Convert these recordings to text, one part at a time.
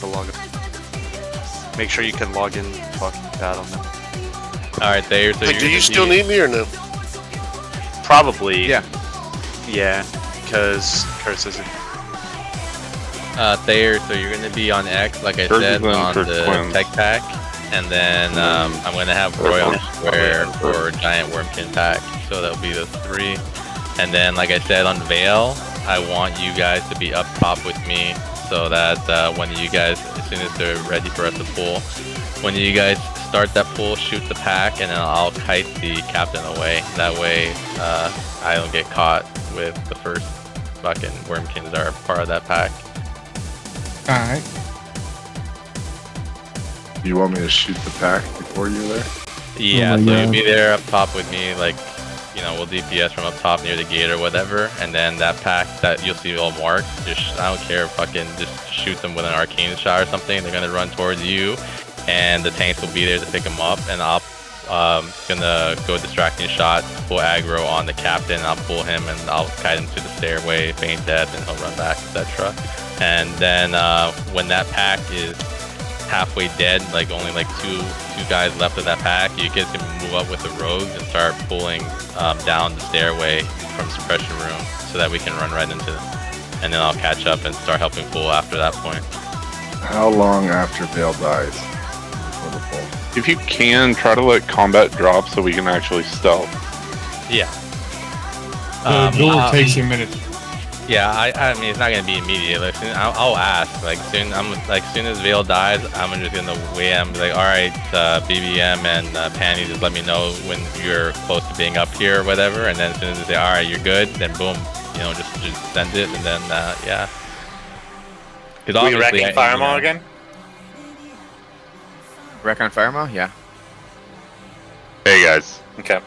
to log in. Make sure you can log in fucking battle now. Alright, there. So do you still need me or no? Probably. Yeah. Yeah, because Curse isn't. Thayer, so you're gonna be on X, like I said, on the tech pack, and then I'm gonna have Roy on Square for Giant Wormkin pack, so that'll be the 3. And then, like I said, on Veil, I want you guys to be up top with me, so that when you guys, as soon as they're ready for us to pull, when you guys start that pull, shoot the pack, and then I'll kite the captain away. That way, I don't get caught with the first fucking Wormkins that are part of that pack. Alright. You want me to shoot the pack before you're there? Yeah, so you'll be there up top with me, like, you know, we'll DPS from up top near the gate or whatever, and then that pack that you'll see all marked, just, I don't care, fucking just shoot them with an arcane shot or something, they're gonna run towards you, and the tanks will be there to pick them up, and I'll gonna go distracting shot, full aggro on the captain, I'll pull him and I'll kite him to the stairway, feign death, and he'll run back, etc. And then when that pack is halfway dead, like only like two guys left of that pack, you guys can move up with the rogues and start pulling down the stairway from suppression room so that we can run right into them. And then I'll catch up and start helping pull after that point. How long after Veil dies? If you can, try to let combat drop so we can actually stealth. Yeah. The door takes a minute. Yeah, I mean, it's not gonna be immediate. Like, I'll ask. Like, soon as Veil dies, I'm just gonna wait. I'm like, all right, BBM and Panty, just let me know when you're close to being up here or whatever. And then as soon as they say, all right, you're good, then boom, you know, just send it, and then yeah. Are we wrecking Firemaw again? Wreck on Firemaw? Yeah. Hey guys. Okay.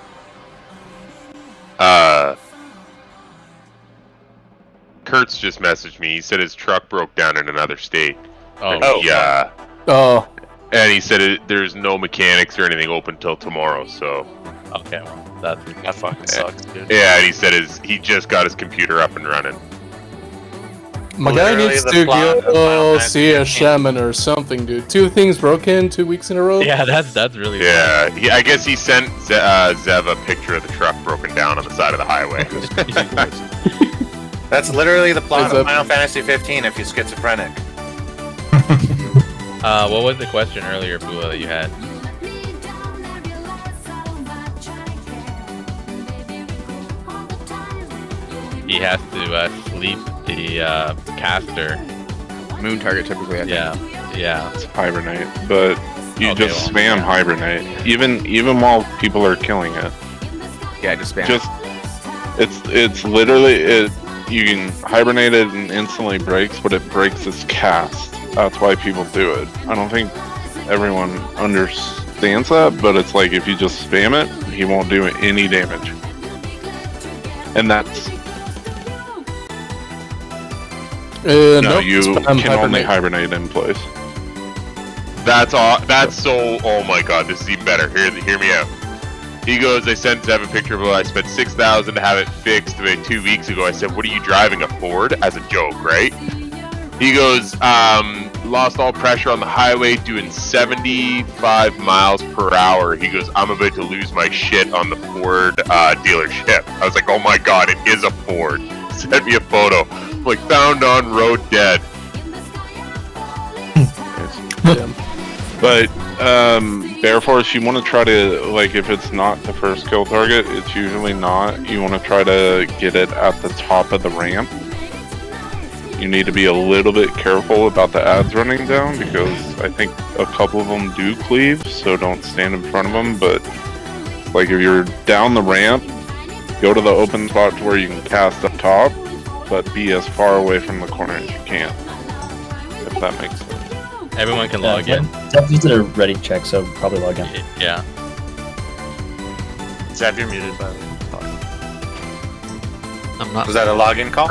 Kurtz just messaged me. He said his truck broke down in another state. Oh. Yeah. Oh. And he said there's no mechanics or anything open till tomorrow. So. Okay. Well, that fucking sucks, dude. Yeah, and he said he just got his computer up and running. My guy needs to go see a shaman or something, dude. 2 things broke in 2 weeks in a row. Yeah, that's really. Yeah, I guess he sent Zev a picture of the truck broken down on the side of the highway. That's literally the plot of Final Fantasy 15 if you're schizophrenic. What was the question earlier, Bula, that you had? He has to sleep the caster. Moon target typically, I think. Yeah. It's hibernate, but you just spam hibernate. Even while people are killing it. Yeah, just spam. It's literally you can hibernate it and instantly breaks, but it breaks its cast. That's why people do it. I don't think everyone understands that, but it's like if you just spam it, he won't do any damage. And that's no, nope, you can only hibernate in place. That's all. That's so. Oh my god, this is even better. Hear me out. He goes, I sent Zev a picture of it. I spent $6,000 to have it fixed about 2 weeks ago. I said, what are you driving, a Ford? As a joke, right? He goes, lost all pressure on the highway, doing 75 miles per hour. He goes, I'm about to lose my shit on the Ford dealership. I was like, oh my god, it is a Ford. Sent me a photo. Like, found on road dead. But Bear Force, you want to try to, like, if it's not the first kill target, it's usually not. You want to try to get it at the top of the ramp. You need to be a little bit careful about the ads running down, because I think a couple of them do cleave, so don't stand in front of them. But like, if you're down the ramp, go to the open spot to where you can cast up top, but be as far away from the corner as you can, if that makes sense. Everyone can log in. Zev just did a ready check, so probably log in. Yeah. Zev, you're muted, by the way. I'm not. Was that a login call?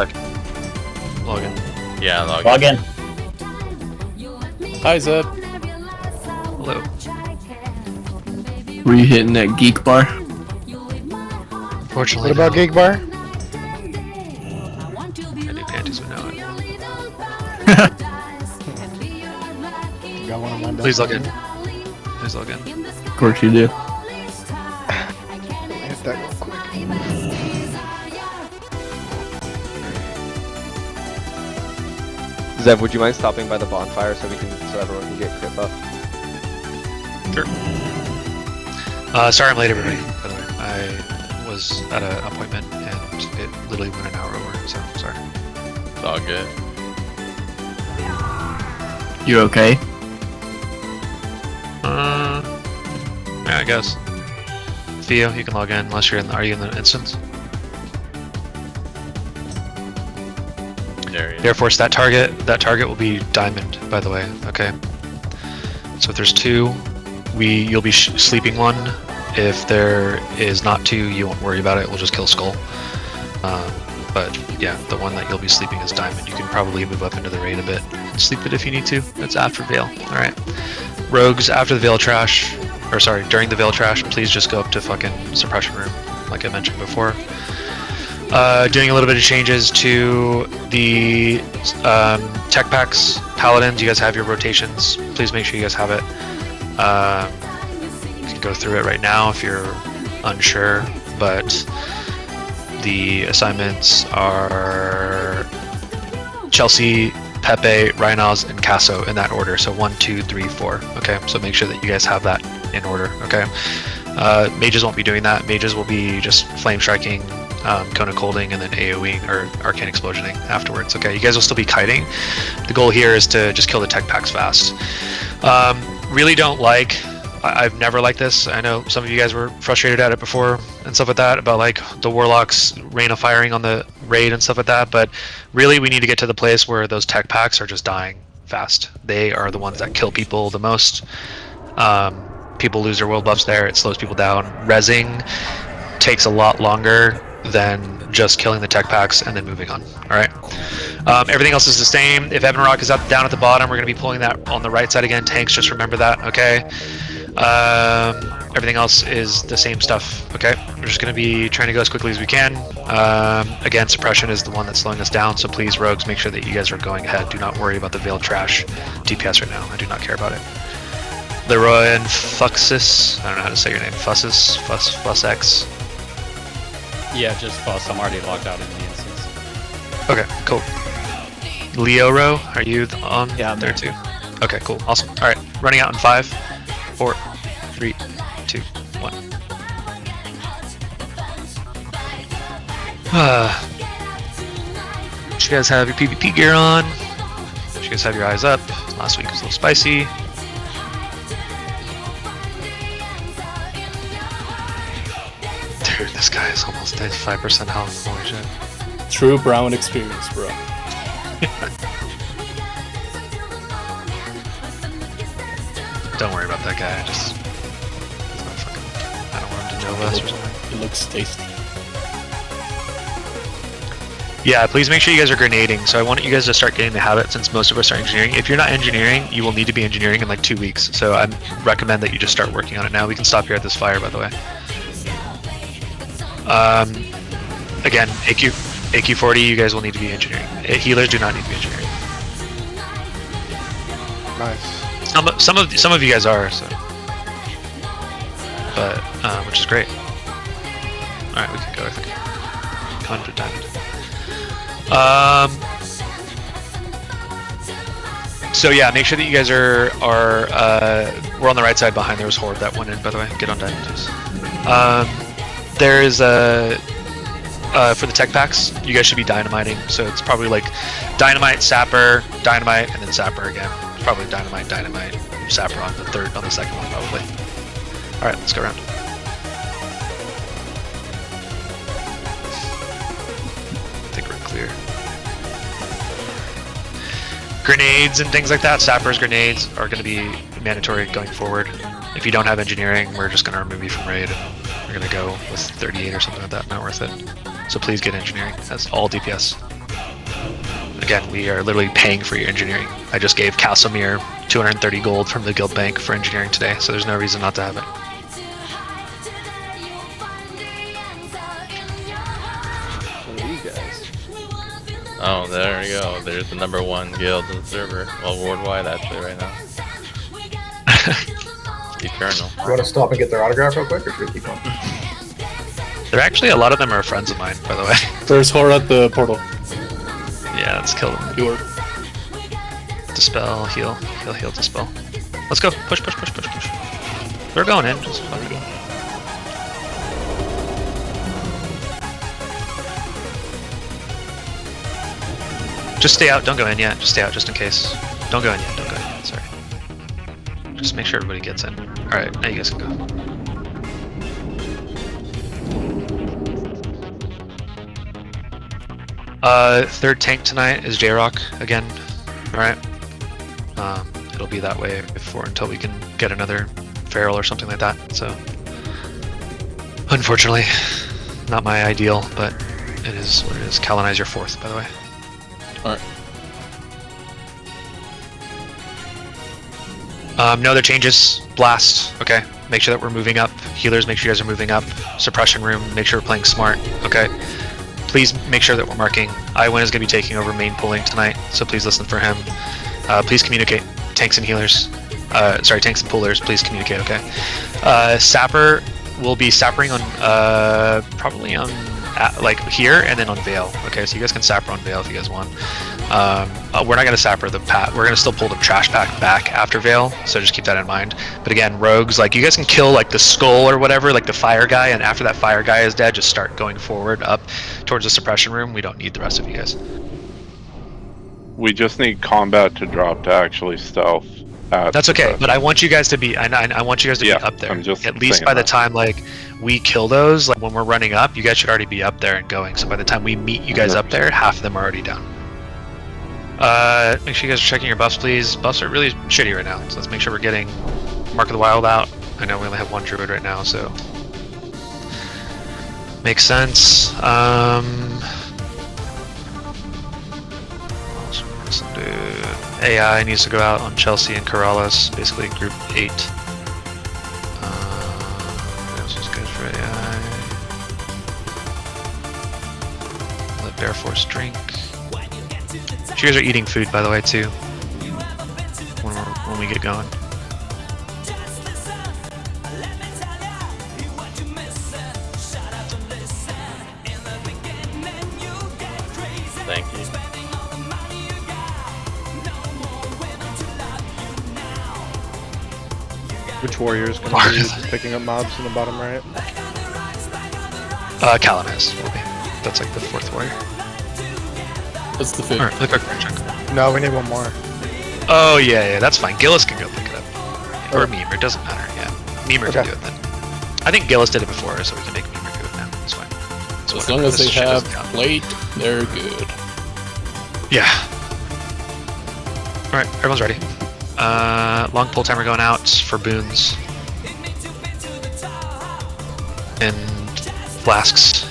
Login. Yeah, login. Log in. Hi, Zev. Hello. Were you hitting that geek bar? What Fortunately, about Geek Bar? I think Panties would know it. Got one of mine. Please log in. Please log in. Of course you do. Hit that real quick. Zev, would you mind stopping by the bonfire so everyone can get crit buff? Sure. Sorry I'm late, everybody. By the way, I was at an appointment and it literally went an hour over, so sorry. It's all good. You okay? Yeah, I guess. Theo, you can log in unless you're in. Are you in the instance? Air Force, that target will be diamond, by the way. Okay. So if there's two, you'll be sleeping one. If there is not two, you won't worry about it. We'll just kill skull. But yeah, the one that you'll be sleeping is diamond. You can probably move up into the raid a bit. Sleep it if you need to. That's after Veil. All right. Rogues after the Veil trash, or sorry, during the Veil trash, please just go up to fucking suppression room, like I mentioned before. Doing a little bit of changes to the tech packs. Paladins, you guys have your rotations. Please make sure you guys have it. You can go through it right now if you're unsure, but the assignments are Chelsea, Pepe, Rhinos, and Casso in that order. So 1, 2, 3, 4. Okay, so make sure that you guys have that in order. Okay. Mages won't be doing that. Mages will be just flame striking, Cone of Colding, and then AoEing or Arcane Explosioning afterwards. Okay, you guys will still be kiting. The goal here is to just kill the tech packs fast. Really don't like. I've never liked this. I know some of you guys were frustrated at it before and stuff like that about like the Warlocks rain of firing on the raid and stuff like that, but really we need to get to the place where those tech packs are just dying fast. They are the ones that kill people the most. People lose their world buffs there. It slows people down. Rezzing takes a lot longer than just killing the tech packs and then moving on. All right. Everything else is the same. If Ebon Rock is down at the bottom, we're going to be pulling that on the right side again. Tanks, just remember that. Okay. Everything else is the same stuff. Okay. We're just going to be trying to go as quickly as we can. Again, suppression is the one that's slowing us down. So please, rogues, make sure that you guys are going ahead. Do not worry about the Veil trash DPS right now. I do not care about it. Leroy and Fuxus. I don't know how to say your name. Fussx. Yeah, just Fuss. I'm already logged out in the instance. Okay, cool. Leoro, are you on? Yeah, I'm there too. Okay, cool, awesome. All right, running out in 5, 4, 3, 2, 1. You guys have your PvP gear on. You guys have your eyes up. Last week was a little spicy. Dude, this guy is almost dead. 5% health. Holy shit. True Brown experience, bro. Don't worry about that guy. I don't want him to Nova us or something. It looks tasty. Yeah, please make sure you guys are grenading. So I want you guys to start getting the habit since most of us are engineering. If you're not engineering, you will need to be engineering in like 2 weeks. So I recommend that you just start working on it now. We can stop here at this fire, by the way. Again, AQ40, you guys will need to be engineering. Healers do not need to be engineering. Nice. Some of you guys are, so, but which is great. All right, we can go. I think 100 diamond. So yeah, make sure that you guys are we're on the right side behind. There was Horde that went in, by the way. Get on diamonds. There is a for the tech packs, you guys should be dynamiting. So it's probably like dynamite, sapper, dynamite, and then sapper again. It's probably dynamite, sapper on the second one probably. All right, let's go around. I think we're clear. Grenades and things like that, sappers, grenades are going to be mandatory going forward. If you don't have engineering, we're just going to remove you from raid. We're going to go with 38 or something like that, not worth it. So please get engineering, that's all DPS. Again, we are literally paying for your engineering. I just gave Casimir 230 gold from the guild bank for engineering today, so there's no reason not to have it. Oh, there we go. There's the #1 guild on the server. Well, worldwide actually right now. Eternal. You want to stop and get their autograph real quick, or should we keep going? They're actually, a lot of them are friends of mine, by the way. There's Horde at the portal. Yeah, let's kill them. Healer. Dispel, heal, dispel. Let's go. Push. They're going in. Just fucking go. Just stay out. Don't go in yet. Just stay out, just in case. Don't go in yet. Sorry. Just make sure everybody gets in. All right, now you guys can go. Third tank tonight is J-Rock again. All right. It'll be that way until we can get another Feral or something like that. So, unfortunately, not my ideal, but it is what it is. Kalanize your 4th, by the way. Alright. No other changes. Blast. Okay. Make sure that we're moving up. Healers, make sure you guys are moving up. Suppression room. Make sure we're playing smart. Okay. Please make sure that we're marking. Iwin is going to be taking over main pulling tonight, so please listen for him. Please communicate. Tanks and healers. Tanks and pullers, please communicate, okay? Sapper will be sappering on, probably on, like, here, and then on Veil. Okay, so you guys can sapper on Veil if you guys want. We're not going to sapper the pat. We're going to still pull the trash pack back after Veil, so just keep that in mind. But again, rogues, like, you guys can kill, like, the skull or whatever, like the fire guy, and after that fire guy is dead, just start going forward up towards the suppression room. We don't need the rest of you guys. We just need combat to drop to actually stealth. That's okay, but I want you guys to be. I want you guys to be up there. I'm just at least by the time like we kill those, like when we're running up, you guys should already be up there and going. So by the time we meet you guys up there, half of them are already down. Make sure you guys are checking your buffs, please. Buffs are really shitty right now, so let's make sure we're getting Mark of the Wild out. I know we only have 1 druid right now, so makes sense. AI needs to go out on Chelsea and Corrales, basically group 8. What else is good for AI? Let Bear Force drink. You guys are eating food, by the way, too. When we get going. Thank you. Which warrior is going to be picking up mobs in the bottom right? Kalanize will be. That's like the 4th warrior. That's the 5th. Alright, quick check. No, we need 1 more. Oh, yeah, that's fine. Gillis can go pick it up. Or Mimer, it doesn't matter, yeah. Mimer can do it then. I think Gillis did it before, so we can make Mimer do it now. It's fine. So as long as they have plate, they're good. Yeah. Alright, everyone's ready. Long pull timer going out for boons. And flasks.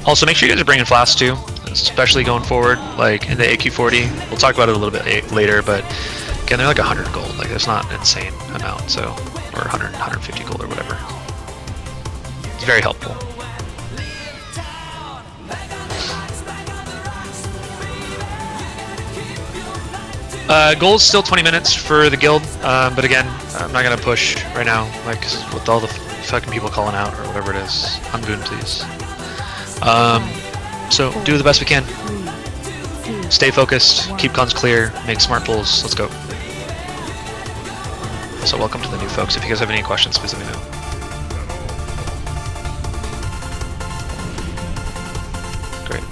Also, make sure you guys are bringing flasks too, especially going forward, like in the AQ40. We'll talk about it a little bit later, but again, they're like 100 gold. Like, it's not an insane amount, so, or 100, 150 gold or whatever. It's very helpful. Goal's still 20 minutes for the guild, but again, I'm not gonna push right now, like, 'cause with all the fucking people calling out or whatever it is. Unboon, please. So do the best we can. Stay focused, keep guns clear, make smart pulls. Let's go. Also, welcome to the new folks. If you guys have any questions, please let me know. Great.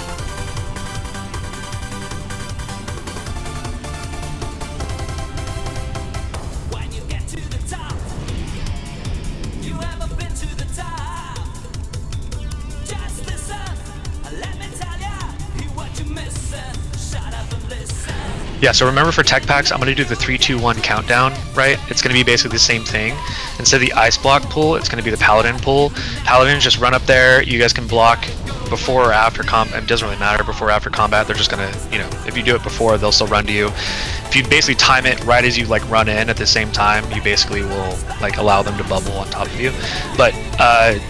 Yeah, so remember for tech packs, I'm going to do the 3, 2, 1 countdown, right? It's going to be basically the same thing. Instead of the ice block pull, it's going to be the paladin pull. Paladins just run up there. You guys can block before or after combat. It doesn't really matter before or after combat. They're just going to, you know, if you do it before, they'll still run to you. If you basically time it right as you like run in at the same time, you basically will like allow them to bubble on top of you. But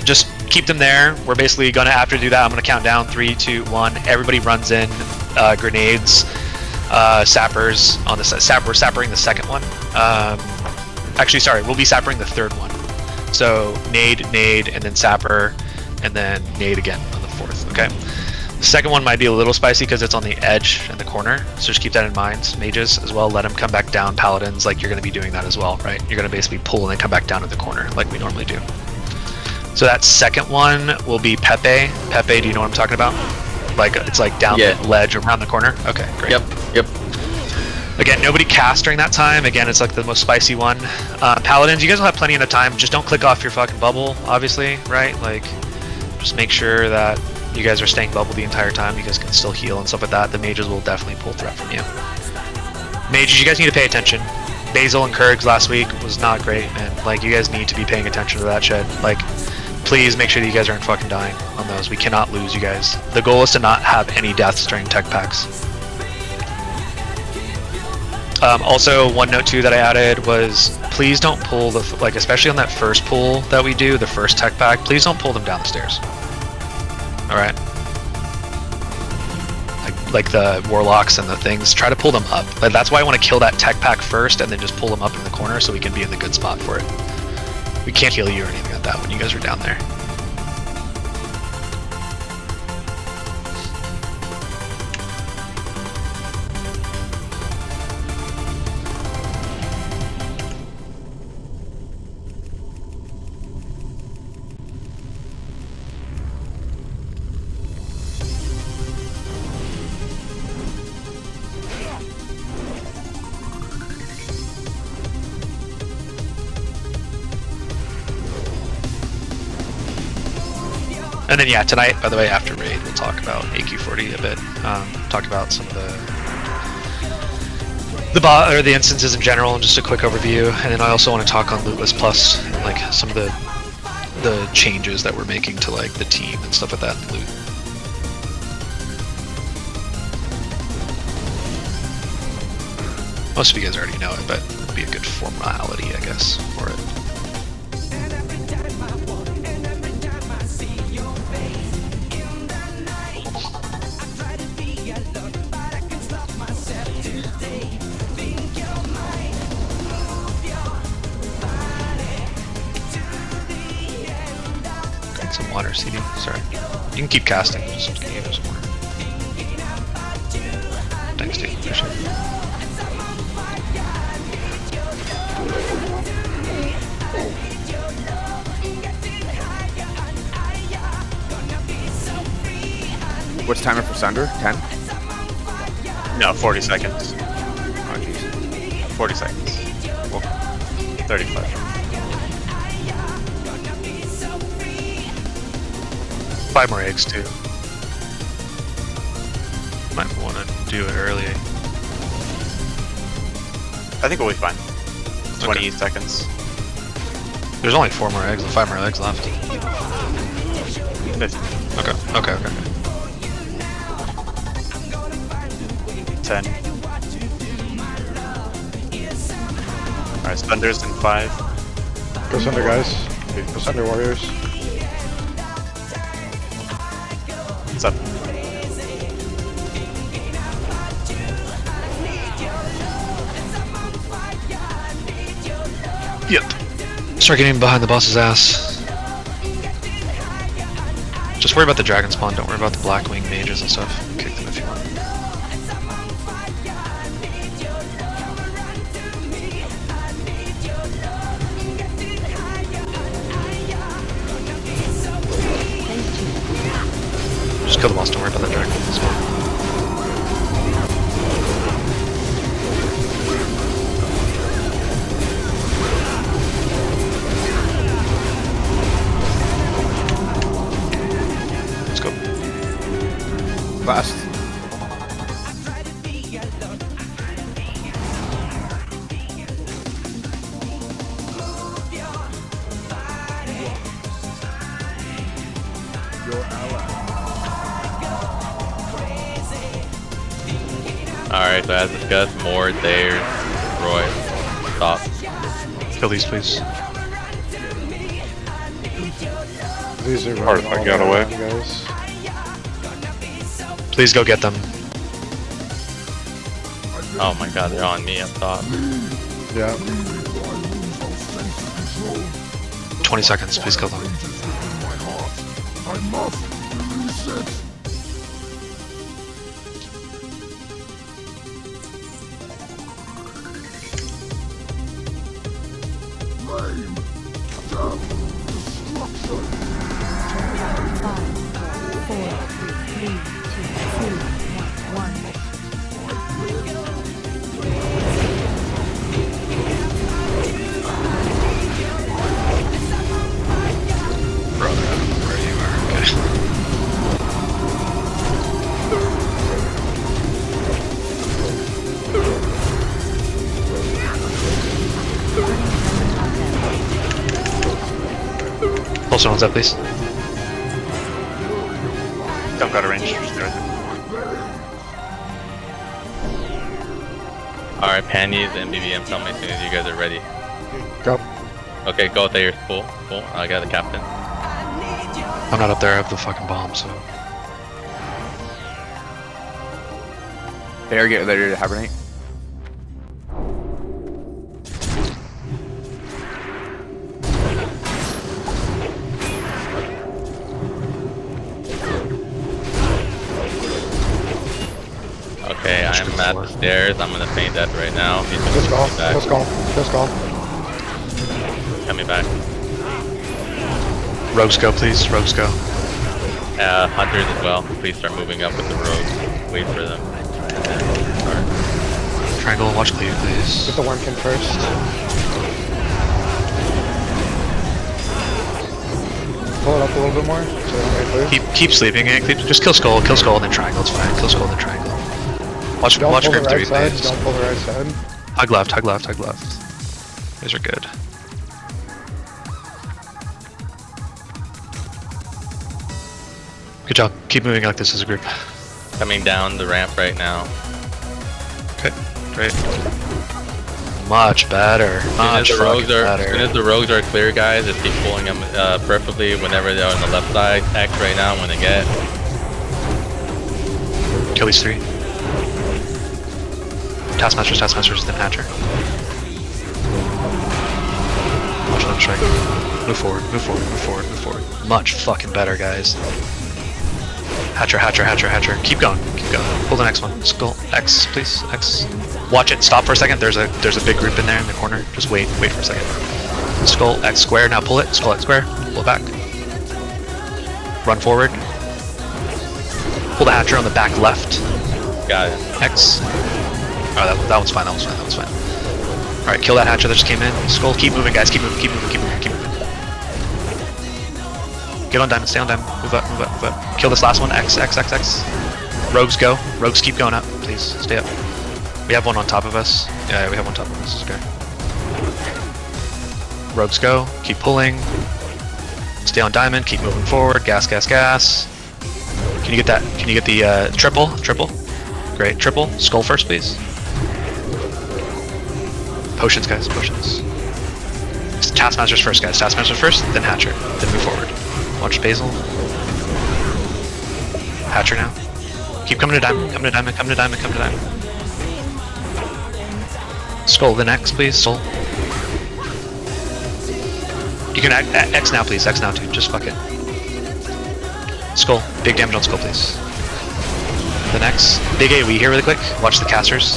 just keep them there. We're basically going to, after do that, I'm going to count down 3, 2, 1. Everybody runs in, grenades. Sappers on the we're sappering the second one. Actually, sorry, we'll be sappering the third one. So nade, and then sapper, and then nade again on the fourth. Okay. The second one might be a little spicy because it's on the edge and the corner, so just keep that in mind. Mages as well, let them come back down. Paladins, like you're going to be doing that as well, right? You're going to basically pull and then come back down to the corner like we normally do. So that second one will be Pepe. Pepe, do you know what I'm talking about? Like it's like down the ledge around the corner? Okay, great. Yep. Again, nobody cast during that time. Again, it's like the most spicy one. Paladins, you guys will have plenty of time. Just don't click off your fucking bubble, obviously, right? Like, just make sure that you guys are staying bubble the entire time. You guys can still heal and stuff like that. The mages will definitely pull threat from you. Mages, you guys need to pay attention. Basil and Kurgs last week was not great, man. Like, you guys need to be paying attention to that shit. Like, please make sure that you guys aren't fucking dying on those. We cannot lose you guys. The goal is to not have any deaths during tech packs. Also, one note too that I added was please don't pull the, like, especially on that first pull that we do, the first tech pack, please don't pull them down the stairs. Alright? Like the warlocks and the things, try to pull them up. Like, that's why I want to kill that tech pack first and then just pull them up in the corner so we can be in the good spot for it. We can't heal you or anything like that when you guys are down there. And then yeah, tonight, by the way, after raid, we'll talk about AQ40 a bit. Talk about some of the bot or the instances in general, and just a quick overview. And then I also want to talk on Lootless Plus, and like some of the changes that we're making to like the team and stuff like that in loot. Most of you guys already know it, but it'd be a good formality, I guess, for it. Some water, CD. Sorry. You can keep casting. Just give us more. Thanks, dude. Appreciate it. What's timer for Sunder? 10? No, 40 seconds. Oh, jeez. 40 seconds. Well, 35. 5 more eggs too. Might want to do it early. I think we'll be fine. 20 seconds. There's only 4 more eggs and 5 more eggs left. 50. Okay. 10. Alright, Thunders in 5. Go Sunder, guys. Go Sunder, warriors. What's up? Yep. Start getting behind the boss's ass. Just worry about the dragon spawn, don't worry about the Blackwing mages and stuff. Kick them if you want. Just kill the boss, don't worry about the dragon spawn. Last. Alright, so as discussed, Mord, there, Roy, stop. Kill these, please. These are Hard if I got away. Guys. Please go get them. Oh my god, they're on me up top. Yeah. 20 seconds, please kill them. Pull someone's up, please. Don't got a range. Just there. Alright, Panties and BBM, tell me as soon as you guys are ready. Go. Okay, go there, full. I got the captain. I'm not up there, I have the fucking bomb, so. There, get ready to hibernate. Okay, I'm at the stairs. I'm gonna feign death right now. He's gonna Just push go. me back. Just go. Just go. Coming back. Rogues go, please. Rogues go. Hunters as well. Please start moving up with the rogues. Wait for them. And then start. Triangle, watch clear, please. Get the Wormkin first. Pull it up a little bit more so they don't get through. Keep sleeping, just kill skull, and then triangle, it's fine. Kill skull, and then triangle. Watch Don't pull grip the 3, right side. please. Don't pull the right side. Hug left. These are good. Good job. Keep moving like this as a group. Coming down the ramp right now. Okay, great. Much better. As soon as the rogues are clear, guys, just keep pulling them preferably whenever they're on the left side. X right now when they get. Kill these 3. Taskmasters, then Hatcher. Watch them strike. Move forward. Much fucking better, guys. Hatcher. Keep going. Pull the next one. Skull. X, please. X. Watch it. Stop for a second. There's a big group in there in the corner. Just wait for a second. Skull X square. Now pull it. Skull X square. Pull it back. Run forward. Pull the Hatcher on the back left. Got it. X. Oh, that one's fine. Alright, kill that Hatcher that just came in. Skull, keep moving, guys. Keep moving. Get on diamond, stay on diamond. Move up. Kill this last one. X. Rogues go. Rogues keep going up, please. Stay up. We have one on top of us. Yeah, we have one on top of us. This is great. Rogues go. Keep pulling. Stay on diamond. Keep moving forward. Gas. Can you get that? Can you get the triple? Great. Triple. Skull first, please. Potions, guys. Potions. Taskmasters first, guys. Taskmasters first, then Hatcher. Then move forward. Watch Basil. Hatcher now. Keep coming to diamond. Come to diamond. Skull, then X, please. Soul. You can X now, please. X now, too. Just fuck it. Skull. Big damage on Skull, please. Then X. Big AoE here really quick. Watch the casters.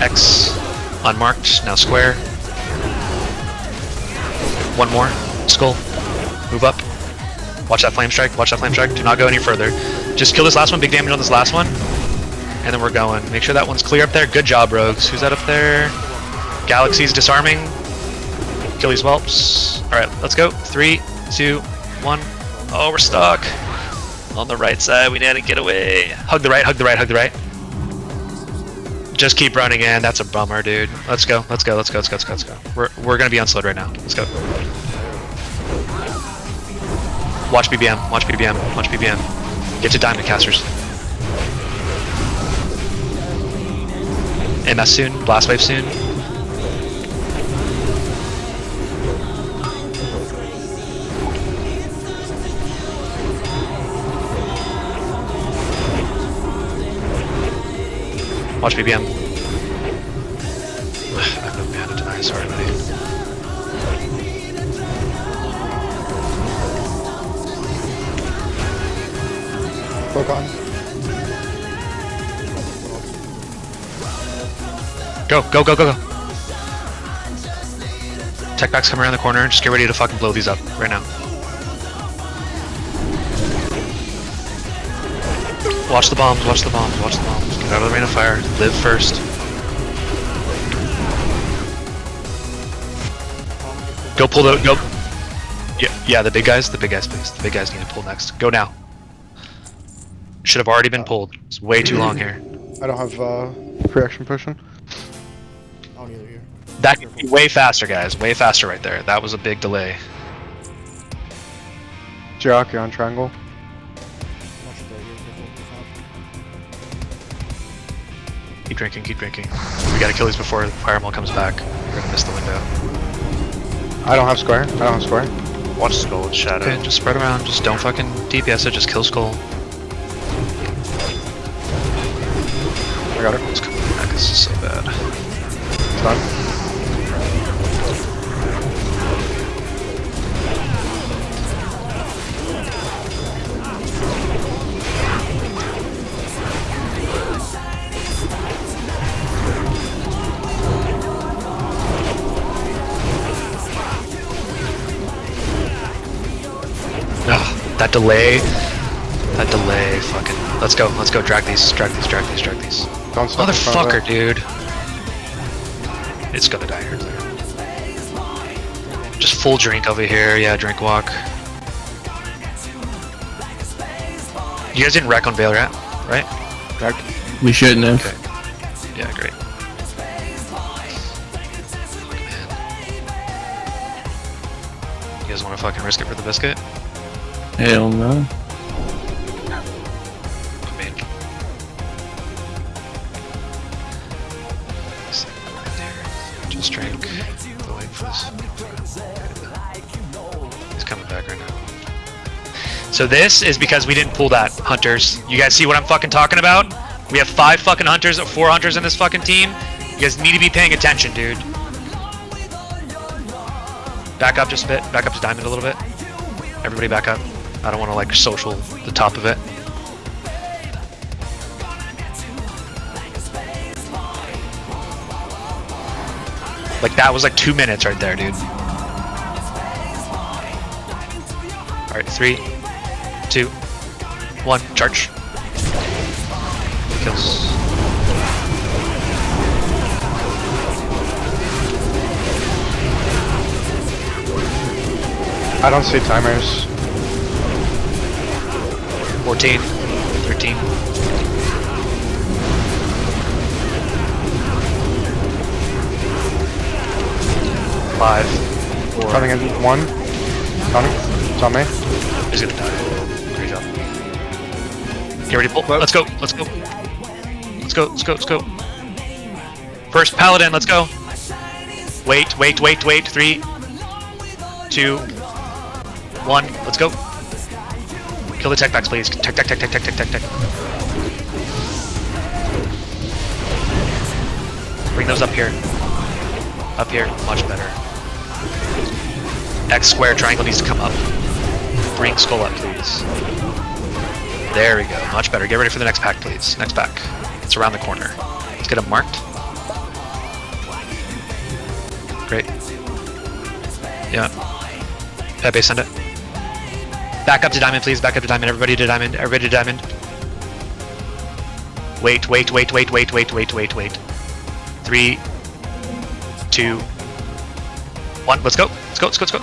X. Unmarked. Now square. One more. Skull. Move up. Watch that flame strike. Do not go any further. Just kill this last one. Big damage on this last one. And then we're going. Make sure that one's clear up there. Good job, rogues. Who's that up there? Galaxy's disarming. Kill these whelps. Alright, let's go. 3, 2, 1. Oh, we're stuck. On the right side. We need to get away. Hug the right. Just keep running in. That's a bummer, dude. Let's go. We're gonna be unslowed right now. Let's go. Watch BBM. Get to diamond casters. MS soon. Blast wave soon. Watch BBM. deny, sorry, buddy. Poke on. Go, go, go, go, go. Tech backs come around the corner. Just get ready to fucking blow these up right now. Watch the bombs, watch the bombs, watch the bombs. Get out of the rain of fire. Live first. Go pull the, go. Yeah, the big guys, please. The big guys need to pull next. Go now. Should have already been pulled. It's way too long here. I don't have pre-action potion. I don't either here. That could be way faster, guys. Way faster right there. That was a big delay. Jock, you're on triangle. Keep drinking, keep drinking. We gotta kill these before Firemaul comes back. We're gonna miss the window. I don't have square. I don't have square. Watch Skull with Shadow. Okay, just spread around. Just don't fucking DPS it. Just kill Skull. I got it. It's coming back. This is so bad. It's done. Ugh, that delay, fucking. Let's go, drag these. Don't stop in front of Motherfucker, dude. It's gonna die here. Just full drink over here, yeah, drink walk. You guys didn't wreck on Veil Rat, right? We shouldn't have. Okay. Yeah, great. Man. You guys wanna fucking risk it for the biscuit? Hell no. Just drink. Go wait for this. He's coming back right now. So this is because we didn't pull that, hunters. You guys see what I'm fucking talking about? We have 5 fucking hunters or 4 hunters in this fucking team. You guys need to be paying attention, dude. Back up just a bit. Back up to diamond a little bit. Everybody back up. I don't want to like social the top of it. Like that was like 2 minutes right there, dude. Alright, 3, 2, 1, charge. Kills. I don't see timers. 14, 13. 5, 4. Coming in 1. Coming. It's on me. He's gonna die. Great job. Get ready to pull. Let's go. Let's go. Let's go. Let's go. Let's go. First paladin. Let's go. Wait. Wait. Wait. Wait. 3, 2, 1. Let's go. Kill the tech backs, please. Tech. Bring those up here. Up here. Much better. X square triangle needs to come up. Bring Skull up, please. There we go. Much better. Get ready for the next pack, please. Next pack. It's around the corner. Let's get them marked. Great. Yeah. Pepe, send it. Back up to diamond, please. Back up to diamond. Everybody to diamond. Everybody to diamond. Wait. 3, 2, 1. Let's go. Let's go.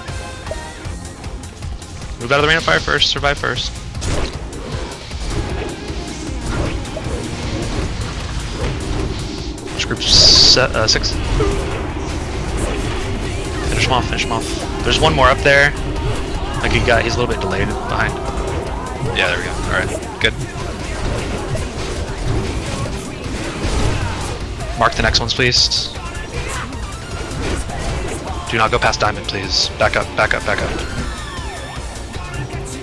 Move out of the rain of fire first. Survive first. Which group? 6. Finish him off. There's one more up there. Like he's a little bit delayed behind. Yeah, there we go. Alright, good. Mark the next ones, please. Do not go past diamond, please. Back up.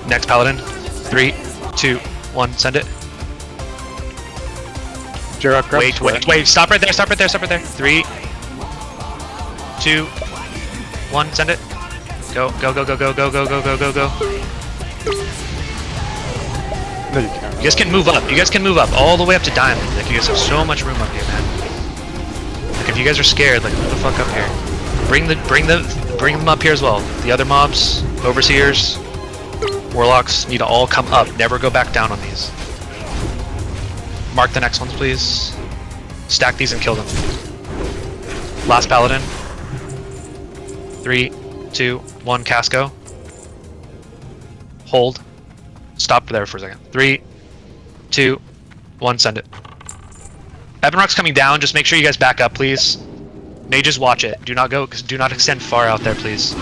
Next paladin. 3, 2, 1. Send it. Jirok, Wait. Stop right there. 3, 2, 1, send it. Go, go, go, go, go, go, go, go, go, go, go. No, you can't. You guys can move up. You guys can move up all the way up to diamond. Like, you guys have so much room up here, man. Like, if you guys are scared, like, move the fuck up here. Bring them up here as well. The other mobs, overseers, warlocks need to all come up. Never go back down on these. Mark the next ones, please. Stack these and kill them. Last paladin. 3, 2, 1, Casco. Hold. Stop there for a second. 3, 2, 1, send it. Ebonrock's coming down. Just make sure you guys back up, please. Mages, watch it. Do not go. Do not extend far out there, please.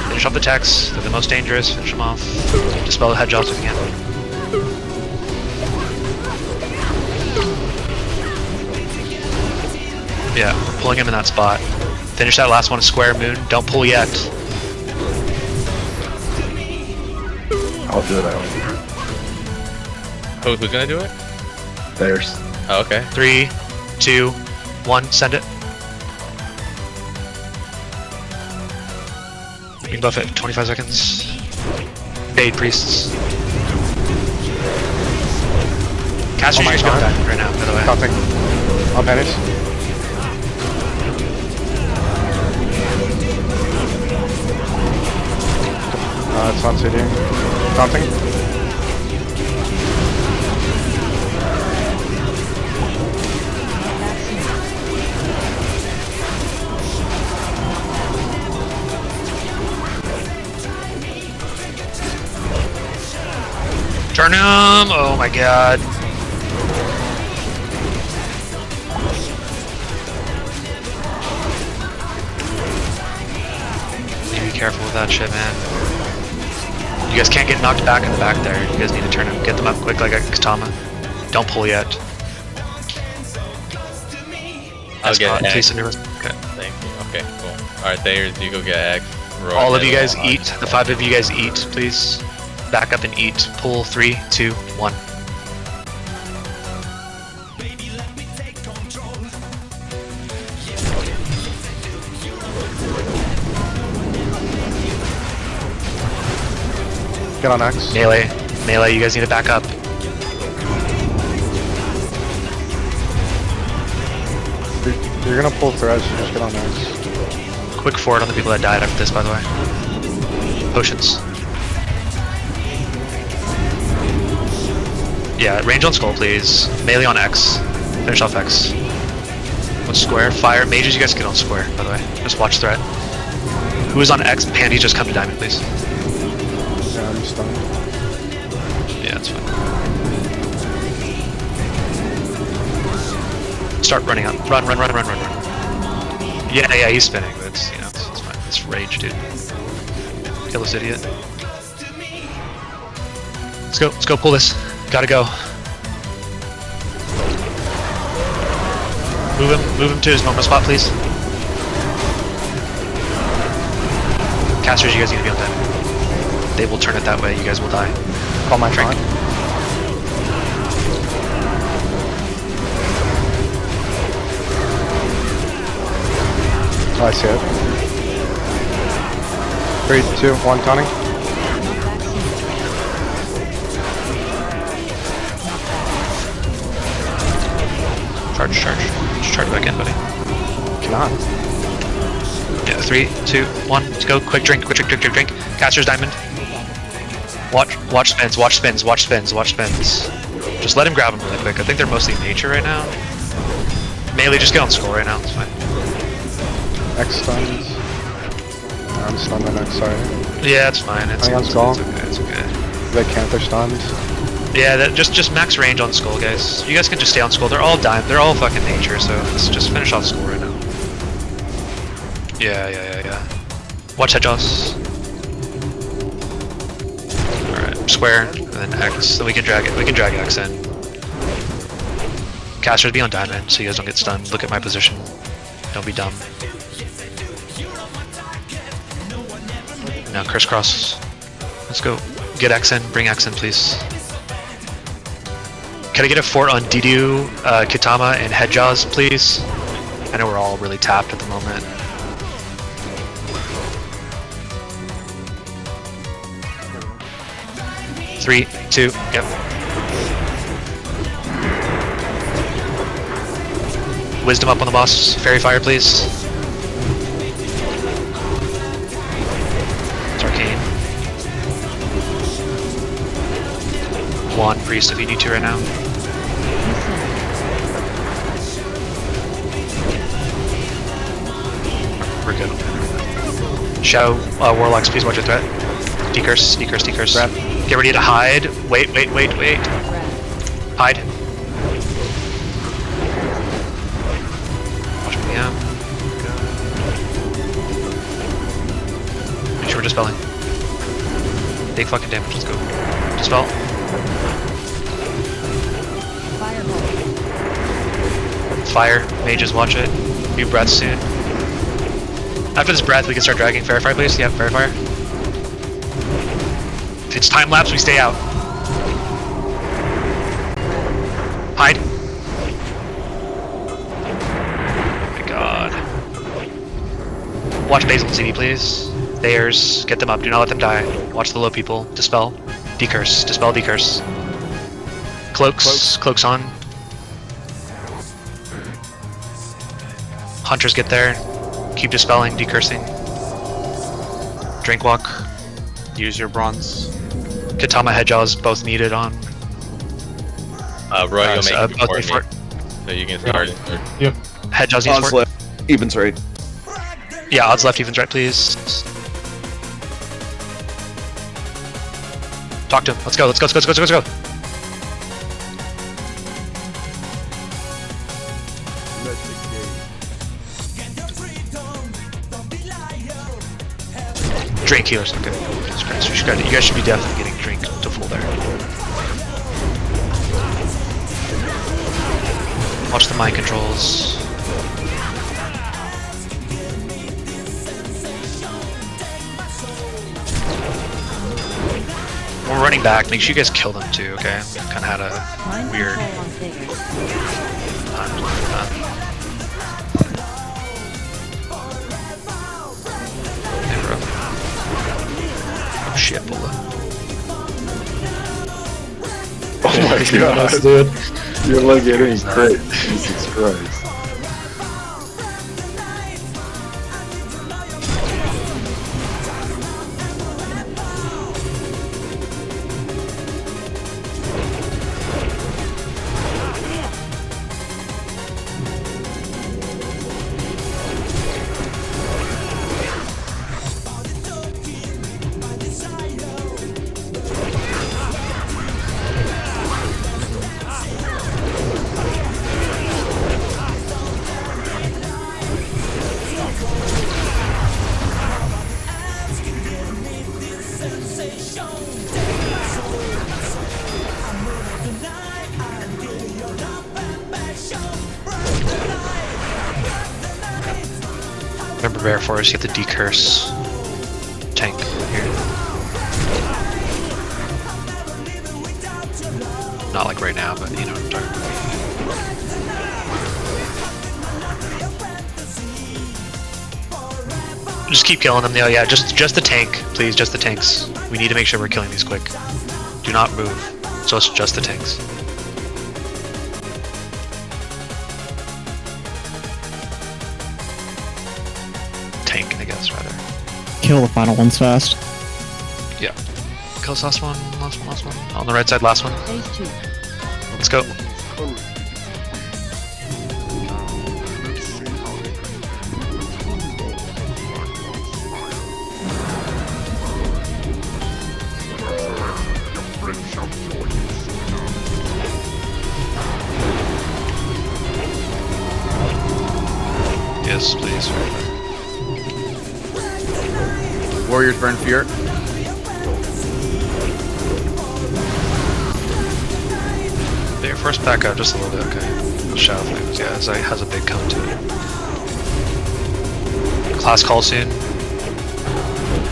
Finish off the techs. They're the most dangerous. Finish them off. Dispel the head jobs if you can. Yeah, we're pulling him in that spot. Finish that last one, square moon. Don't pull yet. I'll do it. Who's gonna do it? There's. Oh, okay. 3, 2, 1, send it. You can buff it. 25 seconds. Fade priests. Caster's just gonna die right now, by the way. Nothing. I'll vanish. It's on CD. Nothing. Turn him! Oh my god. Be careful with that shit, man. You guys can't get knocked back in the back there. You guys need to turn them, get them up quick like a Katama. Don't pull yet. I'll get X. Okay. Thank you. Okay, cool. Alright, Thayers, you go get X. Roy, all of you guys eat. The 5 of you guys eat, please. Back up and eat. Pull 3, 2, 1. Get on X. Melee. Melee, you guys need to back up. You're gonna pull threads, so just get on X. Quick forward on the people that died after this, by the way. Potions. Yeah, range on skull, please. Melee on X. Finish off X. What's square? Fire. Mages, you guys get on square, by the way. Just watch threat. Who is on X? Pandy, just come to diamond, please. Yeah, I'm stunned. Yeah, that's fine. Start running up. Run. Yeah, he's spinning, but it's, you know, it's fine. It's rage, dude. Kill this idiot. Let's go pull this. Gotta go. Move him to his normal spot, please. Casters, you guys need to be on time. They will turn it that way, you guys will die. Call my drink. Oh, I see it. 3, 2, 1, taunting. Charge. Just charge back in, buddy. Cannot. Yeah, 3, 2, 1, let's go. Quick drink. Caster's diamond. Watch spins. Just let him grab him really quick. I think they're mostly nature right now. Melee, just get on skull right now, it's fine. X stuns. I'm stunned on X, sorry. Yeah, it's fine. It's okay. They can't, they're stunned. Yeah, just max range on skull, guys. You guys can just stay on skull. They're all they're all fucking nature, so let's just finish off skull right now. Yeah. Watch headjaws. Alright, square, and then X, so we can drag it. We can drag X in. Casters, be on diamond, so you guys don't get stunned. Look at my position. Don't be dumb. Now crisscross. Let's go. Get X in, bring X in, please. Can I get a fort on Didu, Kitama, and Headjaws, please? I know we're all really tapped at the moment. Three, two, yep. Wisdom up on the boss. Fairy Fire, please. It's Arcane. One Priest if you need to right now. We're good. Shadow Warlocks, please watch your threat. Decurse, decurse, decurse. Get ready to hide. Wait. Hide. Watch PM. Make sure we're dispelling. Big fucking damage, let's go. Dispel. Fire, mages, watch it. New breath soon. After this breath, we can start dragging. Fairy Fire, please. Yeah, Fairy Fire. If it's time lapse, we stay out. Hide. Oh my god. Watch Basil and CD, please. Thayers, get them up. Do not let them die. Watch the low people. Dispel. Decurse. Dispel, decurse. Cloaks. Cloaks on. Hunters get there. Keep dispelling, decursing. Drink walk. Use your bronze. Kitama, Headjaws, both needed on. Roy, you'll make both it before me. So you can start it. Yep. Headjaws, Odds use left, evens right. Yeah, odds left, evens right, please. Talk to him. Let's go, let's go, let's go, let's go, let's go. Drink healers, okay. You guys should be definitely getting drink to full there. Watch the mind controls. When we're running back, make sure you guys kill them too, okay? Kinda had a weird... Oh shit, bullet. Oh my god, dude. You're like getting crit. Jesus Christ. Remember Bear Forest, you have to decurse tank here. Not like right now, but you know what I'm talking about. Just keep killing them, yeah, just the tank, please, just the tanks. We need to make sure we're killing these quick. Do not move, so it's just the tanks. Tank, I guess, rather. Kill the final ones fast. Yeah. Kill this last one. On the right side, last one. Let's go. Yes, please. Warriors burn fear. There, first back up just a little bit, okay. Shadow Flames, yeah, it has a big count to it. Class call soon.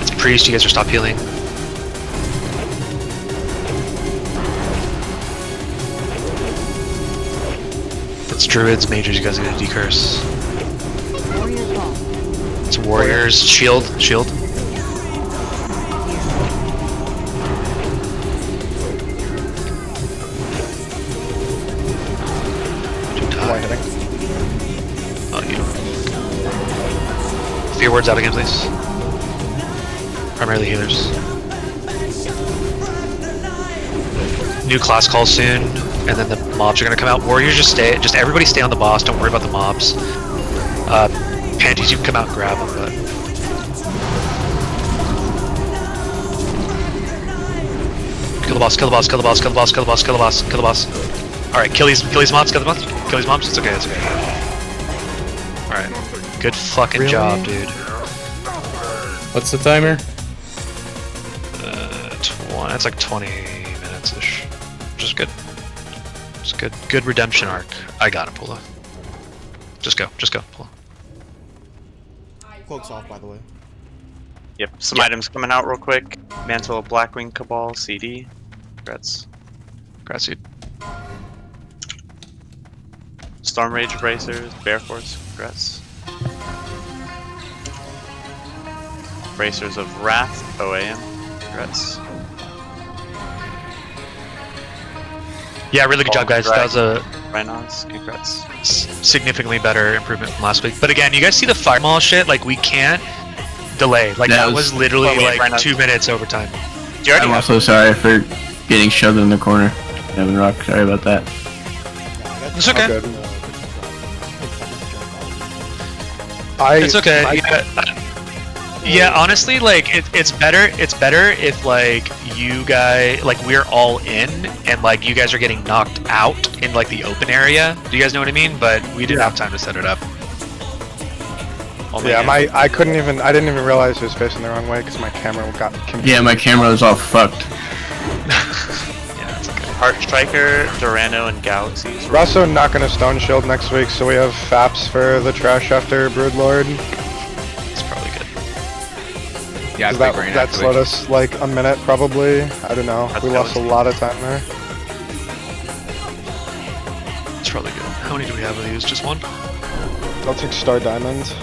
It's Priest, you guys are stop healing. It's druids, mages, you guys get a decurse. It's warriors, shield. Oh, you. Fear words out again, please. Primarily healers. New class call soon, and then the mobs are gonna come out. Warriors just everybody stay on the boss, don't worry about the mobs. Panties, you can come out and grab them, but... Kill the boss, kill the boss, kill the boss, kill the boss, kill the boss, kill the boss, kill the boss. Alright, kill these mobs, kill the mobs, kill these mobs, it's okay, it's okay. Alright, good fucking job, dude. What's the timer? It's like 20 minutes-ish. Which is good. It's good. Good redemption arc. I got him, Pula. Just go, Pula. Cloak's off, by the way. Yep, some items coming out real quick. Mantle of Blackwing Cabal, CD. Congrats. Congrats, dude. Storm Rage Bracers, Bear Force, congrats. Bracers of Wrath, OAM, congrats. Yeah, really good job, guys. That was a Rhinos, congrats. significantly better improvement from last week. But again, you guys see the fireball shit? Like, we can't delay. Like, that was literally like 2 minutes overtime. I'm also sorry for getting shoved in the corner. Evan Rock, sorry about that. It's okay. It's okay. Yeah, honestly, like it's better if like you guys, like, we're all in and like you guys are getting knocked out in like the open area. Do you guys know what I mean? But we didn't have time to set it up. Yeah, I didn't even realize he was facing the wrong way because my camera got confused. Yeah, my camera was all fucked. Yeah, it's okay. Heart Striker, Durano, and Galaxies. We're also not gonna Stone Shield next week, so we have Faps for the trash after Broodlord. It's probably good. Yeah, that slowed us like a minute probably. I don't know. We lost a lot of time there. It's probably good. How many do we have of these? Just one? I'll take Star Diamond.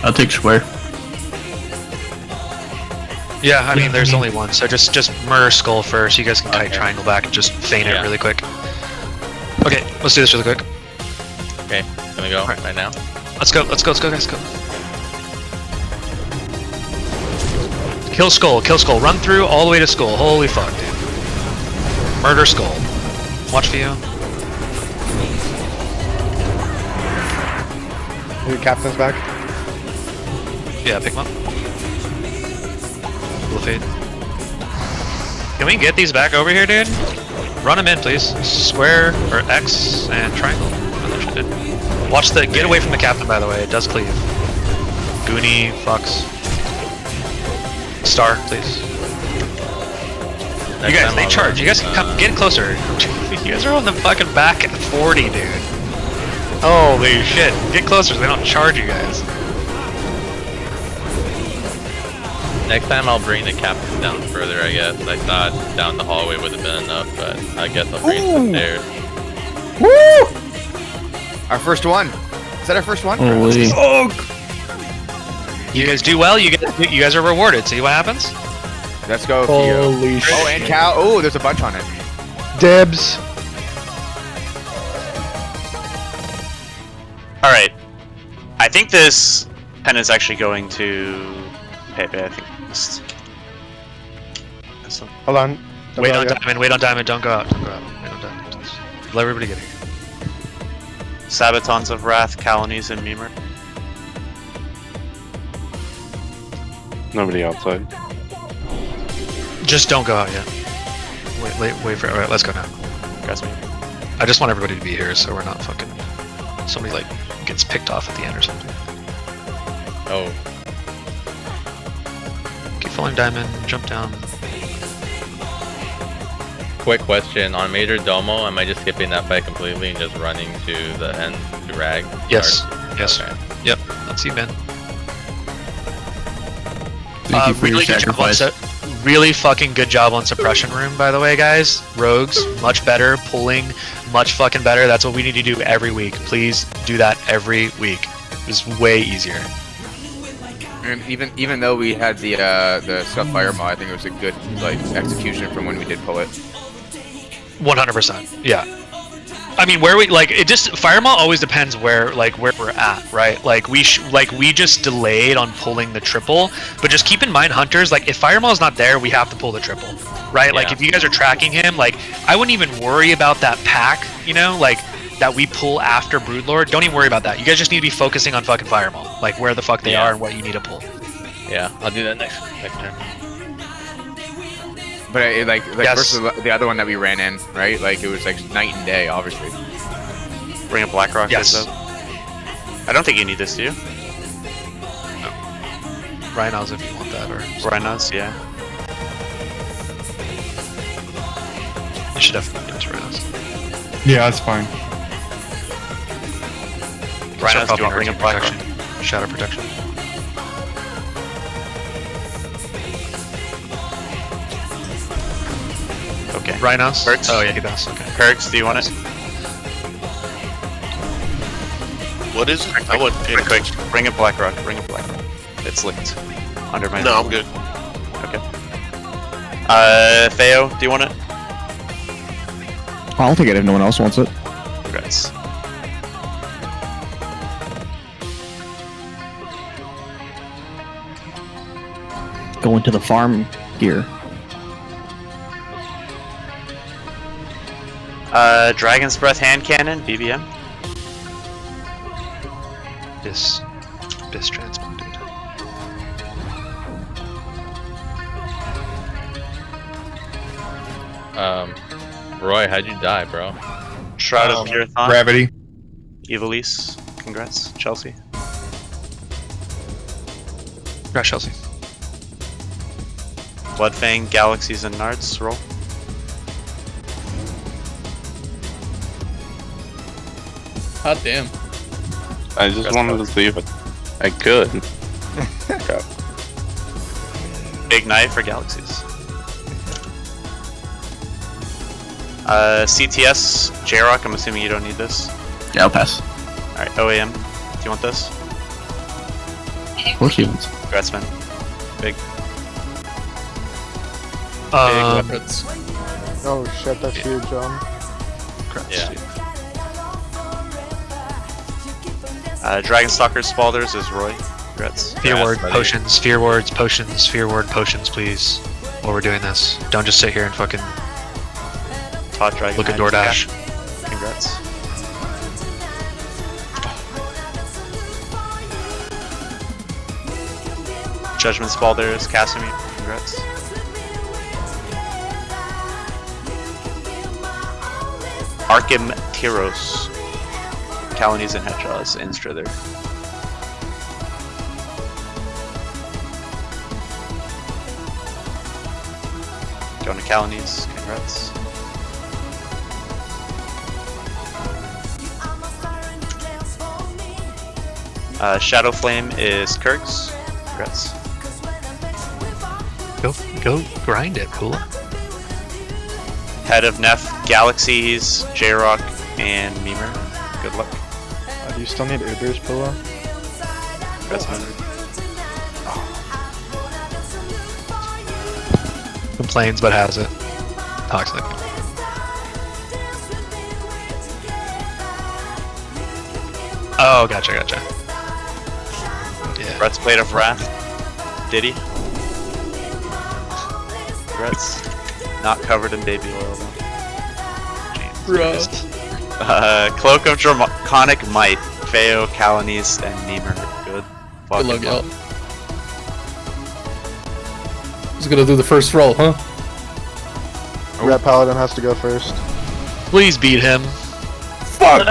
I'll take Square. Yeah, I mean, there's only one, so just murder Skull first. You guys can kite triangle back and just feign it really quick. Okay, let's do this really quick. Okay, gonna go right now. Let's go, guys, go. Kill Skull, run through all the way to Skull. Holy fuck, dude. Murder Skull. Watch for you. Your captain's back. Yeah, pick him up. Full fade. Can we get these back over here, dude? Run them in, please. Square, or X, and triangle. Watch the... Get away from the captain, by the way. It does cleave. Goonie, Fox. Star, please. You guys, they charge. You guys can come... Get closer. You guys are on the fucking back at 40, dude. Holy shit. Get closer so they don't charge you guys. Next time I'll bring the captain down further, I guess. I thought down the hallway would have been enough, but I guess I'll bring it to the stairs. Woo! Our first one. Is that our first one? Holy. Oh! You guys do well, you guys are rewarded. See what happens? Let's go, Theo. Holy shit. Oh, and Cal. Oh, there's a bunch on it. Dibs. Alright. I think this pen is actually going to Pepe, I think. Hold on. Wait on diamond, don't go out. Wait on diamond. Let everybody get here. Sabatons of Wrath, Calonies, and Mimer. Nobody outside. Just don't go out yet. Wait for it. Alright, let's go now. Guys, me. I just want everybody to be here so we're not fucking... Somebody, like, gets picked off at the end or something. Oh. Keep following diamond, jump down. Quick question, on Major Domo, am I just skipping that fight completely and just running to the end to Rag? Yes. Yes. Okay. Yep. That's you, man. Thank you for your sacrifice. really fucking good job on suppression room, by the way, guys. Rogues, much better. Pulling, much fucking better. That's what we need to do every week. Please do that every week. It's way easier. And even though we had the stuff fireball, I think it was a good like execution from when we did pull it. 100%. Yeah. I mean, where we like it just Firemaw always depends where we're at, right? Like we just delayed on pulling the triple, but just keep in mind, hunters, like if Firemaw's not there, we have to pull the triple, right? Like if you guys are tracking him, like I wouldn't even worry about that pack, you know, like that we pull after Broodlord. Don't even worry about that. You guys just need to be focusing on fucking Firemaw, like where the fuck they are and what you need to pull. Yeah, I'll do that next turn. But like Yes. versus the other one that we ran in, right? Like it was like night and day, obviously. Bring a Blackrock. Yes. I don't think you need this, do you? Rhinos if you want that, or Rhinos, yeah. you should definitely give us Rhinos. Yeah, that's fine. Rhinos, do you want to bring a Blackrock? Shadow protection. Okay. Rhinos? Perks? Oh yeah, he does. Okay. Kirks, do you want it? What is it? I want Quick. Bring a Blackrock. Bring a Blackrock. It's linked under my. No, I'm good. Okay. Theo, do you want it? I'll take it if no one else wants it. Congrats. Go into the farm gear. Dragon's Breath hand cannon, BBM. Bis transport, dude. Roy, how'd you die, bro? Shroud of Purathon. Gravity. Evilise. Congrats, Chelsea. Congrats, Chelsea. Bloodfang, Galaxies, and Nards. Roll. Hot damn. I just wanted to see if I could. Okay. Big Knife for Galaxies. CTS, J-Rock, I'm assuming you don't need this. Yeah, I'll pass. Alright, OAM, do you want this? Of course he wants. Congrats, man. Big. Um, Leopards. Oh shit, that's huge, Yeah. Dragonstalker's Spalders is Roy. Congrats. Fear word, buddy. potions, fear words, potions, fear word, potions, please. While we're doing this, don't just sit here and fucking Todd Dragon. look at DoorDash. Congrats. Judgment Spalders, Casimir. Congrats. Arkham Tyros. Calanies and Hedgehaws, Instrither. Going to Calanies, congrats. Shadow Flame is Kirk's, congrats. Go grind it, Kula. Head of Neff, Galaxies, J-Rock, and Memer. Good luck. Do you still need Uber's pillow? Congrats, Memer. Complains but has it. Toxic. Oh, gotcha. Yeah. Breastplate of Wrath. Diddy. Congrats. Not covered in baby oil though. Cloak of Draconic Might. Feo, Calanies, and Memer. Good. Good luck, y'all. Who's gonna do the first roll, huh? Rat Paladin has to go first. Please beat him. Fuck!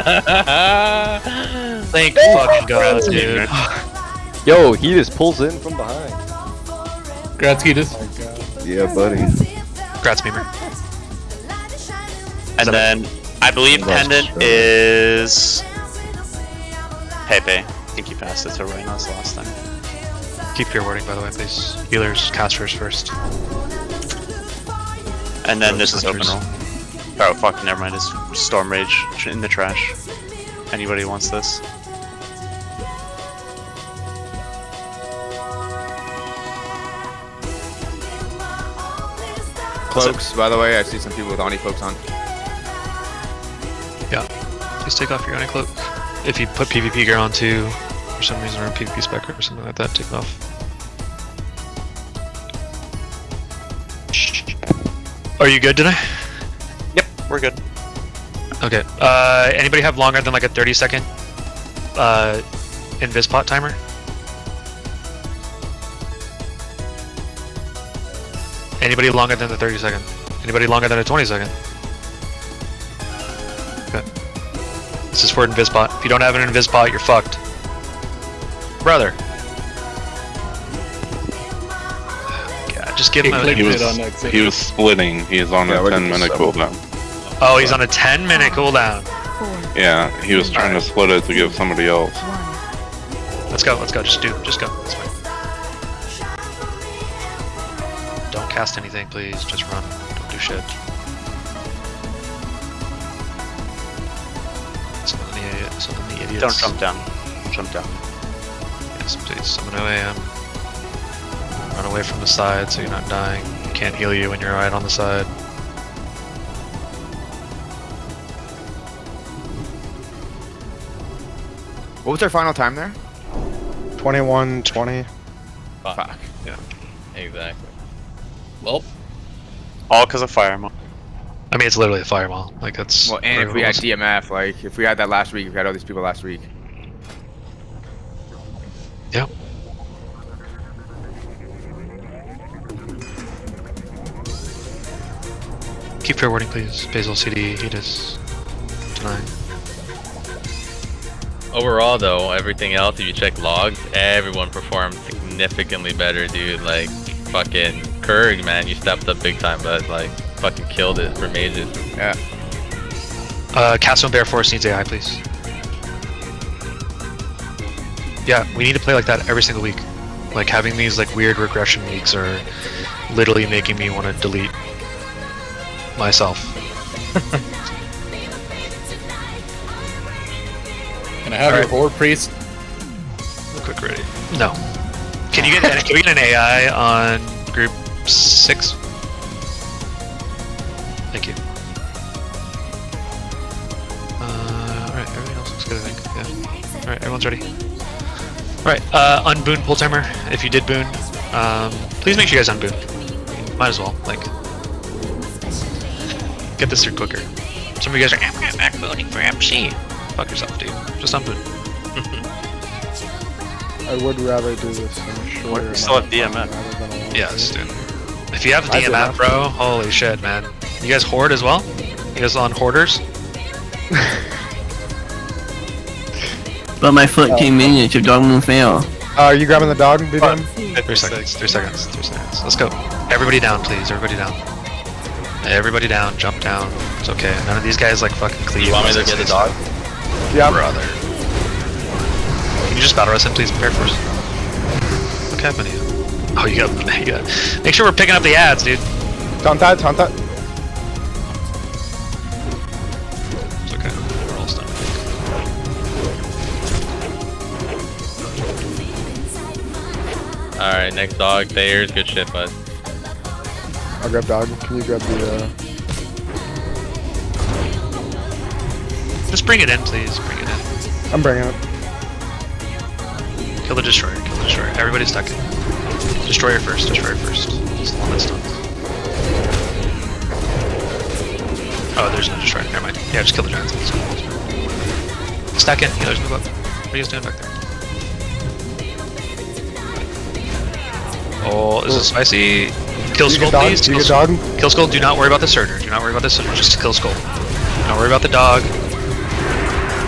Thank fucking God, dude. Yo, he just pulls in from behind. Congrats, Ketis. Yeah, buddy. Congrats, Memer. And then, I believe Pendant is... Pepe. I think you passed it to Rhinos last time. Keep your wording, by the way, please. Healers, casters first. And then this is open roll. Oh fuck, never mind. It's Storm Rage in the trash. Anybody wants this? Cloaks, by the way, I see some people with Oni cloaks on. Yeah. Please take off your Oni cloak. If you put PvP gear on too, for some reason, or a PvP spec or something like that, take it off. Are you good today? Yep, we're good. Okay. Anybody have longer than like a 30-second Invispot timer? Anybody longer than the 30-second? Anybody longer than a 20-second? Okay. This is for Invispot. If you don't have an Invispot, you're fucked. Brother. God, just give him a... He was splitting. He's on a 10-minute cooldown. Oh, he's on a 10-minute cooldown. Yeah, he was trying to split it to give somebody else. Let's go, just go. It's fine. Don't cast anything, please. Just run. Don't do shit. Summon the idiots. Don't jump down. Jump down. Yes, please. Summon OAM. Run away from the side so you're not dying. Can't heal you when you're right on the side. What was our final time there? 21:20. Fuck. Yeah. Exactly. Well, all because of Firemaw. I mean, it's literally a Firemaw. Like, that's... Well, and if we had DMF, like, if we had that last week, if we had all these people last week. Yep. Keep fair wording, please. Basil, CD, Hedis, Denying. Overall, though, everything else, if you check logs, everyone performed significantly better, dude. Like, fucking Kurg, man, you stepped up big time, but, like, fucking killed it for mages. Yeah. Castle and Bear Force needs AI, please. Yeah, we need to play like that every single week. Like, having these, like, weird regression weeks are literally making me want to delete myself. Can I have your Horde Priest? Quick ready. No. Can we get an AI on group 6? Thank you. Alright, everything else looks good, I think. Yeah. Alright, everyone's ready. Alright, unboon pull timer. If you did boon, please make sure you guys unboon. Might as well, like, get this through quicker. Some of you guys are, I'm back booning for MC. Fuck yourself, dude. Just unboon. I would rather do this in a shorter. We still have DMF. Yes, dude. If you have DMF, bro, holy shit, man. You guys hoard as well? You guys on hoarders? But my foot came in and your dog won't fail. Are you grabbing the dog, BDM? 3 seconds. 3 seconds. 3 seconds. Let's go. Everybody down, please. Everybody down. Everybody down. Jump down. It's okay. None of these guys like fucking cleave. You want me to get the dog? Yeah. Brother. Can you just battle rest him, please? Prepare first. What happened to you? Oh, you got. Make sure we're picking up the ads, dude. Taunt that. It's okay. We're all stunned. Alright, next dog. Thayer's good shit, bud. I'll grab dog. Can you grab the? Just bring it in, please. Bring it in. I'm bringing it. Kill the destroyer. Kill the destroyer. Everybody's stuck in. Destroyer first. Destroyer first. Just the one that's done. Oh, there's no destroyer. Never mind. Yeah, just kill the giants. Stack in. Healers move up. What are you guys doing back there? Oh, this is spicy. Kill Skull, please. Kill Skull. Kill Skull. Do not worry about the Surger. Do not worry about the Surger. Just kill Skull. Do not worry about the dog.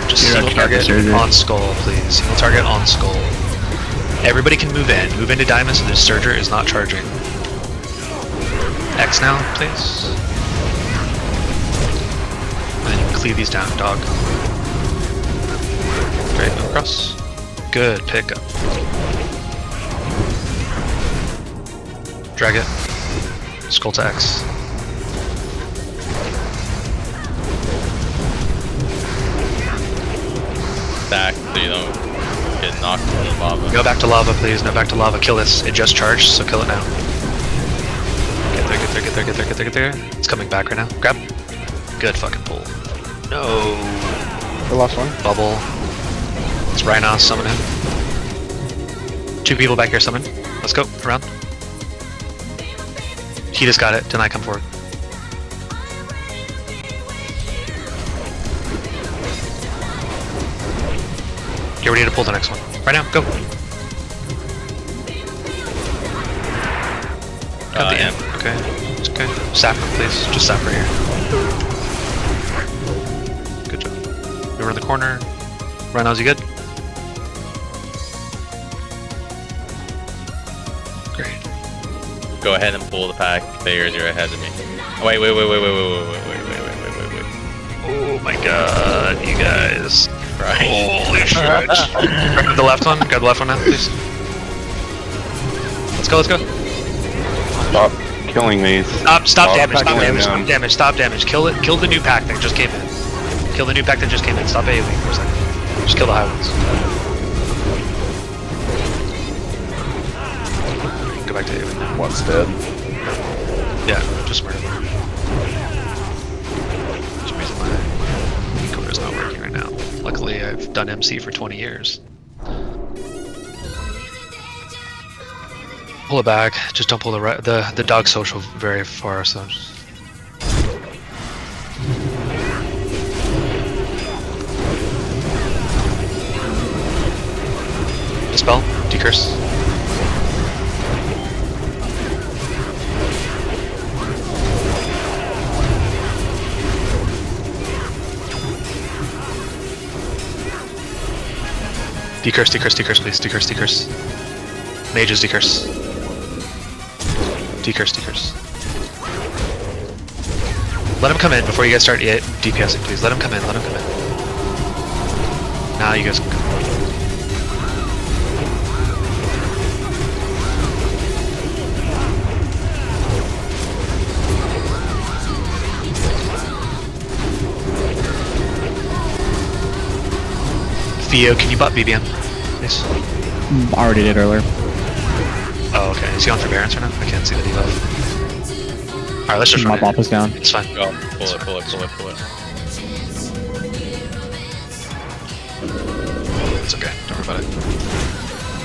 Just single target on Skull, please. Single target on Skull. Everybody can move in. Move into Diamond so the Surger is not charging. X now, please. And then you can cleave these down, dog. Great, move across. Good pickup. Drag it. Skull to X. lava. Go back to lava, please. No, back to lava. Kill this. It just charged, so kill it now. Get there, get there, get there, get there, get there, get there. It's coming back right now. Grab. Good fucking pull. No. The last one. Bubble. It's Rhinos, summon him. 2 people back here, summon. Let's go, around. He just got it. Deny, come forward. Get ready to pull the next one. Right now, go. Cut the end. Okay. It's okay. Sapper, please. Just sapper here. Good job. You're in the corner. Rhinos, you good? Great. Go ahead and pull the pack. Bears, you're ahead of me. Oh, wait. Oh my god, you guys. Right. Holy shit. Grab the left one. Grab the left one now, please. Let's go, let's go. Stop killing these. Stop damage, stop killing damage, them. stop damage, stop damage. Kill it, kill the new pack that just came in. Kill the new pack that just came in. Stop AoE for a second. Just kill the high ones. Go back to AoE now. One's dead. Yeah, just murder them. For some reason my encoder's not working right now. Luckily, I've done MC for 20 years. Pull it back. Just don't pull the dog social very far. So. Just... Dispel. Decurse. Decurse, decurse, decurse, please. Decurse, decurse. Mages, decurse. Decurse, decurse. Let him come in before you guys start DPSing, please. Let him come in, let him come in. Now you guys can come. Theo, can you bot BBM, please? I already did earlier. Oh, okay. Is he on forbearance right now? I can't see the debuff. Alright, let's just My run bop it. is down. It's fine. Go. Pull it, pull it, pull it, pull it. It's okay. Don't worry about it.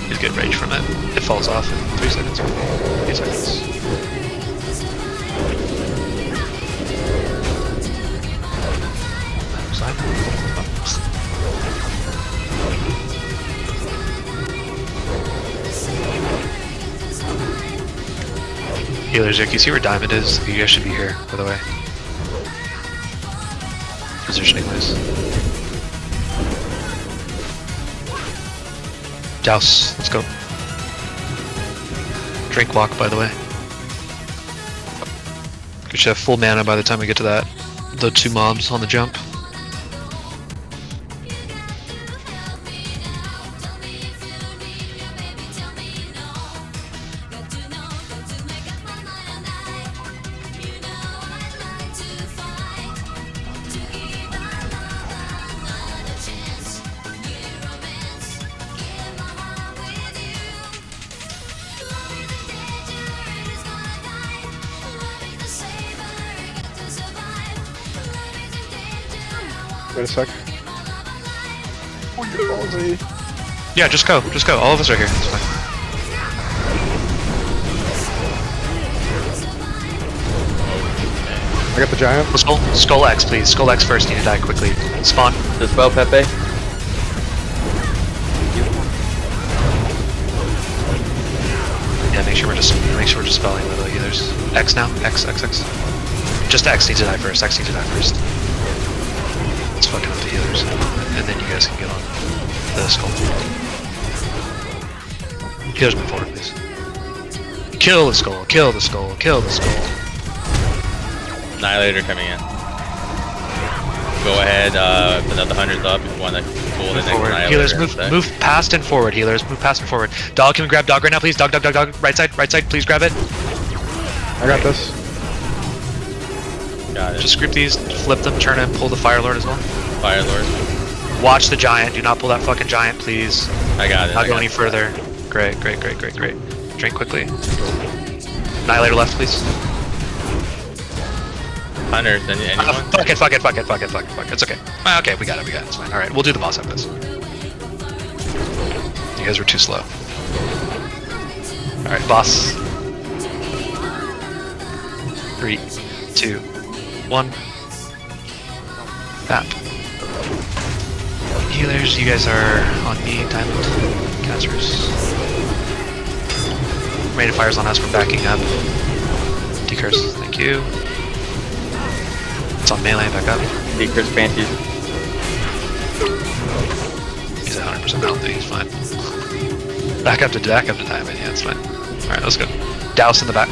He's good rage from it. It falls off in 3 seconds. 8 seconds. Side. Healers, Jake, you see where Diamond is? You guys should be here, by the way. Positioning wise. Douse, let's go. Drink walk, by the way. We should have full mana by the time we get to that. The 2 mobs on the jump. Wait a sec. Yeah, just go. Just go. All of us are here. It's fine. I got the giant. Skull X, please. Skull X first. You need to die quickly. Spawn. Dispel Pepe. Yeah, make sure we're just spelling with the healers. X now. X. Just X needs to die first. X needs to die first. Let's fucking up the healers, and then you guys can get on the skull. Healers move forward, please. Kill the skull. Kill the skull. Kill the skull. Annihilator coming in. Go ahead, another 100's up if you want to pull the next Annihilator. Healers, move past and forward, healers. Move past and forward. Dog, can we grab dog right now, please? Dog. Right side, please grab it. I got this. Got it. Just group these, flip them, turn and pull the Fire Lord as well. Fire Lord. Watch the giant. Do not pull that fucking giant, please. I got it. Not go any further. Great. Drink quickly. Annihilator left, please. Hunters, anyone? Fuck it. It's okay. Okay, we got it. It's fine. Alright, we'll do the boss after this. You guys were too slow. Alright, boss. 3, 2, 1. Bap. Healers, you guys are on me, Diamond. Casters. Rate of fires on us, we're backing up. Decurse, thank you. It's on melee, back up. Decurse Panties. He's at 100% healthy, he's fine. Back up to Diamond, yeah, it's fine. Alright, let's go. Douse in the back.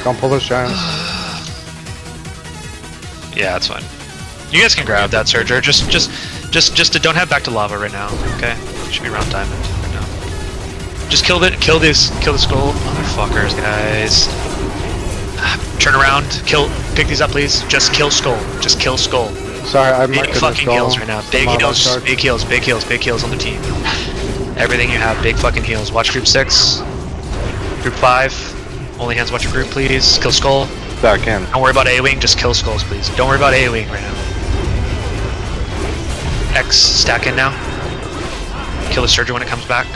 Don't pull those giants. Yeah, that's fine. You guys can grab that Surger. Just don't head back to lava right now. Okay, should be around Diamond right now. Just kill the skull, motherfuckers, guys. Turn around, pick these up, please. Just kill skull. Sorry, I'm big fucking heals right now. Big heals on the team. Everything you have, big fucking heals. Watch group 6, group 5. Only hands, watch your group, please. Kill skull. Back in. Don't worry about A-Wing, just kill skulls, please. Don't worry about A-Wing right now. X, stack in now. Kill the Surger when it comes back.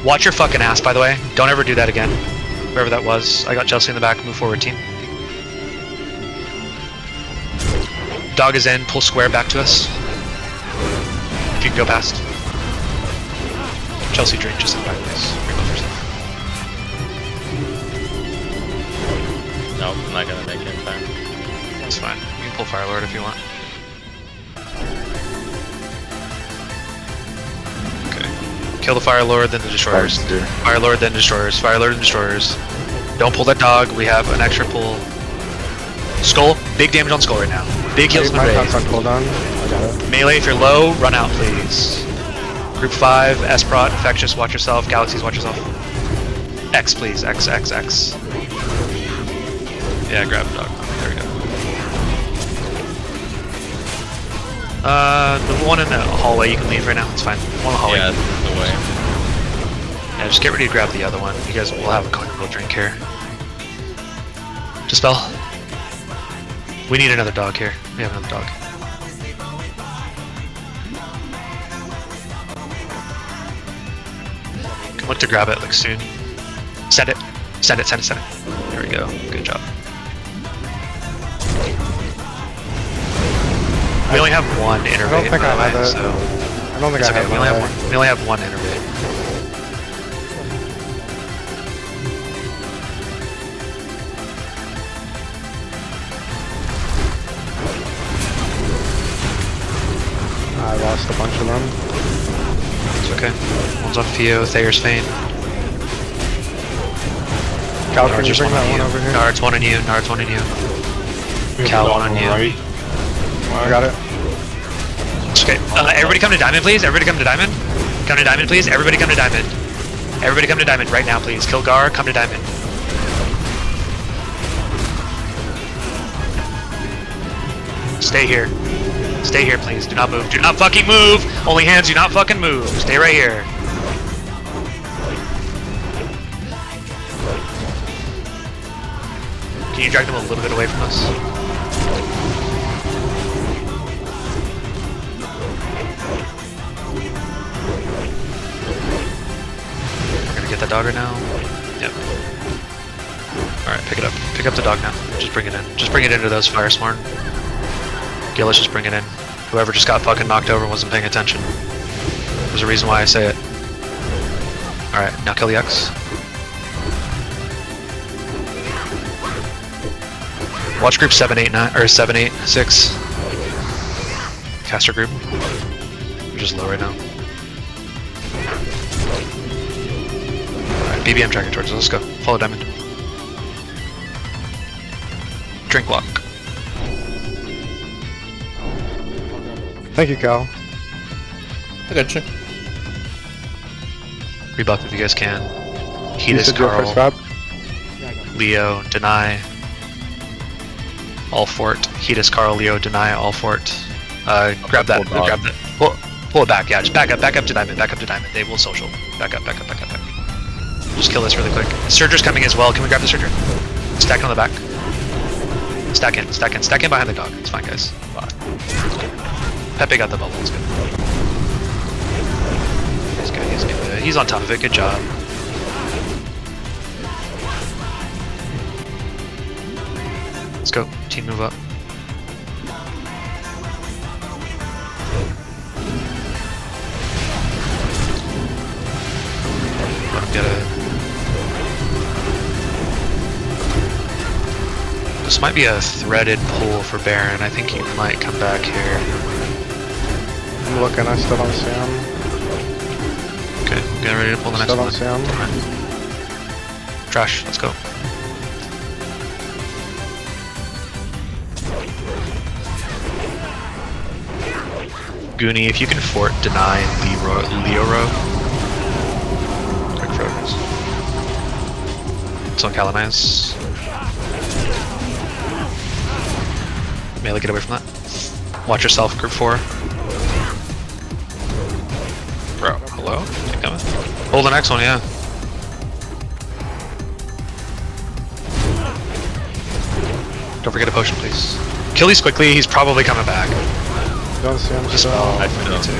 Watch your fucking ass, by the way. Don't ever do that again. Whoever that was. I got Chelsea in the back. Move forward, team. Dog is in. Pull square back to us. If you can go past. Chelsea, drink just in the back, please. Rebuff yourself. Nope, I'm not gonna make it in time. That's fine. You can pull Fire Lord if you want. Okay. Kill the Fire Lord, then the Destroyers. Fire Lord, then Destroyers. Fire Lord, then Destroyers. Don't pull that dog. We have an extra pull. Skull. Big damage on Skull right now. Big heals in the raid. on cooldown. I got it. Melee, if you're low, run out, please. Group 5, Esprot, Infectious, watch yourself. Galaxies, watch yourself. X, please. X. Yeah, grab the dog. There we go. The one in the hallway you can leave right now. It's fine. One in the hallway. Yeah, that's the way. Yeah, just get ready to grab the other one. You guys will have a comfortable drink here. Dispel. We need another dog here. We have another dog. Can look to grab it like soon. Send it. There we go. Good job. We only have one innervate, by the way, so... I don't think I have one. We only have one innervate. I lost a bunch of them. It's okay. One's on Fio, Thayer's Fane. Cal, can you bring that one over here? Nard's one on you, Cal, one on you. Right. I got it. It's okay. Everybody come to Diamond, please. Everybody come to Diamond. Come to Diamond, please. Everybody come to Diamond. Everybody come to Diamond right now, please. Kill Gar, come to Diamond. Stay here. Stay here, please. Do not move. Do not fucking move! Only hands, do not fucking move. Stay right here. Can you drag them a little bit away from us? We're gonna get that dog right now. Yep. Alright, pick it up. Pick up the dog now. Just bring it in. Just bring it into those Firesworn. Gillis, just bring it in. Whoever just got fucking knocked over wasn't paying attention. There's a reason why I say it. Alright, now kill the X. Watch group 789 or 786. Caster group. We're just low right now. Alright, BBM tracking towards us. Let's go. Follow Diamond. Drink walk. Thank you, Cal. I got you. Rebuff if you guys can. You Heatus, said your Carl, first grab? Leo, Deny. all fort. Hedis, Carl, Leo, deny, all fort. Grab that. Full dog. Grab that. Pull it back. Yeah, just back up to diamond. Back up to diamond. They will social. Back up. Just kill this really quick. Surger's coming as well. Can we grab the Surger? Stack it on the back. Stack in behind the dog. It's fine, guys. Pepe got the bubble. It's good. He's good. He's on top of it. Good job. Let's go. Team move up. Let him get it. This might be a threaded pull for Baron. I think he might come back here. I'm looking, I still don't see him. Okay, getting ready to pull the next Still one. don't see him. Trash, let's go. Goonie, if you can fort, deny, and Leo row. Quick focus. It's on Kalanias. Melee, get away from that. Watch yourself, group 4. Bro, hello? You coming? Hold the next one, yeah. Don't forget a potion, please. Kill these quickly, he's probably coming back. Don't see him. Just So. I feel too,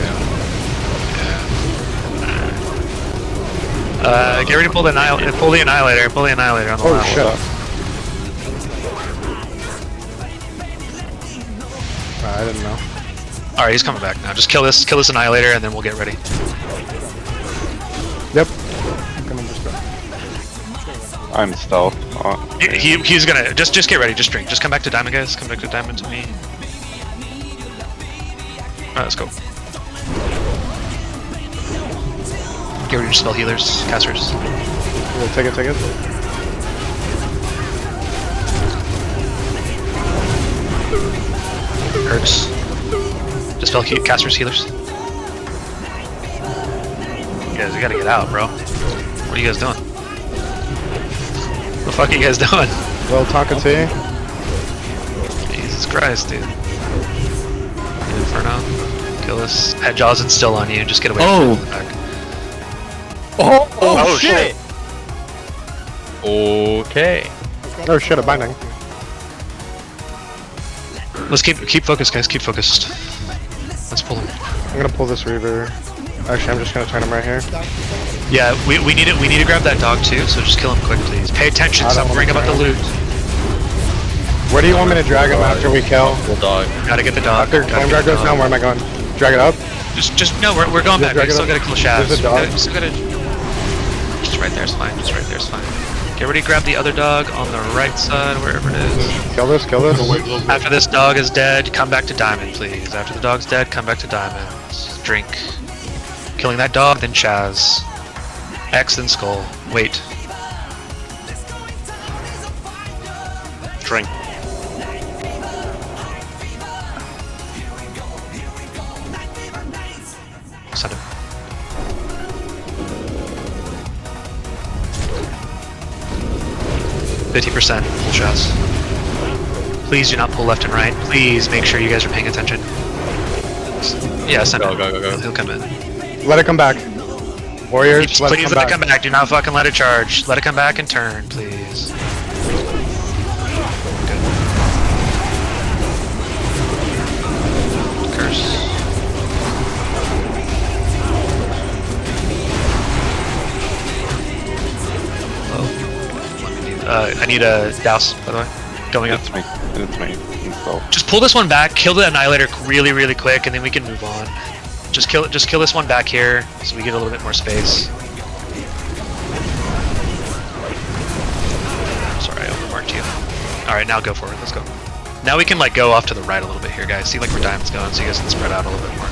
yeah. Get ready to pull the Annihilator. Pull the Annihilator on the Oh left. shit. I didn't know. Alright, he's coming back now. Just kill this Annihilator and then we'll get ready. Yep. Gonna just go. I'm stealth. He's gonna just get ready, just drink. Just come back to diamond, guys. Come back to diamond to me. Alright, let's go. Get ready to spell healers, casters. Yeah, take it. Perks. Dispel casters, healers. You guys, we gotta get out, bro. What are you guys doing? What the fuck are you guys doing? Well, Takati. Jesus Christ, dude. Inferno. Kill this. Head jaws and still on you. Just get away from the back. Oh shit! Okay. Oh shit, a binding. Let's keep focused, guys. Keep focused. Let's pull him. I'm gonna pull this Reaver. Actually, I'm just gonna turn him right here. Yeah, we need to grab that dog too. So just kill him quick, please. Pay attention. Stop worrying about the loot. Where do you want me to drag him after we kill? Full dog. Gotta get the dog. After Flame Guard goes down, where am I going? Drag it up? Just no. We're going back. drag We it still up. gotta kill Shaz. There's a dog. Just right there's fine. Just right there's fine. Get ready to grab the other dog on the right side, wherever it is. Kill this. After this dog is dead, come back to diamond, please. After the dog's dead, come back to diamond. Drink. Killing that dog, then Chaz. X, then Skull. Wait. Drink. Send him. %, full Chaz. Please do not pull left and right. Please make sure you guys are paying attention. Yeah, send him. Go. He'll come in. Let it come back. Warriors, Please let let it come back. Do not fucking let it charge. Let it come back and turn, please. Good. Curse. Oh. I need a douse, by the way. Going up. It's me. Stealth. Just pull this one back, kill the Annihilator really quick, and then we can move on. Just kill this one back here, so we get a little bit more space. Sorry, I overmarked you. Alright, now go for it, let's go. Now we can like go off to the right a little bit here, guys. See like where Diamond's going, so you guys can spread out a little bit more.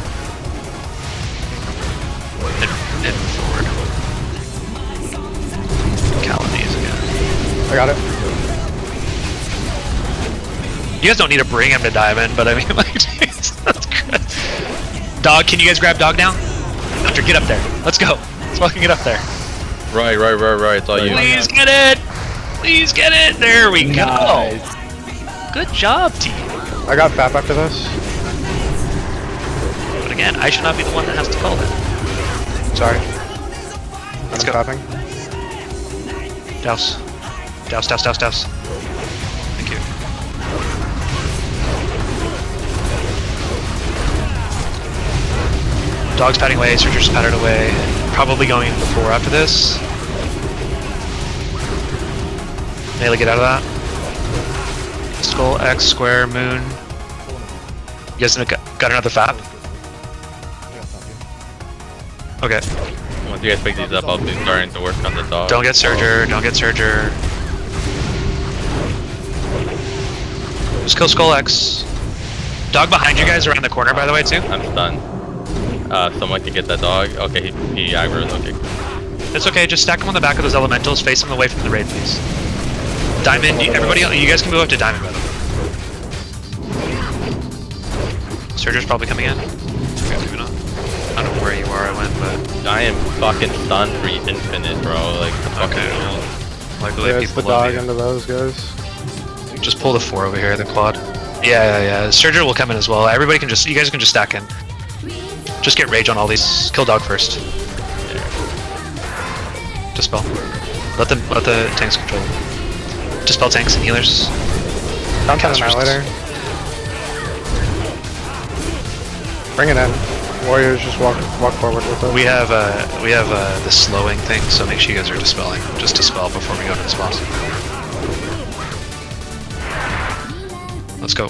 And forward. Calendars again. I got it. You guys don't need to bring him to Diamond, but I mean, like, geez, that's good. Dog, can you guys grab dog now? Hunter, get up there. Let's go. Let's fucking get up there. Right. It's all you. Please get it. Please get it. There we go. Good job, team. I got FAP after this. But again, I should not be the one that has to call it. Sorry. Let's I'm go. fapping. Douse. Douse, douse, douse, douse. Thank you. Dog's patting away, Searcher's patted away. Probably going into the 4 after this. Melee, get out of that. Skull, X, square, moon. You guys got another FAP? Okay. Once you guys pick these up, I'll be starting to work on the dog. Don't get Surger, don't get Surger. Just kill Skull X. Dog behind you guys around the corner, by the way, too. I'm stunned. Someone can get that dog. Okay, he aggroed. Okay. It's okay, just stack him on the back of those elementals, face him away from the raid, please. Diamond, everybody, you guys can move up to Diamond, by the way. Surger's probably coming in. Okay, maybe not. I don't know where you are, I went, but... I am fucking stunned for infinite, bro. Like, okay. Luckily, Yeah, it's the people love dog you. into those guys. Just pull the 4 over here, the quad. Yeah. Surger will come in as well. Everybody can you guys can just stack in. Just get rage on all these. Kill dog first. Dispel. Let the tanks control. Dispel tanks and healers. Down to the Casters. Annihilator. Bring it in. Warriors just walk forward with it. We have the slowing thing, so make sure you guys are dispelling. Just dispel before we go to the spots. Let's go.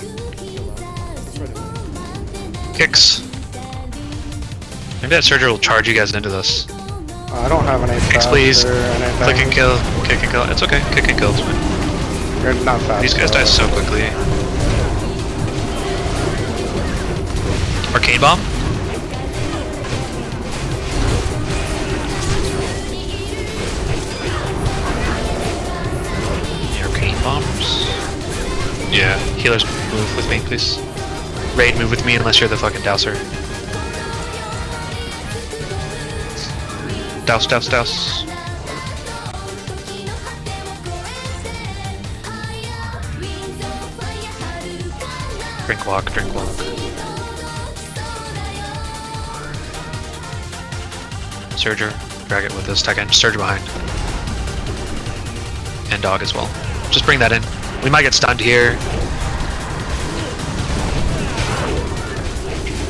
Kicks. Maybe that Surger will charge you guys into this. I don't have an 8 Kicks, fast please. or anything. Click and kill. Kick and kill. It's okay. Kick and kill. It's fine. You're not fast. These guys die so quickly. Arcane bomb. The arcane bombs. Yeah. Healers, move with me, please. Raid, move with me unless you're the fucking douser. Douse, douse, douse. Drink walk, drink walk. Surger, drag it with this Tekken. Surge behind. And dog as well. Just bring that in. We might get stunned here.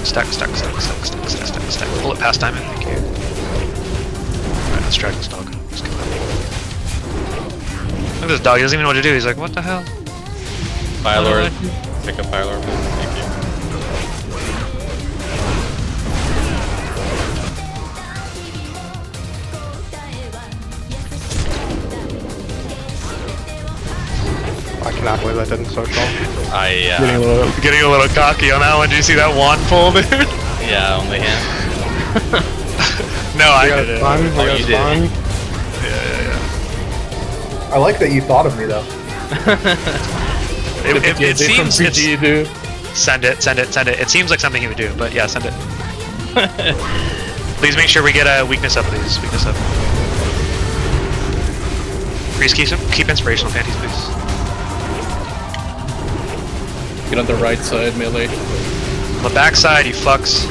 Stack. Pull it past Diamond, thank you. Alright, let's drag this dog. Let's kill it. Look at this dog, he doesn't even know what to do. He's like, what the hell? Fire Lord. Pick up Fire Lord. Thank you. I cannot believe that didn't social. Getting a little cocky on that one. Did you see that wand pull, dude? Yeah, only him. No, I did it. Oh, you did. Yeah. I like that you thought of me though. It seems PG, dude. Send it. It seems like something he would do, but yeah, send it. Please make sure we get a weakness up, please. Weakness up. Please keep inspirational panties, please. Get on the right side, melee. On the back side, you fucks.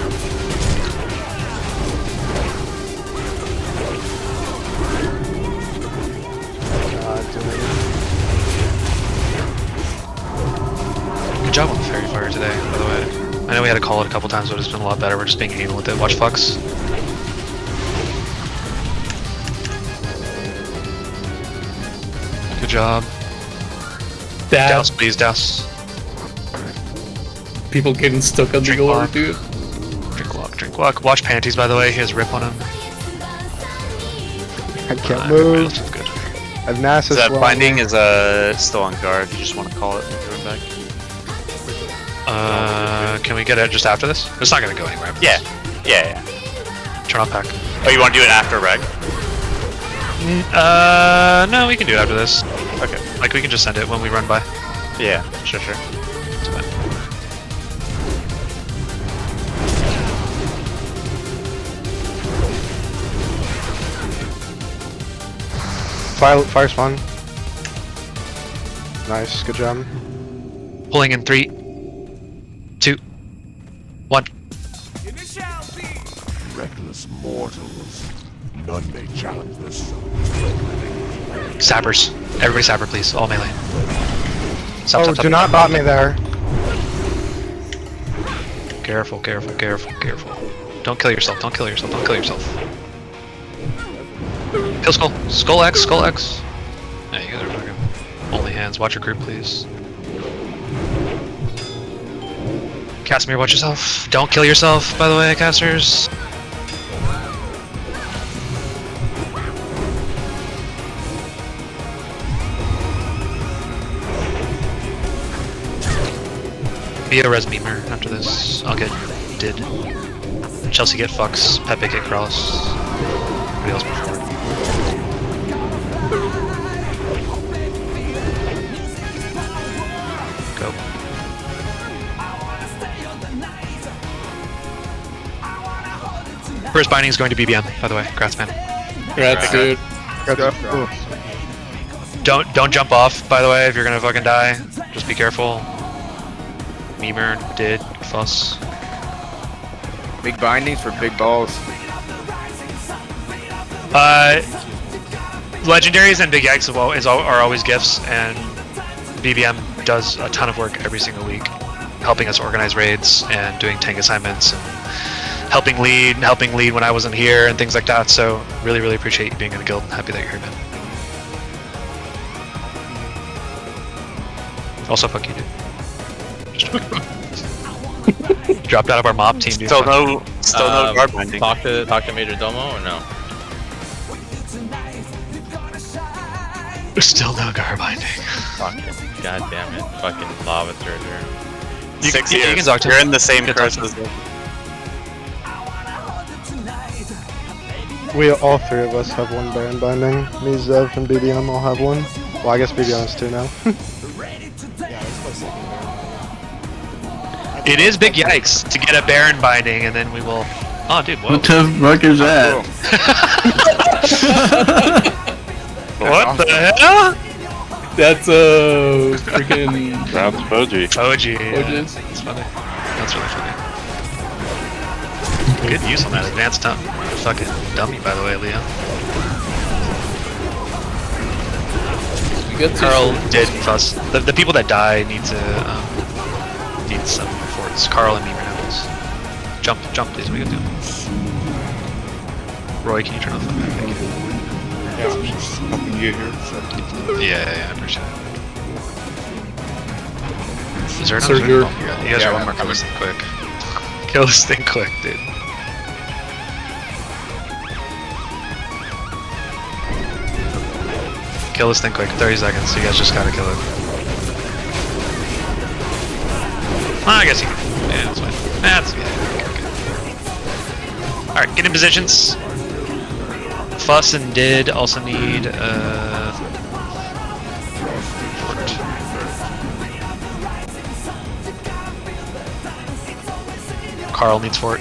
Good job on the Fairy Fire today, by the way. I know we had to call it a couple times, but it's been a lot better. We're just being anal with it. Watch fucks. Good job. Douse, please, douse. People getting stuck on the gore, dude. Drink walk. Watch panties, by the way. He has rip on him. I can't move. Good. I've Nasus That well. binding is still on guard. You just want to call it and throw it back. Can we get it just after this? It's not gonna go anywhere. Yeah. Turn off pack. Oh, you want to do it after reg? No, we can do it after this. Okay. Like, we can just send it when we run by. Yeah, sure. It's fine. Fire spawn. Nice, good job. Pulling in 3, 2, 1. Reckless mortals. None may challenge this. Sappers. Everybody sapper, please. All melee. Stop, Oh, stop, stop. do not bot me there. Careful, careful, careful, careful. Don't kill yourself, don't kill yourself, don't kill yourself. Kill Skull. Skull X, Skull X. Yeah, you guys are fucking only hands. Watch your group, please. Casimir, watch yourself. Don't kill yourself, by the way, casters. Be a res memer after this. I'll get did. Chelsea get fucks. Pepe get cross. Everybody else before. Go. First binding is going to BBM, by the way. Congrats, man. Congrats, dude. Don't jump off, by the way, if you're gonna fucking die. Just be careful. Memer did fuss. Big bindings for big balls. Legendaries and big yikes are always gifts, and BBM does a ton of work every single week, helping us organize raids and doing tank assignments and helping lead when I wasn't here and things like that. So really, really appreciate you being in the guild. Happy that you're here, man. Also, fuck you, dude. Dropped out of our mob team, dude. Still no guard binding. Talk to Major Domo or no? Still no guard binding. Fucking god damn it! Fucking lava surger. 6 you years. can talk to You're him. in the same You can curse talk as to them. We all three of us have one Baron binding. Me, Zev, and BBM all have one. Well, I guess BBM has 2 now. It is big yikes to get a Baron binding, and then we will. Oh, dude, What the fuck is that? What the hell? That's freaking. That's Boji. Boji. Boji. Yeah. That's funny. That's really funny. Good use on that advanced fucking dummy, by the way, Leo. Carl did fuss. The people that die need to need some forts. Carl and me right now. Jump, please. What are you gonna do? Roy, can you turn off the map? Thank you. Yeah, I'm just helping you here. Yeah, I appreciate it. Is there Sir, another? you're- Oh, you guys are one more kill this thing quick. Kill this thing quick, dude. Kill this thing quick. 30 seconds. You guys just gotta kill it. Well, I guess you can. Yeah, that's fine. That's okay. Alright, get in positions. Fuss and did also need fort. Carl needs fort.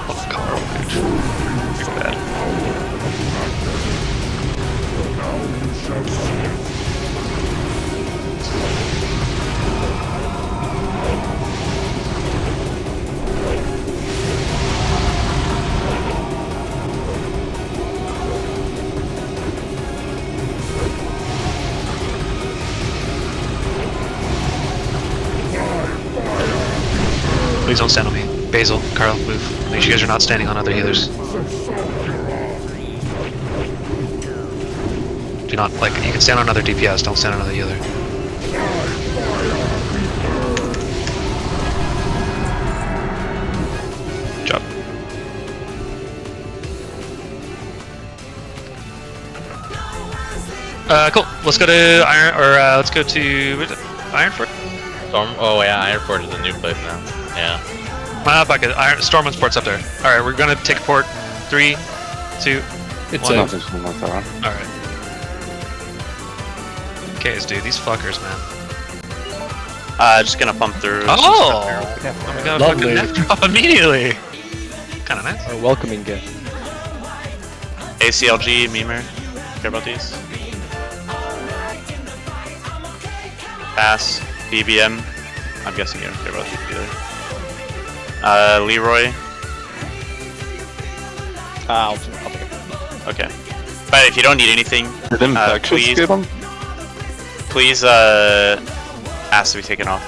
Oh, Carl, dude. You're bad. Please don't stand on me. Basil, Carl, move. Make sure you guys are not standing on other healers. Do not, like, you can stand on another DPS, don't stand on another healer. Good job. Cool. Let's go to let's go to Ironford. Storm. Oh yeah, Ironford is a new place now. Yeah. Stormwind Port's up there. Alright, we're gonna take a port. 3, 2, It's 1. a- Something like that. Alright. Okay, dude, these fuckers, man. Just gonna pump through. Oh! I'm gonna fucking Lovely. neck drop immediately. Kinda nice. A welcoming gift. ACLG, Memer. Care about these? Pass. BBM. I'm guessing you don't care about these either. Leroy. I'll take it. Okay. But if you don't need anything, Did Infectious please, get him? please ask to be taken off.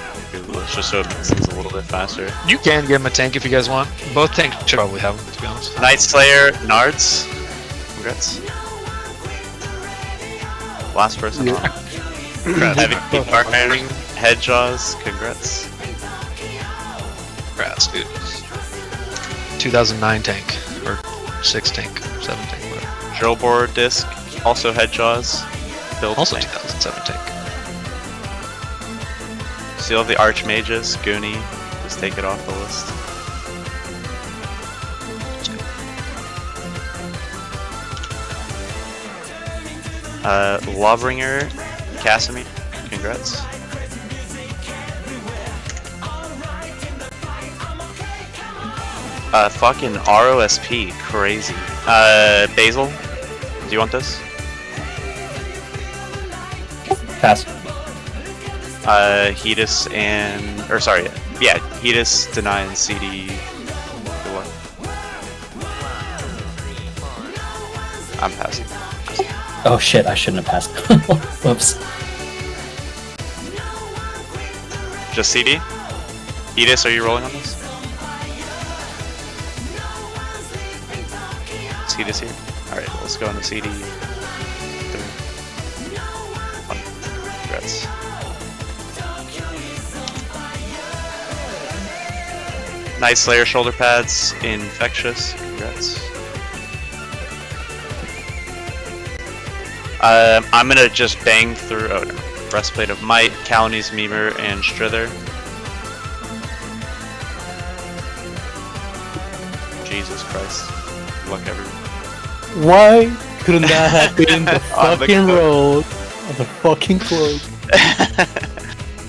Just so it makes things a little bit faster. You can give him a tank if you guys want. Both tanks should probably have them, to be honest. Night Slayer, Nards. Congrats. Last person on. Heavy Firing, Headjaws. Congrats. Congrats, dude. 2009 tank. Or 6 tank. 7 tank, whatever. Drill Bore Disc. Also Headjaws. Build Also tank. 2007 tank. Seal of the Archmages. Goonie. Just take it off the list. Loveringer, Casimir, congrats. Fucking ROSP, crazy. Basil, do you want this? Pass. Hedis and, or sorry, yeah, Hedis, Deny, and CD. Good luck. I'm passing. Oh shit, I shouldn't have passed. Whoops. Just CD? Edis, are you rolling on this? Hedis here? Alright, let's go on the CD. Congrats. Night Slayer shoulder pads, Infectious, congrats. I'm gonna just bang through. Oh no. Breastplate of Might, Calonies, Mimer, and Strither. Jesus Christ. Good luck, everyone. Why couldn't that happen? The On the fucking cloak. road. On the fucking cloak.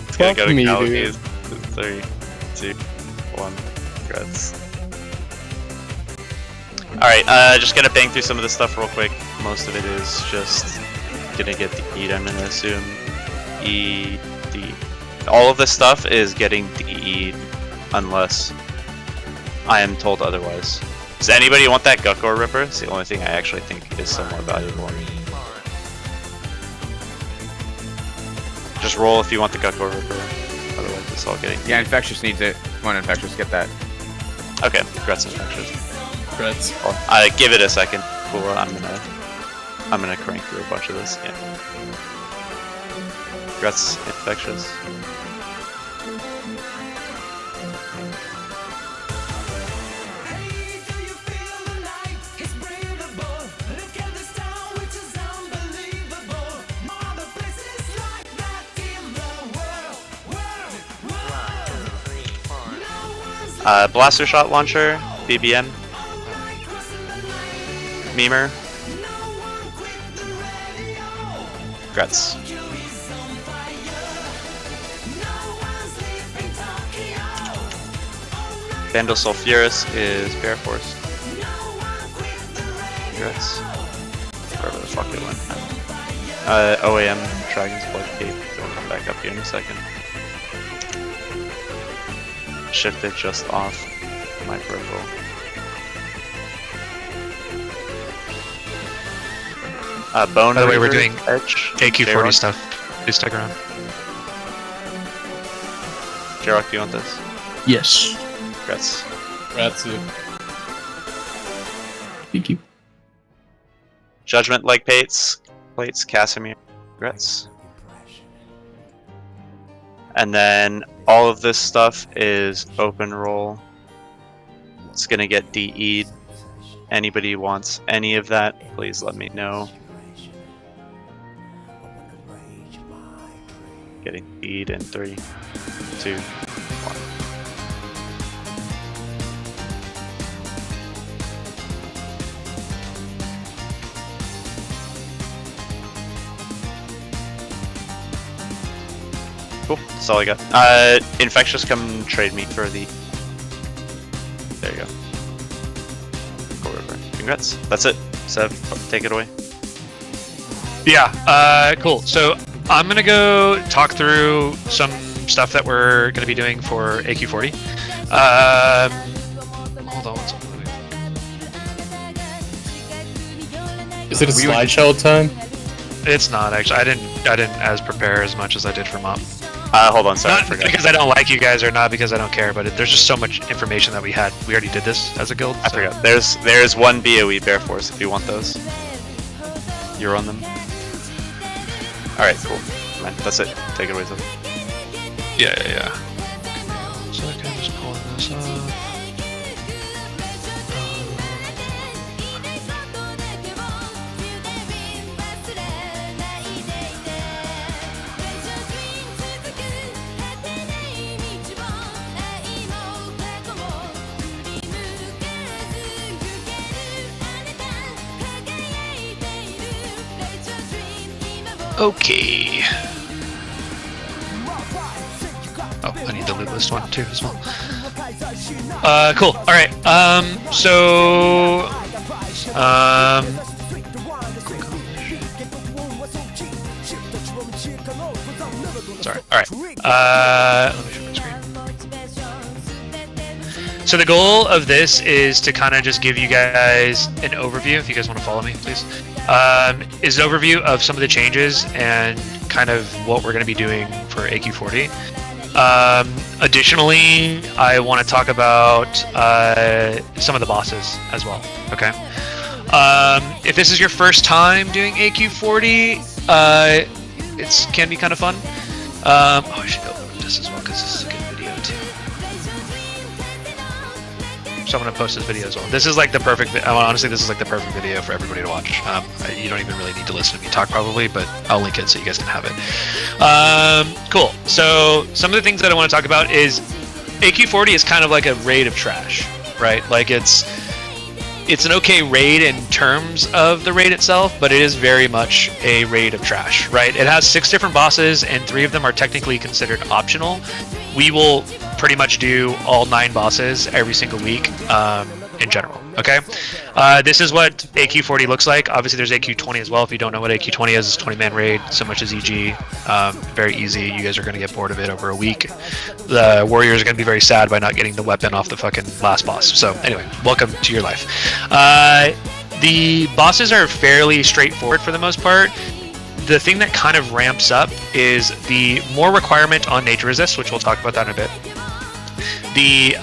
It's gonna go to me, Calonies. 3, 2, 1. Congrats. Alright, just gonna bang through some of this stuff real quick. Most of it is just gonna get DE'd, I'm gonna assume. E, D. All of this stuff is getting DE'd unless I am told otherwise. Does anybody want that Guckor Ripper? It's the only thing I actually think is somewhat valuable. Just roll if you want the Guckor Ripper. Otherwise it's all getting Yeah, Infectious needs it. Come on, Infectious, get that. Okay, congrats Infectious. Congrats. Give it a second. Cool, I'm gonna crank through a bunch of this. Yeah. Congrats, Infectious. Blaster Shot Launcher, BBM. Mimer. Congrats. Vandal Sulfuris is Bear Force. Congrats. Wherever the fuck it went. OAM Dragon's Blood Cape. It'll come back up here in a second. Shift it just off my peripheral. Bone. By the way, we're Reaver, doing Edge. AQ40 J-Rock. stuff. Please stick around. J-Rock, do you want this? Yes. Congrats. Congrats, dude. Thank you. Judgment leg plates, Casimir. Congrats. And then all of this stuff is open roll. It's gonna get DE'd. Anybody wants any of that, please let me know. Getting DE'd in 3, 2, 1. Cool, that's all I got. Infectious, come trade me for the... There you go. Go River. Congrats. That's it. Sev, take it away. Yeah, cool. So I'm gonna go talk through some stuff that we're gonna be doing for AQ40. Hold on one second. Is it a slideshow time? It's not actually. I didn't as prepare as much as I did for MOP. Hold on, sorry, I Not forgot. because I don't like you guys, or not because I don't care, but there's just so much information that we already did this as a guild. I forgot. There's one BOE Bear Force if you want those. You're on them. All right, cool. Man, that's it. Take it away, Zoe. Yeah. So I can just pull this up. Okay. Oh, I need the loot list one too as well. Cool. All right. Sorry. All right. Let me share my screen. So the goal of this is to kind of just give you guys an overview. If you guys want to follow me, please. Is an overview of some of the changes and kind of what we're going to be doing for AQ40. Additionally, I want to talk about some of the bosses as well. Okay. If this is your first time doing AQ40, it can be kind of fun. Oh, I should open this as well because this is a good video too. So I'm gonna post this video as well. This is like the perfect. Honestly, this is like the perfect video for everybody to watch. You don't even really need to listen to me talk probably, but I'll link it so you guys can have it. Cool. So some of the things that I want to talk about is AQ40 is kind of like a raid of trash, right? Like it's an okay raid in terms of the raid itself, but it is very much a raid of trash, right? It has 6 different bosses, and 3 of them are technically considered optional. We will pretty much do all 9 bosses every single week in general, okay? This is what AQ40 looks like. Obviously, there's AQ20 as well. If you don't know what AQ20 is, it's 20-man raid, so much as EG. Very easy. You guys are going to get bored of it over a week. The warriors are going to be very sad by not getting the weapon off the fucking last boss. So anyway, welcome to your life. The bosses are fairly straightforward for the most part. The thing that kind of ramps up is the more requirement on nature resist, which we'll talk about that in a bit. The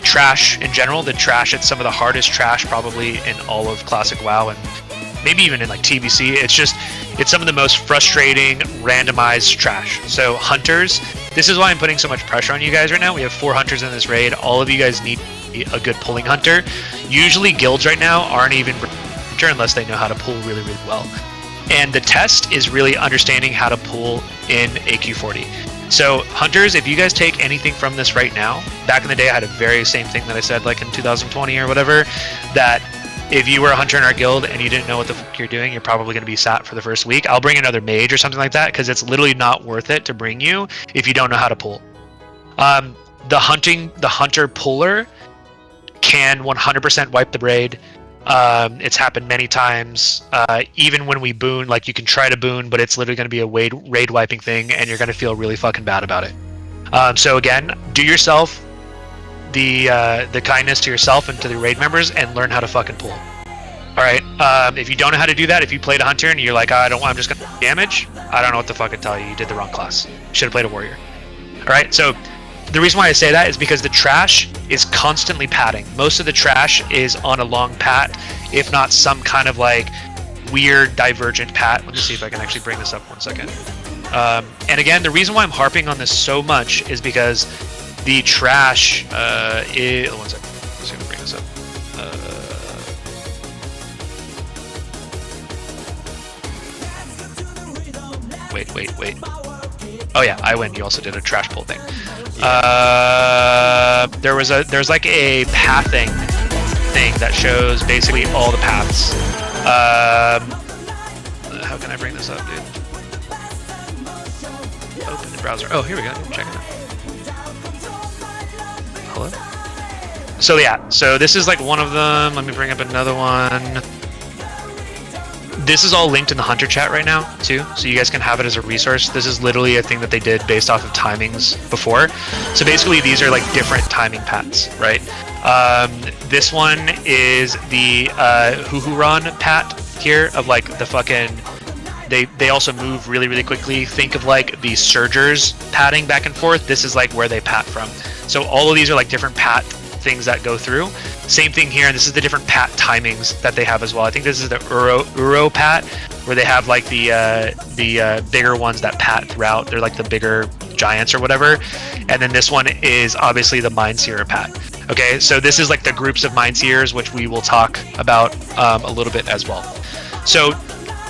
trash in general, the trash, it's some of the hardest trash probably in all of Classic WoW and maybe even in like TBC. It's some of the most frustrating randomized trash. So hunters, this is why I'm putting so much pressure on you guys right now. We have 4 hunters in this raid. All of you guys need a good pulling hunter. Usually guilds right now aren't even hunter unless they know how to pull really, really well. And the test is really understanding how to pull in AQ40. So hunters, if you guys take anything from this right now, back in the day I had a very same thing that I said like in 2020 or whatever, that if you were a hunter in our guild and you didn't know what the fuck you're doing, you're probably going to be sat for the first week. I'll bring another mage or something like that because it's literally not worth it to bring you if you don't know how to pull. The hunter puller can 100% wipe the raid. It's happened many times. Even when we boon, like you can try to boon, but it's literally going to be a raid wiping thing, and you're going to feel really fucking bad about it. So again, do yourself the kindness to yourself and to the raid members, and learn how to fucking pull. All right. If you don't know how to do that, if you played a hunter and you're like, I'm just going to damage, I don't know what to fucking tell you. You did the wrong class. You should have played a warrior. All right. So the reason why I say that is because the trash is constantly patting. Most of the trash is on a long pat, if not some kind of like weird divergent pat. Let me see if I can actually bring this up 1 second. And again, the reason why I'm harping on this so much is because the trash is... 1 second. I'm just going to bring this up. Wait. Oh yeah, I win. You also did a trash pull thing. There's like a pathing thing that shows basically all the paths. How can I bring this up, dude? Open the browser. Oh, here we go. Check it out. Hello? So yeah, so this is like one of them. Let me bring up another one. This is all linked in the Hunter chat right now, too, so you guys can have it as a resource. This is literally a thing that they did based off of timings before. So basically, these are like different timing paths, right? This one is the Huhuran pat here of like the fucking... They also move really, really quickly. Think of like the Surgers patting back and forth. This is like where they pat from. So all of these are like different pat things that go through. Same thing here, and this is the different pat timings that they have as well. I think this is the Uro pat, where they have like the bigger ones that pat throughout. They're like the bigger giants or whatever. And then this one is obviously the Mindseer pat. Okay, so this is like the groups of Mindseers, which we will talk about a little bit as well. So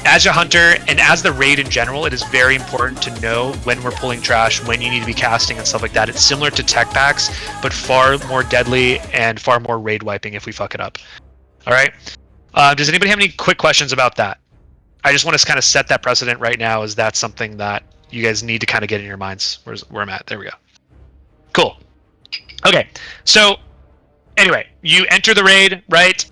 as a hunter and as the raid in general, it is very important to know when we're pulling trash, when you need to be casting and stuff like that. It's similar to tech packs, but far more deadly and far more raid wiping if we fuck it up. All right. Does anybody have any quick questions about that? I just want to kind of set that precedent right now. Is that something that you guys need to kind of get in your minds? Where I'm at. There we go. Cool. Okay. So anyway, you enter the raid, right?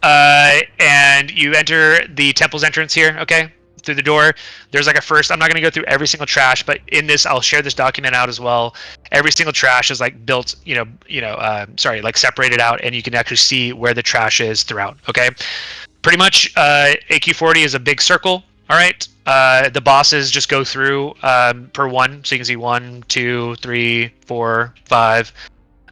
And you enter the temple's entrance here. Okay. Through the door, there's like a first. I'm not going to go through every single trash, but in this, I'll share this document out as well. Every single trash is like built, like separated out, and you can actually see where the trash is throughout. Okay, pretty much, AQ40 is a big circle. All right, the bosses just go through per one, so you can see 1, 2, 3, 4, 5.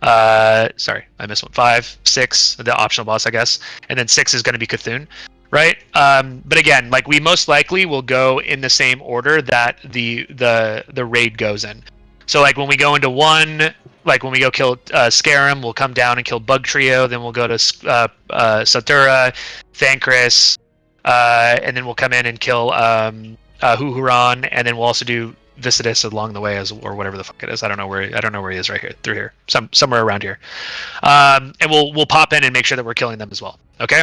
Sorry, I missed one. 5, 6, the optional boss, I guess, and then 6 is going to be Cthulhu. Right, but again, like we most likely will go in the same order that the raid goes in. So like when we go into 1, like when we go kill Scarum, we'll come down and kill Bug Trio. Then we'll go to Satura, Thancris, and then we'll come in and kill Huhuran, and then we'll also do Viscidus along the way, or whatever the fuck it is. I don't know where he is right here, through here, somewhere around here, and we'll pop in and make sure that we're killing them as well. Okay.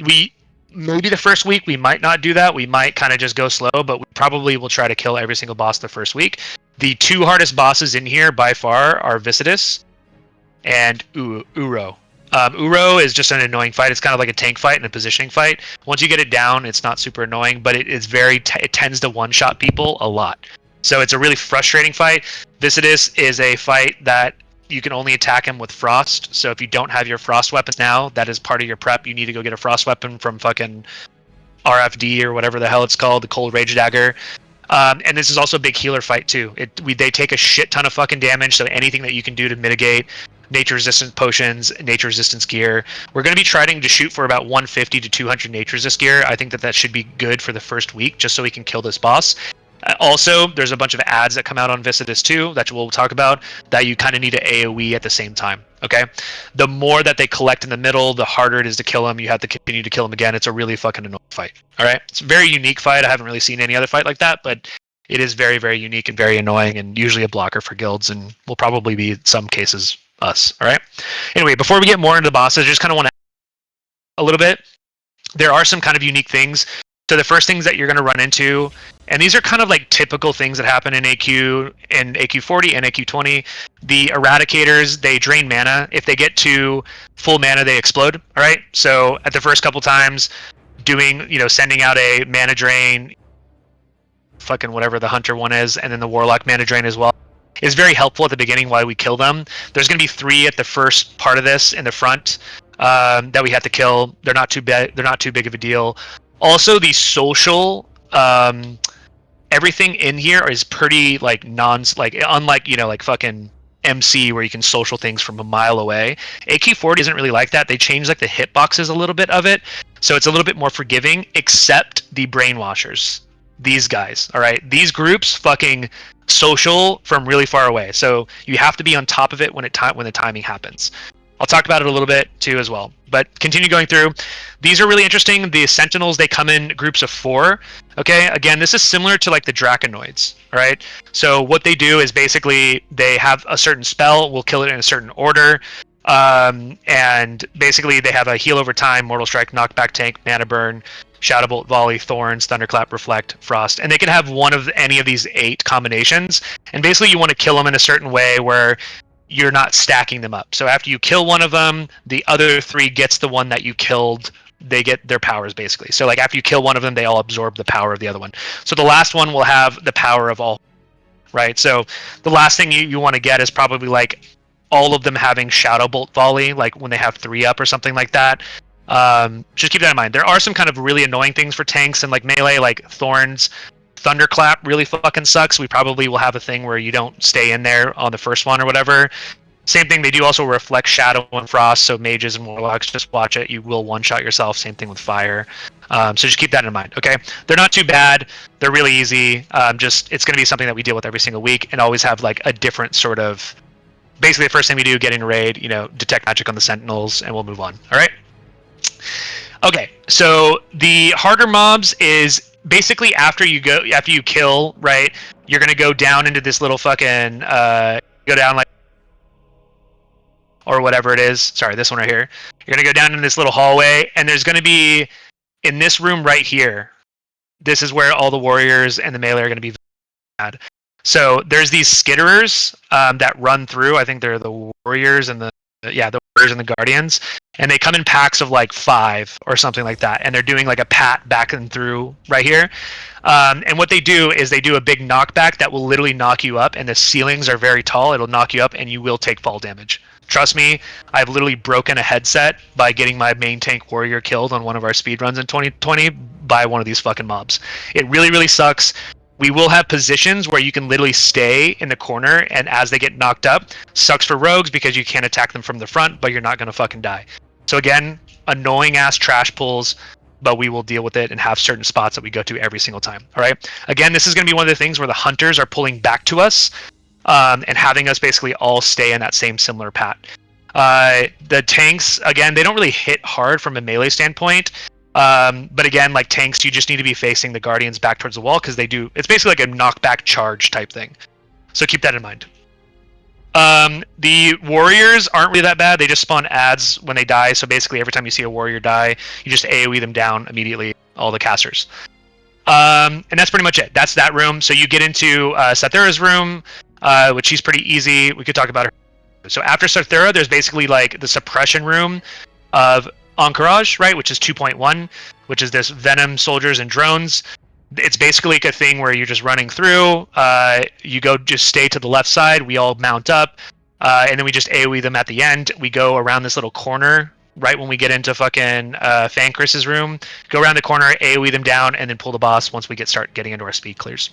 We maybe the first week we might not do that. We might kind of just go slow, but we probably will try to kill every single boss the first week. The 2 hardest bosses in here by far are Viscidus and Uro. Uro is just an annoying fight. It's kind of like a tank fight and a positioning fight. Once you get it down, it's not super annoying, but it tends to one-shot people a lot. So it's a really frustrating fight. Viscidus is a fight that you can only attack him with frost. So if you don't have your frost weapons now, that is part of your prep. You need to go get a frost weapon from fucking RFD or whatever the hell it's called, the Cold Rage Dagger. And this is also a big healer fight too. They take a shit ton of fucking damage, so anything that you can do to mitigate nature resistant potions, nature resistance gear. We're going to be trying to shoot for about 150 to 200 nature resist gear. I think that should be good for the first week, just so we can kill this boss. Also, there's a bunch of ads that come out on Viscidus too that we'll talk about, that you kind of need to AoE at the same time. Okay, the more that they collect in the middle, the harder it is to kill them. You have to continue to kill them again. It's a really fucking annoying fight. All right, it's a very unique fight. I haven't really seen any other fight like that, but it is very, very unique and very annoying, and usually a blocker for guilds, and will probably be in some cases us. All right. Anyway, before we get more into the bosses, I just kind of want to a little bit. There are some kind of unique things. So the first things that you're going to run into, and these are kind of like typical things that happen in AQ and AQ40 and AQ20. The Eradicators, they drain mana. If they get to full mana, they explode. All right. So at the first couple times, sending out a mana drain, fucking whatever the Hunter one is, and then the Warlock mana drain as well, is very helpful at the beginning while we kill them. There's going to be 3 at the first part of this in the front that we have to kill. They're not too big of a deal. Also, the social, everything in here is pretty unlike fucking MC where you can social things from a mile away. AQ40 isn't really like that. They changed like the hitboxes a little bit of it, so it's a little bit more forgiving. Except the brainwashers, these guys. All right, these groups fucking social from really far away. So you have to be on top of it when the timing happens. I'll talk about it a little bit too as well, but continue going through. These are really interesting. The Sentinels, they come in groups of 4. Okay, again, this is similar to like the Draconoids. All right, so what they do is basically they have a certain spell. We'll kill it in a certain order, and basically they have a heal over time, Mortal Strike, Knockback Tank, Mana Burn, Shadow Bolt, Volley, Thorns, Thunderclap, Reflect, Frost, and they can have one of any of these 8 combinations. And basically, you want to kill them in a certain way where you're not stacking them up. So after you kill one of them, the other 3 gets the one that you killed they get their powers basically. So like after you kill one of them, they all absorb the power of the other one. So the last one will have the power of all, right? So the last thing you want to get is probably like all of them having Shadow Bolt Volley, like when they have 3 up or something like that. Just keep that in mind. There are some kind of really annoying things for tanks and like melee, like Thorns. Thunderclap really fucking sucks. We probably will have a thing where you don't stay in there on the first one or whatever. Same thing, they do also reflect Shadow and Frost, so mages and warlocks, just watch it. You will one-shot yourself. Same thing with fire. So just keep that in mind, okay? They're not too bad. They're really easy. Just it's going to be something that we deal with every single week and always have like a different sort of... Basically, the first thing we do, get in a raid, you know, detect magic on the Sentinels, and we'll move on, all right? Okay, so the harder mobs is basically after you kill, right? You're going to go down into this little fucking... go down like... or whatever it is. Sorry, this one right here. You're going to go down in this little hallway, and there's going to be, in this room right here, this is where all the warriors and the melee are going to be bad. So there's these skitterers that run through. I think they're the warriors and the warriors and the guardians. And they come in packs of like 5 or something like that. And they're doing like a pat back and through right here. And what they do is they do a big knockback that will literally knock you up. And the ceilings are very tall. It'll knock you up and you will take fall damage. Trust me, I've literally broken a headset by getting my main tank warrior killed on one of our speedruns in 2020 by one of these fucking mobs. It really, really sucks. We will have positions where you can literally stay in the corner, and as they get knocked up, sucks for rogues because you can't attack them from the front, but you're not going to fucking die. So again, annoying ass trash pulls, but we will deal with it and have certain spots that we go to every single time. All right. Again, this is going to be one of the things where the hunters are pulling back to us. And having us basically all stay in that same similar pat. The tanks, again, they don't really hit hard from a melee standpoint. But again, like tanks, you just need to be facing the guardians back towards the wall because they do. It's basically like a knockback charge type thing. So keep that in mind. The warriors aren't really that bad. They just spawn ads when they die. So basically, every time you see a warrior die, you just AoE them down immediately. All the casters. And that's pretty much it. That's that room. So you get into Sathura's room. Which she's pretty easy. We could talk about her. So after Sathura, there's basically like the suppression room of Encourage, right? Which is 2.1, which is this Venom soldiers and drones. It's basically like a thing where you're just running through. You go just stay to the left side. We all mount up. And then we just AoE them at the end. We go around this little corner right when we get into fucking Fankris's room. Go around the corner, AoE them down, and then pull the boss once we start getting into our speed clears.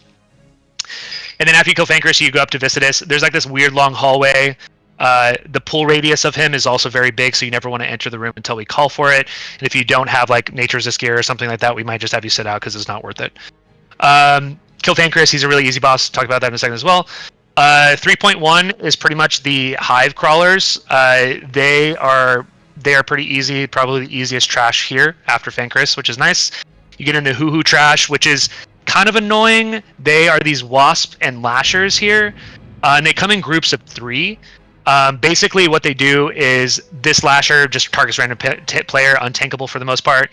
And then after you kill Fankris, you go up to Viscidus. There's like this weird long hallway. The pull radius of him is also very big, so you never want to enter the room until we call for it. And if you don't have like Nature's Gear or something like that, we might just have you sit out because it's not worth it. Kill Fankris, he's a really easy boss. Talk about that in a second as well. 3.1 is pretty much the Hive Crawlers. They are pretty easy, probably the easiest trash here after Fankris, which is nice. You get into Hoo-Hoo Trash, which is kind of annoying. They are these Wasp and Lashers here, and they come in groups of 3. Basically, what they do is this Lasher just targets random player, untankable for the most part.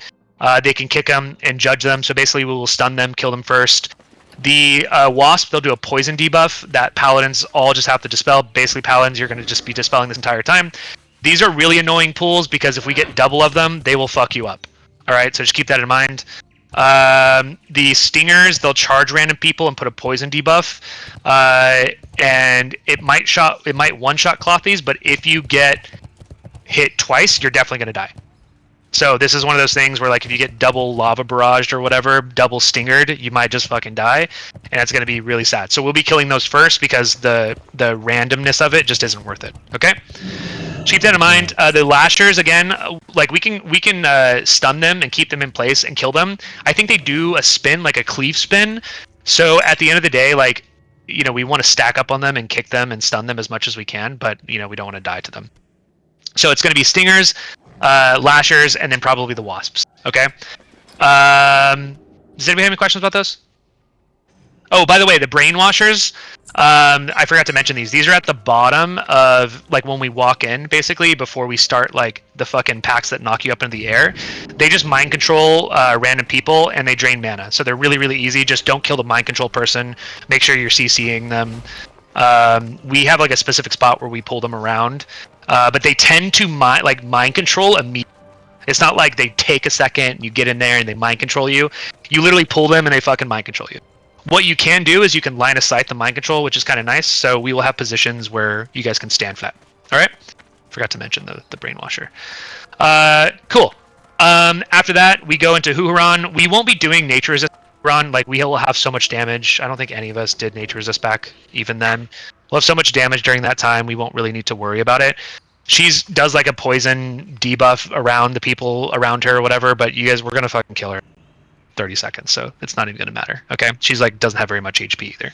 They can kick them and judge them, so basically we will stun them, kill them first. The Wasp, they'll do a poison debuff that Paladins all just have to dispel. Basically, Paladins, you're going to just be dispelling this entire time. These are really annoying pulls because if we get double of them, they will fuck you up. All right, so just keep that in mind. The Stingers, they'll charge random people and put a poison debuff, and it might one-shot Clothies, but if you get hit twice, you're definitely going to die. So this is one of those things where like if you get double lava barraged or whatever, double stingered, you might just fucking die, and it's going to be really sad. So we'll be killing those first because the randomness of it just isn't worth it. Okay, so keep that in mind. The Lashers, again, like we can stun them and keep them in place and kill them. I think they do a spin, like a cleave spin. So at the end of the day, like, you know, we want to stack up on them and kick them and stun them as much as we can, but you know, we don't want to die to them. So it's going to be Stingers, Lashers, and then probably the Wasps. Okay. Does anybody have any questions about those? Oh, by the way, the Brainwashers, I forgot to mention these. These are at the bottom of, like, when we walk in, basically, before we start, like, the fucking packs that knock you up into the air. They just mind control random people, and they drain mana. So they're really, really easy. Just don't kill the mind control person. Make sure you're CCing them. We have, like, a specific spot where we pull them around. But they tend to mind control immediately. It's not like they take a second, you get in there and they mind control you. You literally pull them and they fucking mind control you. What you can do is you can line of sight the mind control, which is kind of nice. So we will have positions where you guys can stand flat. All right. Forgot to mention the brainwasher. Cool. After that, we go into Huhuran. We won't be doing nature resist run. Like, we will have so much damage. I don't think any of us did nature resist back even then. We'll have so much damage during that time. We won't really need to worry about it. She does like a poison debuff around the people around her or whatever, but you guys, we're gonna fucking kill her. 30 seconds, so it's not even gonna matter. Okay, she's like doesn't have very much HP either.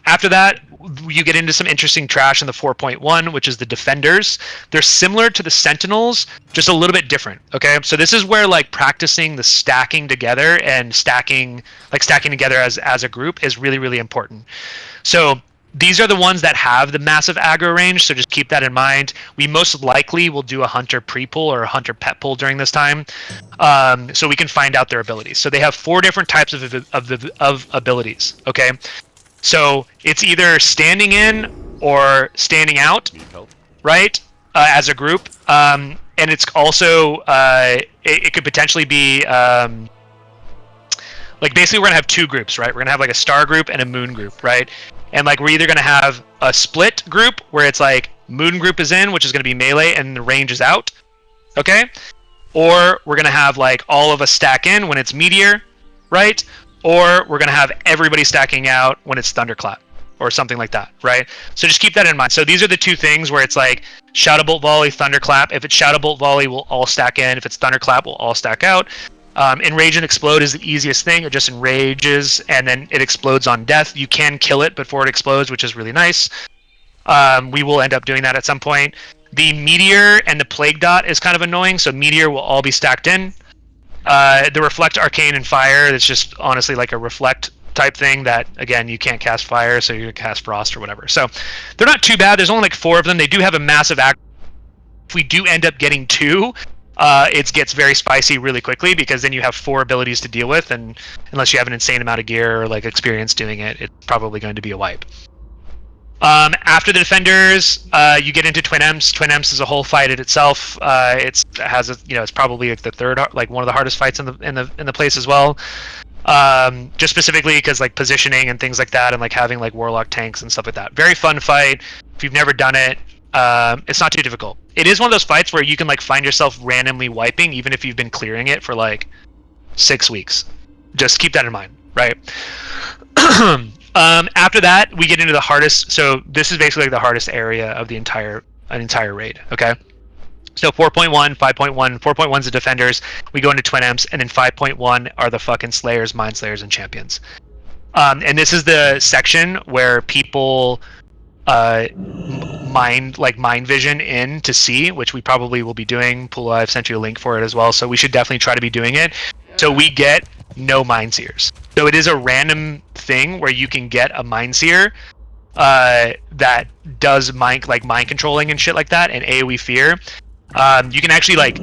After that, you get into some interesting trash in the 4.1, which is the defenders. They're similar to the sentinels, just a little bit different. Okay, so this is where like practicing the stacking together and stacking together as a group is really, really important. So these are the ones that have the massive aggro range, so just keep that in mind. We most likely will do a hunter pre-pull or a hunter pet pull during this time, so we can find out their abilities. So they have 4 different types of abilities, okay? So it's either standing in or standing out, right, as a group. And it's also, it could potentially be, like basically we're gonna have 2 groups, right? We're gonna have like a star group and a moon group, right? And like we're either going to have a split group where it's like moon group is in, which is going to be melee, and the range is out. Okay? Or we're going to have like all of us stack in when it's meteor, right? Or we're going to have everybody stacking out when it's thunderclap or something like that, right? So just keep that in mind. So these are the 2 things where it's like Shadow Bolt Volley, thunderclap. If it's Shadow Bolt Volley, we'll all stack in. If it's thunderclap, we'll all stack out. Enrage and explode is the easiest thing. It just enrages and then it explodes on death. You can kill it before it explodes, which is really nice. We will end up doing that at some point. The meteor and the plague dot is kind of annoying, so meteor will all be stacked in. The reflect, arcane, and fire, that's just honestly like a reflect type thing that, again, you can't cast fire, so you can cast frost or whatever. So they're not too bad. There's only like 4 of them. They do have a massive act. If we do end up getting 2, it gets very spicy really quickly, because then you have 4 abilities to deal with, and unless you have an insane amount of gear or like experience doing it, it's probably going to be a wipe. After the defenders, you get into Twin Emps. Twin Emps is a whole fight in itself. It's probably like the third, like one of the hardest fights in the place as well. Just specifically because like positioning and things like that, and like having like warlock tanks and stuff like that. Very fun fight. If you've never done it, it's not too difficult. It is one of those fights where you can like find yourself randomly wiping, even if you've been clearing it for like 6 weeks. Just keep that in mind, right? After that, we get into the hardest. So this is basically like the hardest area of the entire raid. Okay. So 4.1, 5.1, 4.1 is the defenders. We go into Twin Emps, and then 5.1 are the fucking slayers, mind slayers, and champions. And this is the section where people mind vision in to see, which we probably will be doing. Pula, I've sent you a link for it as well, so we should definitely try to be doing it. So we get no mind seers. So it is a random thing where you can get a mind seer that does mind controlling and shit like that, and AoE fear. You can actually like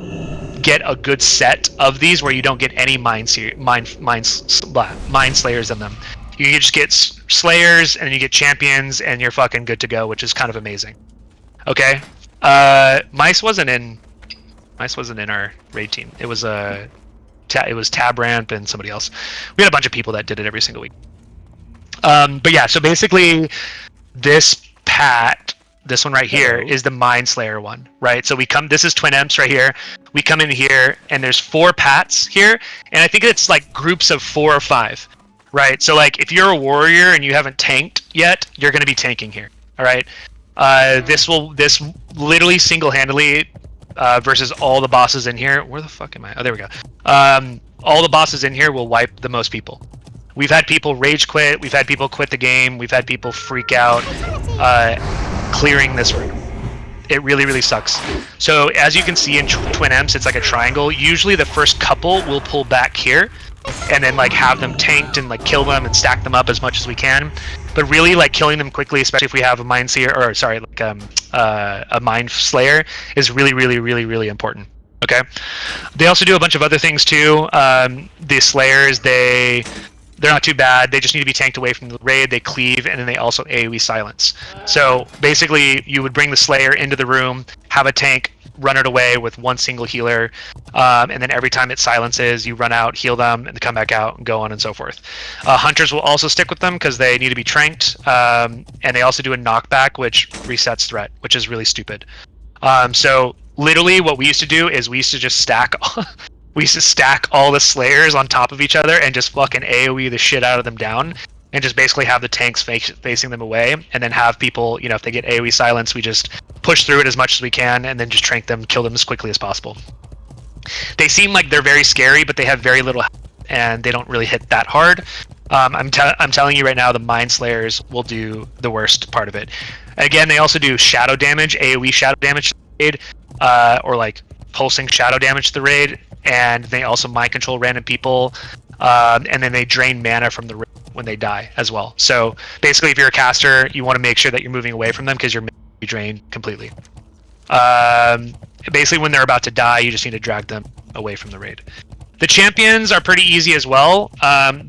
get a good set of these where you don't get any mind slayers in them. You can just get slayers, and then you get champions, and you're fucking good to go, which is kind of amazing. Okay, Mice wasn't in our raid team. It was Tab Ramp and somebody else. We had a bunch of people that did it every single week. But yeah, so basically this one right here is the Mind Slayer one, right? So this is Twin Emps right here. We come in here, and there's 4 pats here, and I think it's like groups of 4 or 5, right? So like if you're a warrior and you haven't tanked yet, you're going to be tanking here, all right? This literally single-handedly versus all the bosses in here. Where the fuck am I? Oh, there we go. All the bosses in here will wipe the most people. We've had people rage quit. We've had people quit the game. We've had people freak out clearing this room. It really, really sucks. So as you can see in Twin Emps, it's like a triangle. Usually the first couple will pull back here and then like have them tanked and like kill them and stack them up as much as we can. But really, like killing them quickly, especially if we have a mind seer, or sorry, like a mind slayer, is really, really, really, really important. Okay. They also do a bunch of other things too. The slayers, they They're not too bad. They just need to be tanked away from the raid. They cleave, and then they also AoE silence. So basically, you would bring the Slayer into the room, have a tank run it away with one single healer, and then every time it silences, you run out, heal them, and come back out, and go on and so forth. Hunters will also stick with them because they need to be tranked, and they also do a knockback, which resets threat, which is really stupid. So literally, what we used to do is we used to just stack. We used to stack all the Slayers on top of each other and just fucking AoE the shit out of them down, and just basically have the tanks facing them away, and then have people, you know, if they get AoE silence, we just push through it as much as we can, and then just trank them, kill them as quickly as possible. They seem like they're very scary, but they have very little health, and they don't really hit that hard. I'm telling you right now, the Mind Slayers will do the worst part of it. Again, they also do shadow damage, AoE shadow damage to the raid, or like pulsing shadow damage to the raid, and they also mind control random people, and then they drain mana from the raid when they die as well. So basically, if you're a caster, you want to make sure that you're moving away from them because you're drained completely. Basically, when they're about to die, you just need to drag them away from the raid. The champions are pretty easy as well.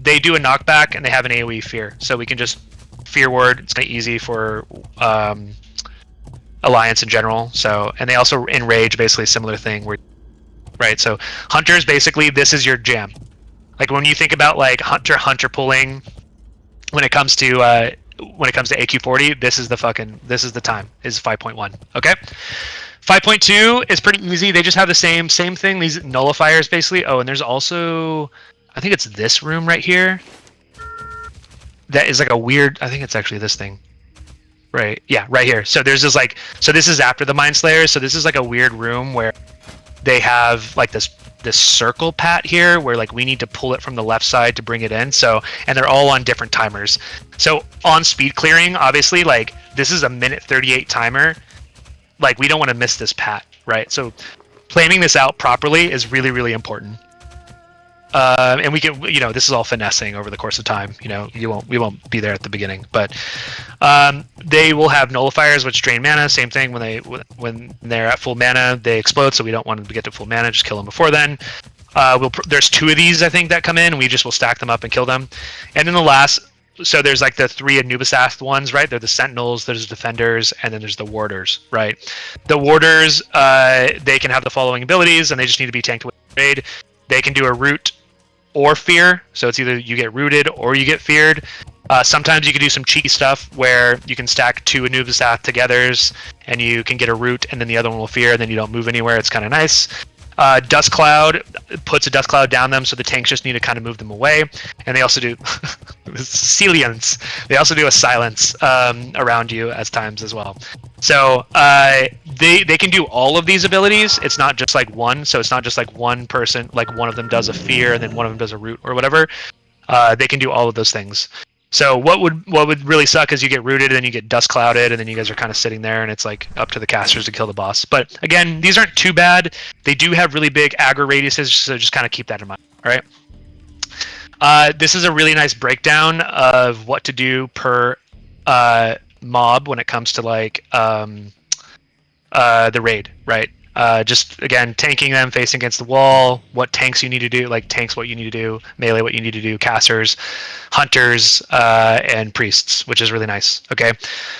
They do a knockback and they have an AoE fear, so we can just fear ward. It's kind of easy for Alliance in general. So, and they also enrage, basically a similar thing. Right. So hunters, basically, this is your jam. Like when you think about like hunter pulling, when it comes to AQ40, this is the time, is 5.1. Okay. 5.2 is pretty easy. They just have the same thing. These nullifiers basically. Oh, and there's also, I think it's this room right here. That is like a weird, I think it's actually this thing. Right. Yeah, right here. So there's this like, so this is after the Mind Slayers. So this is like a weird room where they have like this circle pat here where like we need to pull it from the left side to bring it in. So, and they're all on different timers. So on speed clearing, obviously, like this is a minute 38 timer. Like we don't want to miss this pat, right? So planning this out properly is really, really important. And we can, you know, this is all finessing over the course of time. You know, we won't be there at the beginning, but they will have nullifiers which drain mana. Same thing when they're at full mana, they explode. So we don't want them to get to full mana. Just kill them before then. There's 2 of these I think that come in. And we just will stack them up and kill them. And then the last, so there's like the 3 Anubisath ones, right? They're the Sentinels, there's the Defenders, and then there's the Warders, right? The Warders, they can have the following abilities, and they just need to be tanked with raid. They can do a root or fear, so it's either you get rooted or you get feared. Sometimes you can do some cheeky stuff where you can stack 2 Anubisath togethers and you can get a root and then the other one will fear and then you don't move anywhere. It's kind of nice. Dust Cloud puts a Dust Cloud down them, so the tanks just need to kind of move them away. And they also do Celians. They also do a silence around you at times as well. So they can do all of these abilities. It's not just like one. So it's not just like one person, like one of them does a fear and then one of them does a root or whatever. They can do all of those things. So what would really suck is you get rooted and then you get dust clouded and then you guys are kind of sitting there and it's like up to the casters to kill the boss. But again, these aren't too bad. They do have really big aggro radiuses, so just kind of keep that in mind. All right. This is a really nice breakdown of what to do per mob when it comes to like the raid, right? Just again, tanking them, facing against the wall, what tanks you need to do, like tanks what you need to do, melee what you need to do, casters, hunters, and priests, which is really nice. Okay,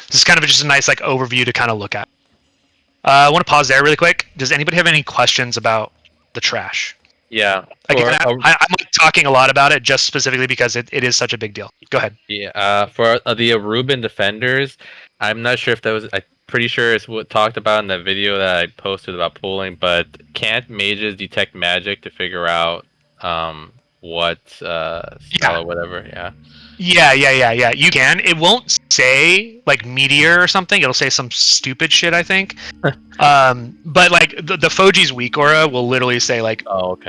this is kind of just a nice like overview to kind of look at. I want to pause there really quick. Does anybody have any questions about the trash? Yeah. Again, I'm like talking a lot about it just specifically because it is such a big deal. Go ahead. Yeah. For the Aruban defenders, I'm not sure if that was. Pretty sure it's what talked about in that video that I posted about pooling, but can't mages detect magic to figure out what spell or whatever? Yeah. You can. It won't say like meteor or something. It'll say some stupid shit, I think. But like the Foji's weak aura will literally say like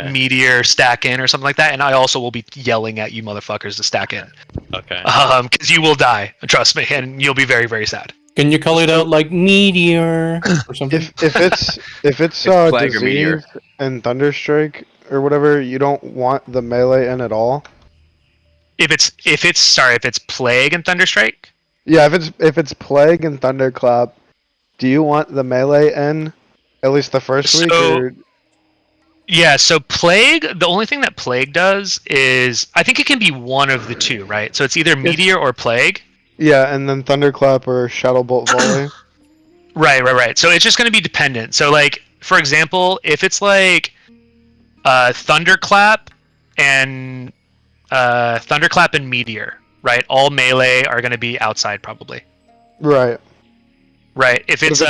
meteor stack in or something like that, and I also will be yelling at you motherfuckers to stack in. Okay. Because you will die. Trust me, and you'll be very, very sad. Can you call it out like meteor or something? If it's disease and thunderstrike or whatever, you don't want the melee in at all. If it's plague and thunderstrike. Yeah, if it's plague and thunderclap, do you want the melee in at least the first week? Or... Yeah, so Plague, the only thing that Plague does is, I think it can be one of the two, right? So it's either Meteor or Plague. Yeah, and then Thunderclap or Shadowbolt Volley. Right. So it's just going to be dependent. So, like, for example, if it's like Thunderclap and Meteor, right? All melee are going to be outside, probably. Right. If it's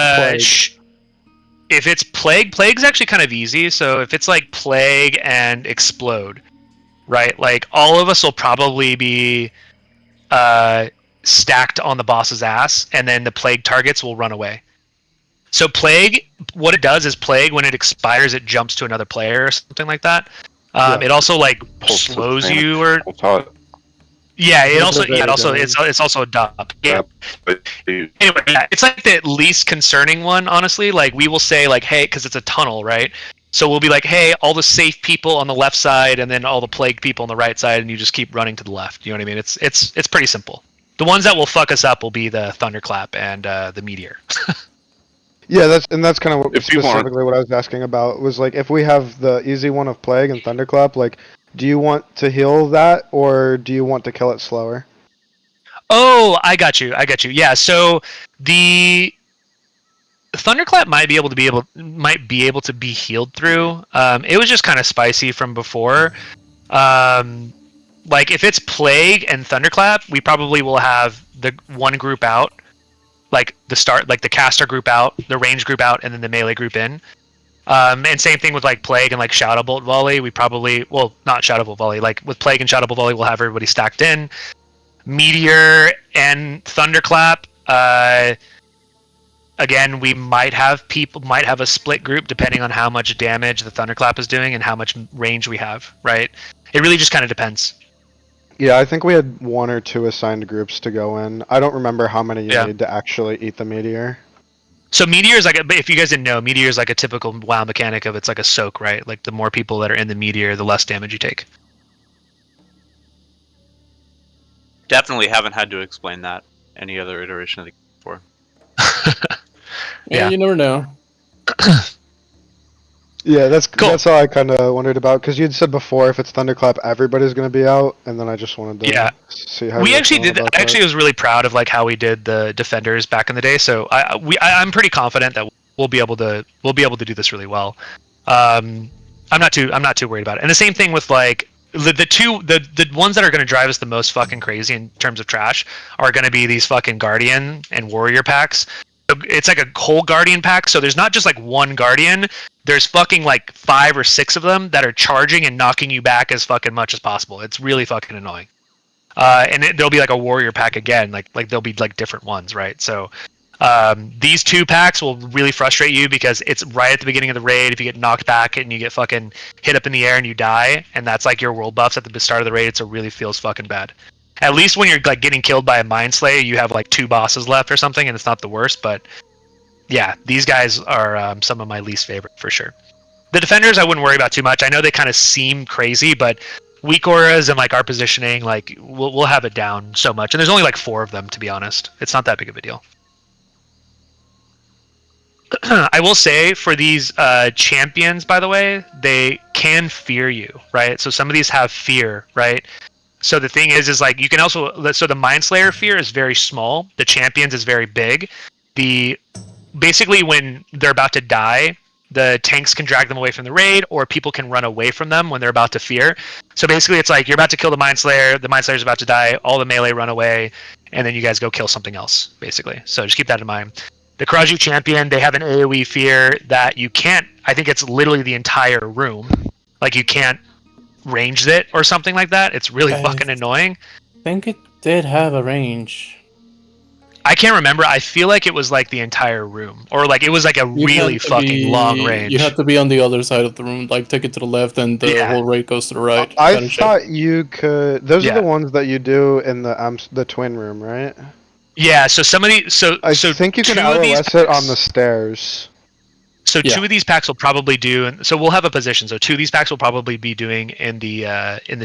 if it's Plague's actually kind of easy. So if it's like Plague and Explode, right? Like all of us will probably be stacked on the boss's ass, and then the Plague targets will run away. So Plague, what it does is Plague, when it expires, it jumps to another player or something like that. It also like slows you or. Yeah, it's also a dub. Yeah. Anyway, yeah, it's like the least concerning one, honestly. Like we will say like, hey, because it's a tunnel, right? So we'll be like, hey, all the safe people on the left side, and then all the plague people on the right side, and you just keep running to the left. You know what I mean? It's pretty simple. The ones that will fuck us up will be the Thunderclap and the Meteor. Yeah, that's kind of specifically what I was asking about. Was like if we have the easy one of Plague and Thunderclap, like. Do you want to heal that, or do you want to kill it slower? Oh, I got you. Yeah, so the Thunderclap might be able to be healed through. It was just kind of spicy from before. Like if it's Plague and Thunderclap, we probably will have the one group out, like the caster group out, the range group out, and then the melee group in. And same thing with like Plague and like Shadowbolt Volley. We probably, well, not Shadowbolt Volley. Like with Plague and Shadowbolt Volley, we'll have everybody stacked in. Meteor and Thunderclap. Again, we might have a split group depending on how much damage the Thunderclap is doing and how much range we have. Right? It really just kind of depends. Yeah, I think we had 1 or 2 assigned groups to go in. I don't remember how many you need to actually eat the Meteor. So Meteor is like, if you guys didn't know, Meteor is like a typical WoW mechanic of it's like a soak, right? Like the more people that are in the Meteor, the less damage you take. Definitely haven't had to explain that any other iteration of the game before. Yeah, you never know. Yeah, that's cool. That's all I kind of wondered about, because you'd said before if it's Thunderclap, everybody's going to be out, and then I just wanted to see how. We actually did. I actually was really proud of like how we did the defenders back in the day. So I'm pretty confident that we'll be able to do this really well. I'm not too worried about it. And the same thing with like the ones that are going to drive us the most fucking crazy in terms of trash are going to be these fucking Guardian and Warrior packs. It's like a whole Guardian pack, so there's not just like one Guardian. There's fucking like 5 or 6 of them that are charging and knocking you back as fucking much as possible. It's really fucking annoying. And there'll be like a Warrior pack again, like there'll be like different ones, right? So these 2 packs will really frustrate you because it's right at the beginning of the raid. If you get knocked back and you get fucking hit up in the air and you die, and that's like your world buffs at the start of the raid, it really feels fucking bad. At least when you're like getting killed by a Mind Slayer, you have like 2 bosses left or something, and it's not the worst. But yeah, these guys are some of my least favorite for sure. The defenders I wouldn't worry about too much. I know they kind of seem crazy, but weak auras and like our positioning, like we'll have it down so much. And there's only like 4 of them, to be honest. It's not that big of a deal. I will say for these champions, by the way, they can fear you, right? So some of these have fear, right? So the thing is like you can also, so the Mind Slayer fear is very small. The champions is very big. Basically when they're about to die, the tanks can drag them away from the raid, or people can run away from them when they're about to fear. So basically it's like you're about to kill the Mind Slayer's about to die, all the melee run away, and then you guys go kill something else, basically. So just keep that in mind. The Karaju champion, they have an AoE fear that you can't, I think it's literally the entire room. Like you can't range it or something like that. It's really fucking annoying. I think it did have a range. I can't remember. I feel like it was like the entire room, or like it was like a really fucking long range. You have to be on the other side of the room, like take it to the left, and the whole raid goes to the right. I thought you could. Those are the ones that you do in the twin room, right? Yeah. So somebody. I think you can LOS it on the stairs. So 2 of these packs will probably do, and so we'll have a position. So 2 of these packs will probably be doing in the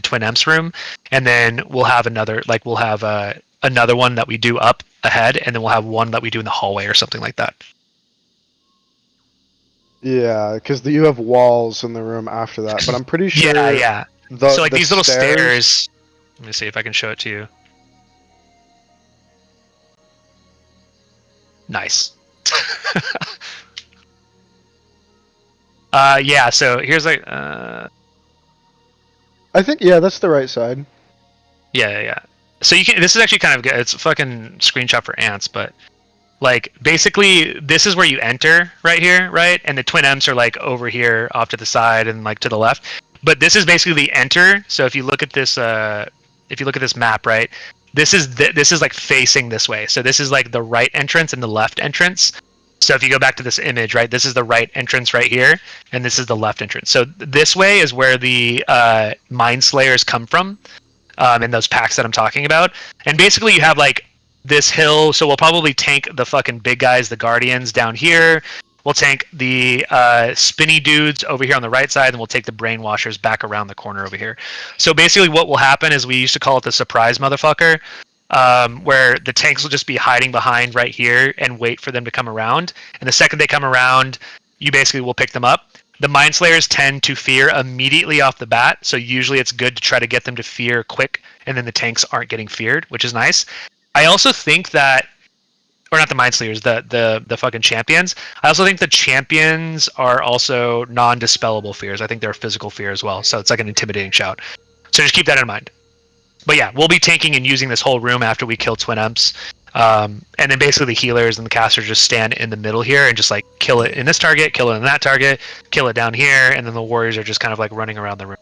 Twin Emps room, and then we'll have another one that we do up ahead, and then we'll have one that we do in the hallway or something like that. Yeah, because you have walls in the room after that, but I'm pretty sure. Yeah. So like these little stairs. Let me see if I can show it to you. Nice. Yeah. So here's like. I think that's the right side. Yeah. So you can. This is actually kind of good. It's a fucking screenshot for ants, but like basically this is where you enter right here, right? And the twin M's are like over here, off to the side and like to the left. But this is basically the enter. So if you look at this, map, right? This is like facing this way. So this is like the right entrance and the left entrance. So if you go back to this image, right, this is the right entrance right here, and this is the left entrance. So this way is where the Mind Slayers come from, in those packs that I'm talking about. And basically you have like this hill, so we'll probably tank the fucking big guys, the Guardians, down here. We'll tank the spinny dudes over here on the right side, and we'll take the brainwashers back around the corner over here. So basically what will happen is we used to call it the surprise motherfucker, where the tanks will just be hiding behind right here and wait for them to come around. And the second they come around, you basically will pick them up. The Mind Slayers tend to fear immediately off the bat, so usually it's good to try to get them to fear quick, and then the tanks aren't getting feared, which is nice. I also think that, or not the Mind Slayers, the fucking champions. I also think the champions are also non-dispellable fears. I think they're a physical fear as well, so it's like an intimidating shout. So just keep that in mind. But yeah, we'll be tanking and using this whole room after we kill twin M's. And then basically the healers and the casters just stand in the middle here and just like kill it in this target, kill it in that target, kill it down here, and then the warriors are just kind of like running around the room.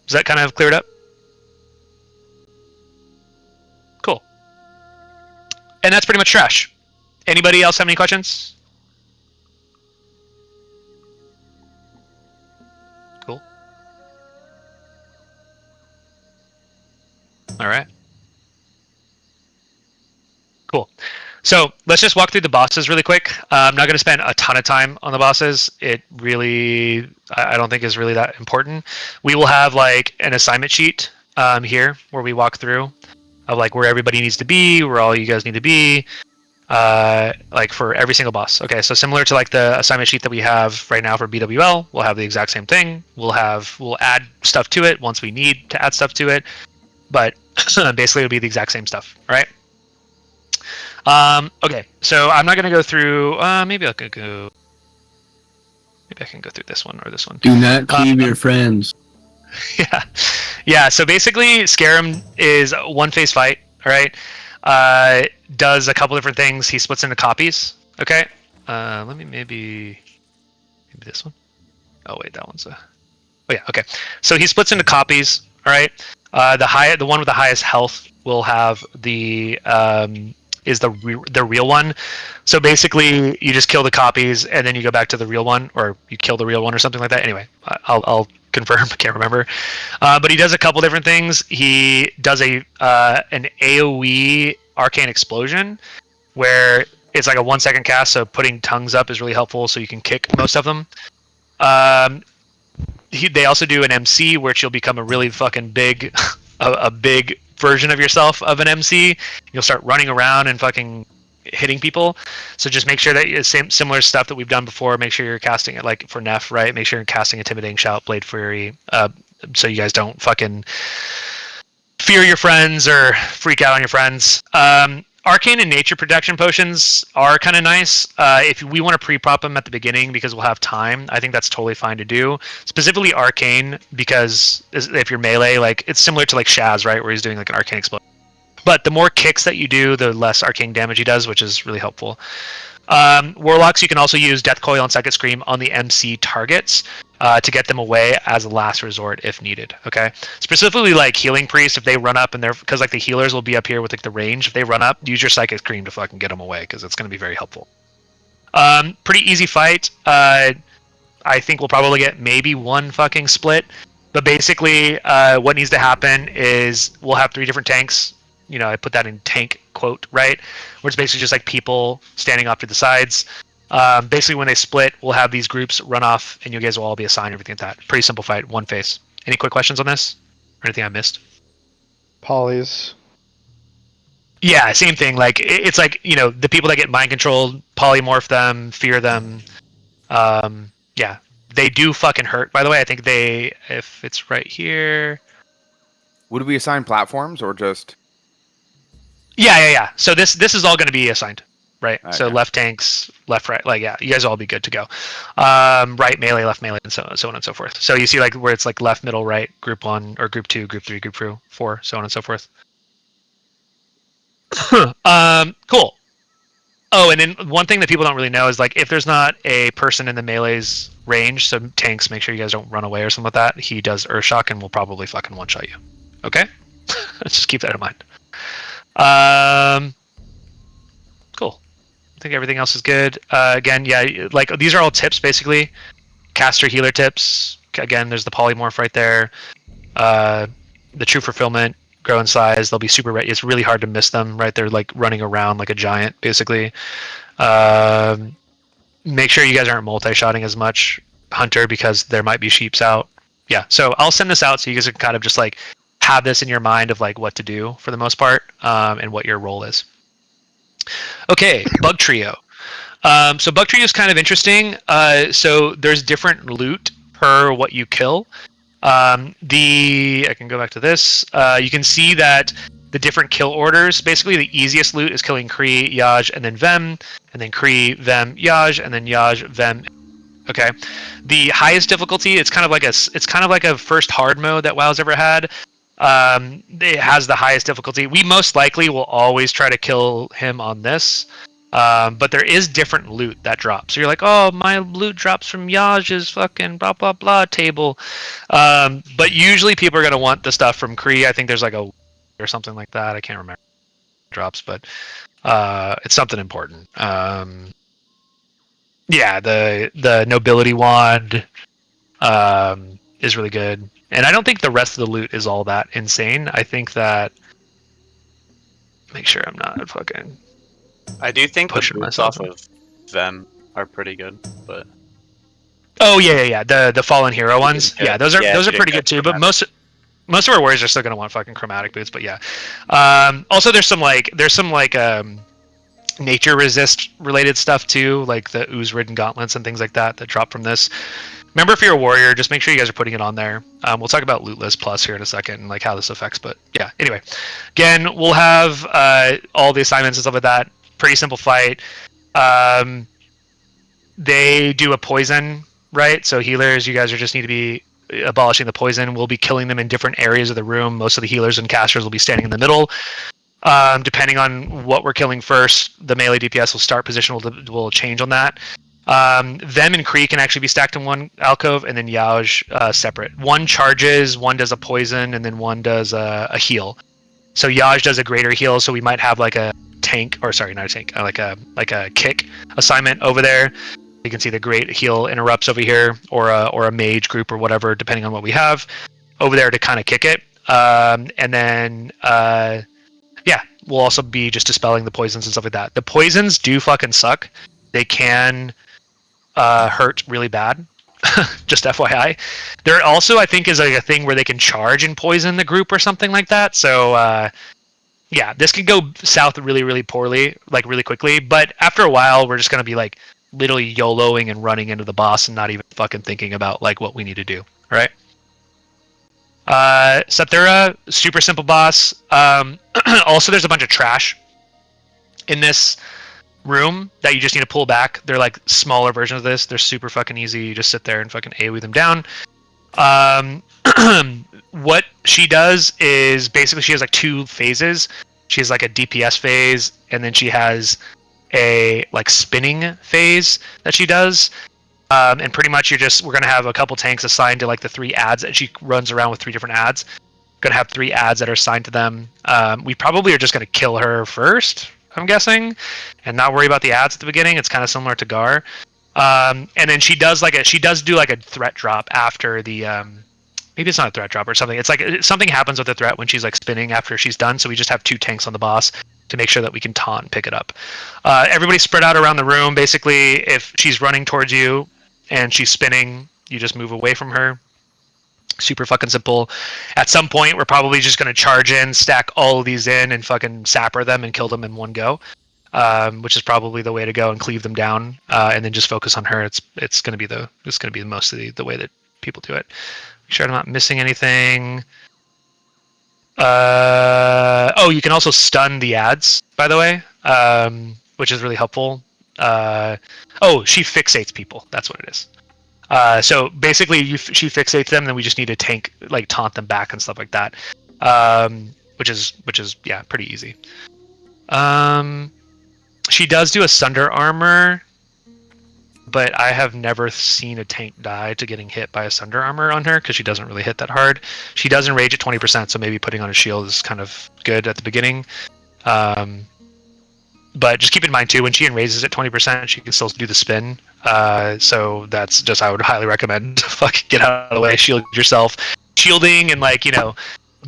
Does that kind of clear it up? Cool. And that's pretty much trash. Anybody else have any questions? Cool. All right. Cool. So let's just walk through the bosses really quick. I'm not going to spend a ton of time on the bosses. It really, I don't think is really that important. We will have like an assignment sheet here where we walk through of like where everybody needs to be, where all you guys need to be, like for every single boss. Okay, so similar to like the assignment sheet that we have right now for BWL, we'll have the exact same thing. We'll add stuff to it once we need to add stuff to it, but basically it'll be the exact same stuff, right? Okay, so I'm not gonna go through. Maybe I can go through this one or this one. Do not leave your friends. Yeah. So basically, Scarum is one phase fight. All right. Does a couple different things. He splits into copies. Okay. Let me maybe this one. Oh wait, that one's a. Oh yeah. Okay. So he splits into copies. All right. The one with the highest health will have the is the real one. So basically, you just kill the copies and then you go back to the real one, or you kill the real one or something like that. Anyway, I'll confirm. I can't remember. But he does a couple different things. He does an AOE arcane explosion, where it's like a 1 second cast. So putting tongues up is really helpful, so you can kick most of them. They also do an MC, which you'll become a really fucking big, a big version of yourself of an MC. You'll start running around and fucking hitting people. So just make sure that it's similar stuff that we've done before. Make sure you're casting it like for Neff, right? Make sure you're casting Intimidating Shout, Blade Fury, so you guys don't fucking fear your friends or freak out on your friends. Arcane and Nature Protection Potions are kind of nice. If we want to pre-prop them at the beginning because we'll have time, I think that's totally fine to do. Specifically Arcane, because if you're melee, like it's similar to like Shaz, right, where he's doing like an Arcane Explosion. But the more kicks that you do, the less arcane damage he does, which is really helpful. Warlocks, you can also use Death Coil and Psychic Scream on the MC targets to get them away as a last resort if needed. Okay, specifically like Healing Priest, if they run up and they're, because like the healers will be up here with like the range. If they run up, use your Psychic Scream to fucking get them away, because it's going to be very helpful. Pretty easy fight. I think we'll probably get maybe one fucking split, but basically what needs to happen is we'll have 3 different tanks. You know, I put that in tank quote, right? Where it's basically just like people standing off to the sides. Basically, when they split, we'll have these groups run off, and you guys will all be assigned everything like that. Pretty simple fight, one phase. Any quick questions on this? Or anything I missed? Polys. Yeah, same thing. Like it's like, you know, the people that get mind controlled, polymorph them, fear them. Yeah, they do fucking hurt. By the way, I think if it's right here. Would we assign platforms or just? Yeah. So this is all going to be assigned, right? Right, So yeah. left tanks, left, right. Like, yeah, you guys will all be good to go. Right melee, left melee, and so on and so forth. So you see like where it's like left, middle, right, group 1 or group 2, group 3, group 4, so on and so forth. Cool. Oh, and then one thing that people don't really know is like if there's not a person in the melee's range, so tanks, make sure you guys don't run away or something like that. He does Earthshock and will probably fucking one-shot you. Okay? Let's just keep that in mind. Cool. I think everything else is good. Again, yeah, like these are all tips basically. Caster healer tips. Again, there's the polymorph right there. The true fulfillment. Grow in size. They'll be super ready. It's really hard to miss them, right? They're like running around like a giant, basically. Make sure you guys aren't multi-shotting as much, Hunter, because there might be sheeps out. Yeah, so I'll send this out so you guys can kind of just like have this in your mind of like what to do for the most part, and what your role is. Okay, Bug Trio. So Bug Trio is kind of interesting. So there's different loot per what you kill. I can go back to this. You can see that the different kill orders, basically the easiest loot is killing Kree, Yaj, and then Vem, and then Kree, Vem, Yaj, and then Yaj, Vem. Okay. The highest difficulty, it's kind of like a first hard mode that WoW's ever had. It has the highest difficulty. We most likely will always try to kill him on this. But there is different loot that drops. So you're like, oh, my loot drops from Yaj's fucking blah, blah, blah table. But usually people are going to want the stuff from Kree. I think there's like a or something like that. I can't remember drops, but it's something important. Yeah, the Nobility Wand is really good. And I don't think the rest of the loot is all that insane. I think that... Make sure I'm not fucking... I do think the pushing boots myself off of them are pretty good, but oh yeah. The fallen hero ones, yeah, those are pretty good too. But most of our warriors are still gonna want fucking chromatic boots. But yeah, also there's some nature resist related stuff too, like the ooze ridden gauntlets and things like that drop from this. Remember, if you're a warrior, just make sure you guys are putting it on there. We'll talk about Loot List Plus here in a second and like how this affects. But yeah, anyway, again, we'll have all the assignments and stuff like that. Pretty simple fight. They do a poison, right? So healers, you guys just need to be abolishing the poison. We'll be killing them in different areas of the room. Most of the healers and casters will be standing in the middle. Depending on what we're killing first, the melee DPS will start position will change on that. Them and Kree can actually be stacked in one alcove, and then Yaj separate. One charges, one does a poison, and then one does a heal. So Yaj does a greater heal, so we might have like a tank, or sorry, not a tank, like a kick assignment over there. You can see the great heal interrupts over here, or a mage group or whatever, depending on what we have over there to kind of kick it. And then yeah, we'll also be just dispelling the poisons and stuff like that. The poisons do fucking suck. They can hurt really bad. Just FYI. There also, I think, is like a thing where they can charge and poison the group or something like that. So yeah, this can go south really, really poorly, like really quickly. But after a while, we're just gonna be like literally YOLOing and running into the boss and not even fucking thinking about like what we need to do. All right. Sathura, super simple boss. Also, there's a bunch of trash in this room that you just need to pull back. They're like smaller versions of this. They're super fucking easy. You just sit there and fucking AoE them down. What she does is basically she has like two phases. She has like a DPS phase, and then she has a like spinning phase that she does. And pretty much we're gonna have a couple tanks assigned to like the 3 ads, and she runs around with 3 different ads. Gonna have 3 ads that are assigned to them. We probably are just gonna kill her first, I'm guessing, and not worry about the ads at the beginning. It's kind of similar to Gar. And then she does do like a threat drop after the maybe it's not a threat drop or something. It's like something happens with the threat when she's like spinning after she's done. So we just have 2 tanks on the boss to make sure that we can taunt and pick it up. Everybody spread out around the room. Basically, if she's running towards you and she's spinning, you just move away from her. Super fucking simple. At some point, we're probably just going to charge in, stack all of these in, and fucking sapper them and kill them in one go, which is probably the way to go, and cleave them down, and then just focus on her. It's going to be mostly the way that people do it. Make sure I'm not missing anything. Oh, you can also stun the ads, by the way, which is really helpful. Oh, she fixates people. That's what it is. So basically, she fixates them, then we just need to taunt them back and stuff like that, which is yeah, pretty easy. She does do a Sunder Armor, but I have never seen a tank die to getting hit by a Sunder Armor on her because she doesn't really hit that hard. She does enrage at 20%, so maybe putting on a shield is kind of good at the beginning. But just keep in mind too, when she enrages at 20%, she can still do the spin. So that's just, I would highly recommend fucking get out of the way, shield yourself. Shielding and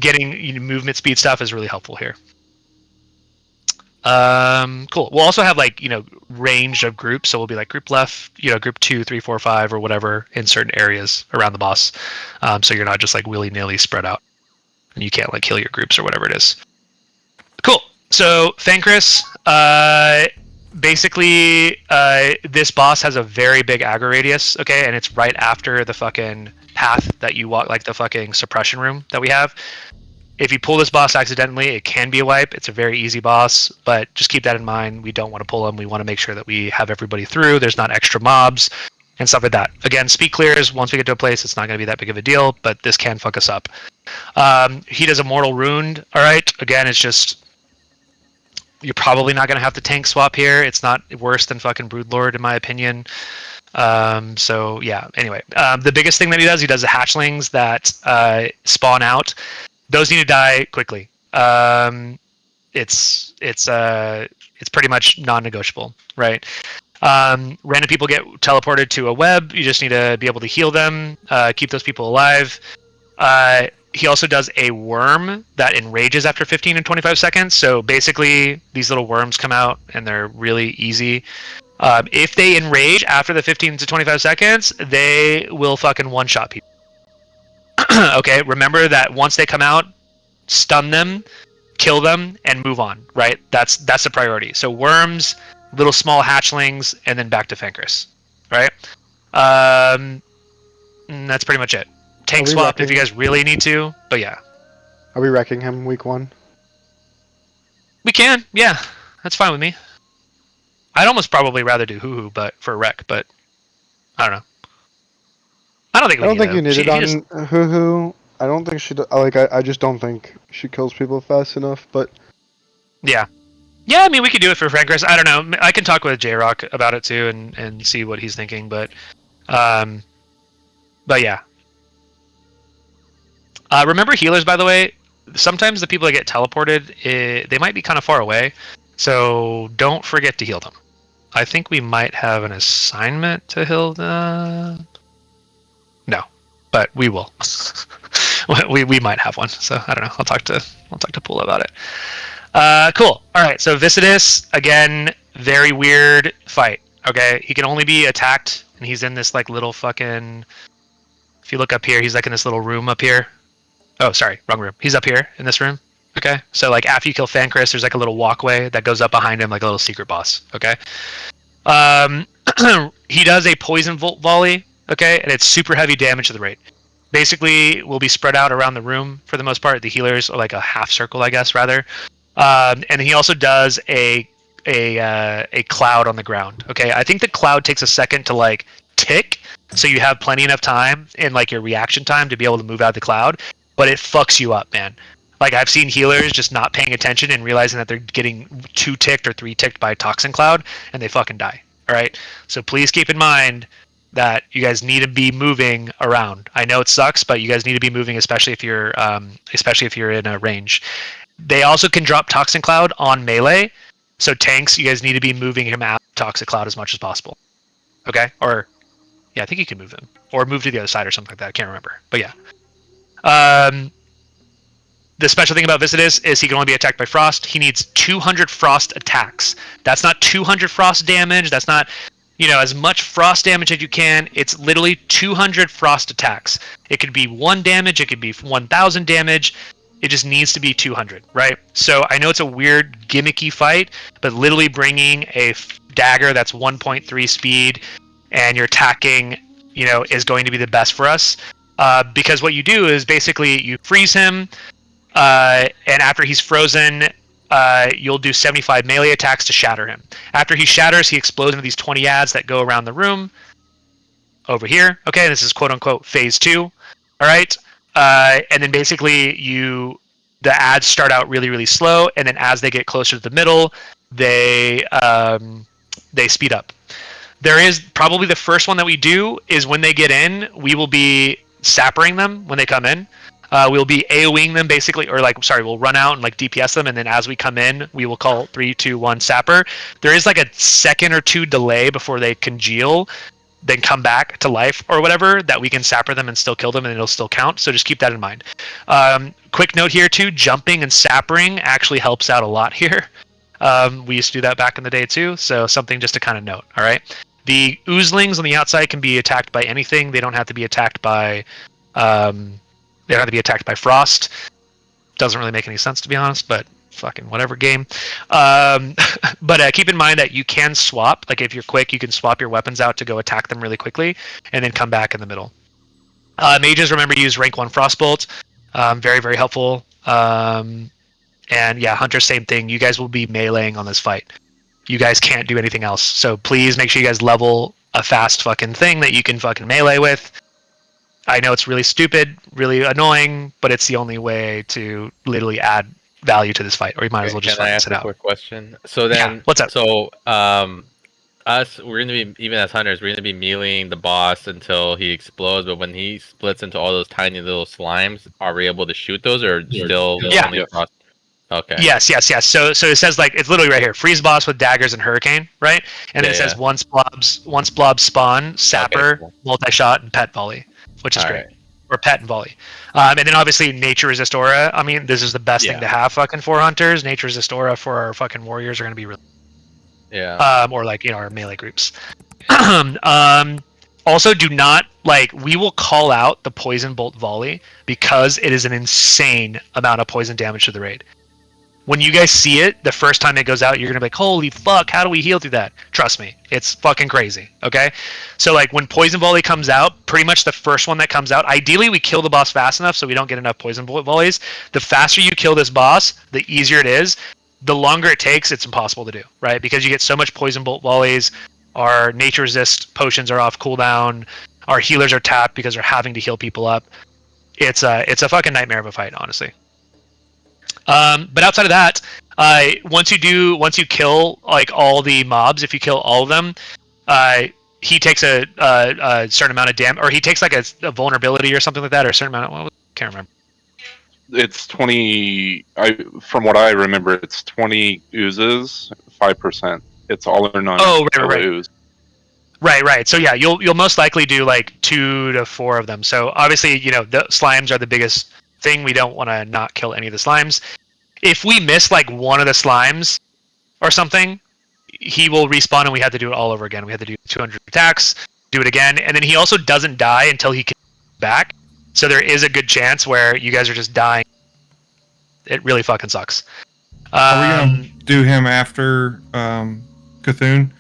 getting movement speed stuff is really helpful here. Cool. We'll also have range of groups, so we'll be like group left, group 2, 3, 4, 5, or whatever in certain areas around the boss. So you're not just willy-nilly spread out, and you can't kill your groups or whatever it is. Cool. So Thancred, basically, this boss has a very big aggro radius, okay, and it's right after the fucking path that you walk, the fucking suppression room that we have. If you pull this boss accidentally, it can be a wipe. It's a very easy boss, but just keep that in mind. We don't want to pull him. We want to make sure that we have everybody through. There's not extra mobs and stuff like that. Again, speed clears. Once we get to a place, it's not going to be that big of a deal, but this can fuck us up. He does a mortal wound. All right. Again, it's just, you're probably not going to have to tank swap here. It's not worse than fucking Broodlord, in my opinion. So yeah, anyway, the biggest thing that he does the hatchlings that spawn out. Those need to die quickly. It's pretty much non-negotiable, right? Random people get teleported to a web. You just need to be able to heal them, keep those people alive. He also does a worm that enrages after 15 and 25 seconds. So basically, these little worms come out, and they're really easy. If they enrage after the 15 to 25 seconds, they will fucking one-shot people. Okay, remember that once they come out, stun them, kill them, and move on, right? That's the priority. So worms, little small hatchlings, and then back to Thancred, right? That's pretty much it. Tank swap if you guys really need to, but yeah. Are we wrecking him week 1? We can, yeah. That's fine with me. I'd almost probably rather do Hoo-Hoo but for a wreck, but I don't know. I don't think you need it on Hoo-Hoo. I don't think she I just don't think she kills people fast enough, but yeah, I mean, we could do it for Thancred. I don't know. I can talk with J-Rock about it too and see what he's thinking, but yeah. Remember healers, by the way. Sometimes the people that get teleported, they might be kind of far away, so don't forget to heal them. I think we might have an assignment to heal them. No, but we will. we might have one, so I don't know. I'll talk to Pool about it. Cool. All right. So Viscidus, again, very weird fight. Okay, he can only be attacked, and he's in this little fucking. If you look up here, he's in this little room up here. Oh, sorry, wrong room. He's up here in this room. Okay, so after you kill Thancred, there's a little walkway that goes up behind him, like a little secret boss. Okay. He does a poison volt volley. Okay, and it's super heavy damage to the rate. Basically, we'll be spread out around the room for the most part. The healers are a half circle, I guess, rather. And he also does a cloud on the ground. Okay, I think the cloud takes a second to tick, so you have plenty enough time in your reaction time to be able to move out of the cloud. But it fucks you up, man. I've seen healers just not paying attention and realizing that they're getting 2 ticked or 3 ticked by Toxin Cloud, and they fucking die. All right, so please keep in mind that you guys need to be moving around. I know it sucks, but you guys need to be moving, especially if you're in a range. They also can drop Toxin Cloud on melee, so tanks, you guys need to be moving him out of Toxin Cloud as much as possible. Okay, or yeah, I think you can move him, or move to the other side or something like that. I can't remember, but yeah. The special thing about Viscidus is he can only be attacked by frost. He needs 200 frost attacks. That's not 200 frost damage. That's not as much frost damage as you can. It's literally 200 frost attacks. It could be 1 damage, it could be 1,000 damage. It just needs to be 200, right? So I know it's a weird gimmicky fight, but literally bringing a dagger that's 1.3 speed and you're attacking, is going to be the best for us. Because what you do is basically you freeze him, and after he's frozen, you'll do 75 melee attacks to shatter him. After he shatters, he explodes into these 20 ads that go around the room. Over here. Okay, this is quote-unquote phase 2. All right? And then basically the ads start out really, really slow, and then as they get closer to the middle, they speed up. There is probably the first one that we do is when they get in, we will be sappering them when they come in. We'll be AoEing them basically, we'll run out and DPS them, and then as we come in, we will call 3, 2, 1 sapper. There is a second or 2 delay before they congeal, then come back to life or whatever, that we can sapper them and still kill them and it'll still count. So just keep that in mind. Quick note here too, jumping and sappering actually helps out a lot here. We used to do that back in the day too, so something just to kind of note. All right. The oozlings on the outside can be attacked by anything. They don't have to be attacked by frost. Doesn't really make any sense, to be honest, but fucking whatever game. But keep in mind that you can swap. If you're quick, you can swap your weapons out to go attack them really quickly and then come back in the middle. Mages, remember to use rank 1 Frostbolt. Very, very helpful. And yeah, Hunter, same thing. You guys will be meleeing on this fight. You guys can't do anything else. So please make sure you guys level a fast fucking thing that you can fucking melee with. I know it's really stupid, really annoying, but it's the only way to literally add value to this fight, or you might as well just fucking sit out. Quick question. So then, yeah, what's up? So, we're gonna be, even as hunters, we're gonna be meleeing the boss until he explodes. But when he splits into all those tiny little slimes, are we able to shoot those, or still only frost? Okay. Yes. So it says it's literally right here: freeze boss with daggers and hurricane, right? And then it says once blobs spawn, sapper, multi-shot, and pet volley, which is great. Or pet and volley. And then obviously nature resist aura. I mean, this is the best thing to have fucking for hunters. Nature resist aura for our fucking warriors are gonna be really or our melee groups. Also, do not we will call out the poison bolt volley because it is an insane amount of poison damage to the raid. When you guys see it, the first time it goes out, you're gonna be like, holy fuck, how do we heal through that? Trust me, it's fucking crazy, okay? So when Poison Volley comes out, pretty much the first one that comes out, ideally we kill the boss fast enough so we don't get enough Poison Volleys. The faster you kill this boss, the easier it is. The longer it takes, it's impossible to do, right? Because you get so much Poison Bolt Volleys, our Nature Resist potions are off cooldown, our healers are tapped because they're having to heal people up. It's a fucking nightmare of a fight, honestly. But outside of that, once you kill all the mobs, if you kill all of them, he takes a certain amount of damage, or he takes a vulnerability or something like that, or a certain amount of, can't remember. It's 20. From what I remember, it's 20 oozes, 5%. It's all or none. Oh, right. Right. So yeah, you'll most likely do 2 to 4 of them. So obviously, the slimes are the biggest thing. We don't want to not kill any of the slimes. If we miss one of the slimes or something, he will respawn and we have to do it all over again. We have to do 200 attacks, do it again, and then he also doesn't die until he gets back. So there is a good chance where you guys are just dying. It really fucking sucks. Are we gonna do him after Cthulhu?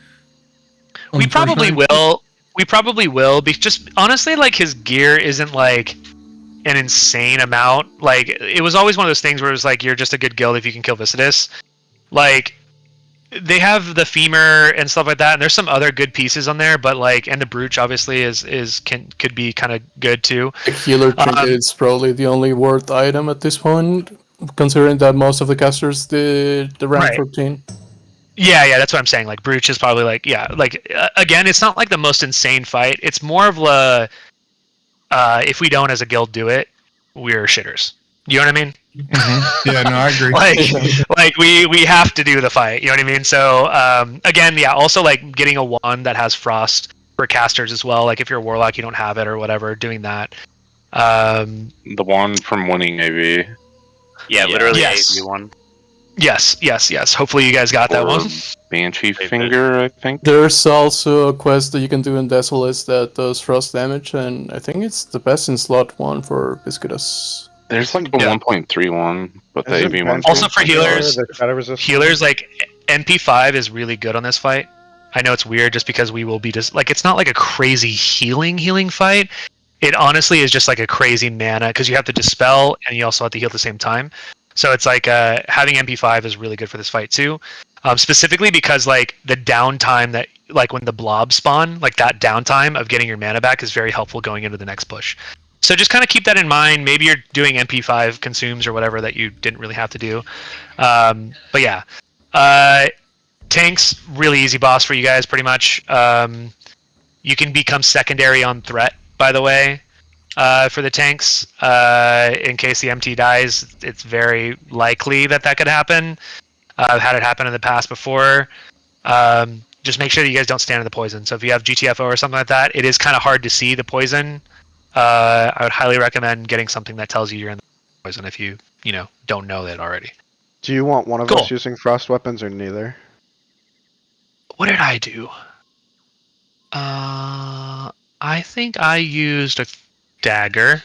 We probably will. We probably will. Because just honestly, his gear isn't an insane amount. It was always one of those things where it was you're just a good guild if you can kill Viscidus. They have the femur and stuff like that, and there's some other good pieces on there, but and the brooch obviously could be kind of good too. Healer trinket is probably the only worth item at this point, considering that most of the casters did the rank 14. Yeah, that's what I'm saying. Brooch is probably again, it's not the most insane fight. It's more of a if we don't as a guild do it, we're shitters. You know what I mean? Mm-hmm. Yeah, no, I agree. We have to do the fight. You know what I mean? So again, yeah. Also, getting a wand that has frost for casters as well. If you're a warlock, you don't have it or whatever. Doing that. The wand from winning AV. Yeah, literally AV one. Yes. Hopefully you guys got that Or one. Banshee Finger, I think. There's also a quest that you can do in Desolate that does frost damage, and I think it's the best in slot 1 for Viscidus. There's like a 1.31, but the AV one. Also for healers, like MP5 is really good on this fight. I know it's weird just because we will be just like, it's not like a crazy healing fight. It honestly is just like a crazy mana because you have to dispel and you also have to heal at the same time. So it's like having MP5 is really good for this fight too. Specifically because like the downtime that like when the blobs spawn, like that downtime of getting your mana back is very helpful going into the next push. So just kind of keep that in mind. Maybe you're doing MP5 consumes or whatever that you didn't really have to do. But yeah. Tanks, really easy boss for you guys, pretty much. You can become secondary on threat, by the way, for the tanks. In case the MT dies, it's very likely that could happen. I've had it happen in the past before. Just make sure that you guys don't stand in the poison. So if you have GTFO or something like that, it is kind of hard to see the poison. I would highly recommend getting something that tells you you're in the poison if you don't know that already. Do you want one of us using frost weapons or neither? What did I do? I think I used a dagger,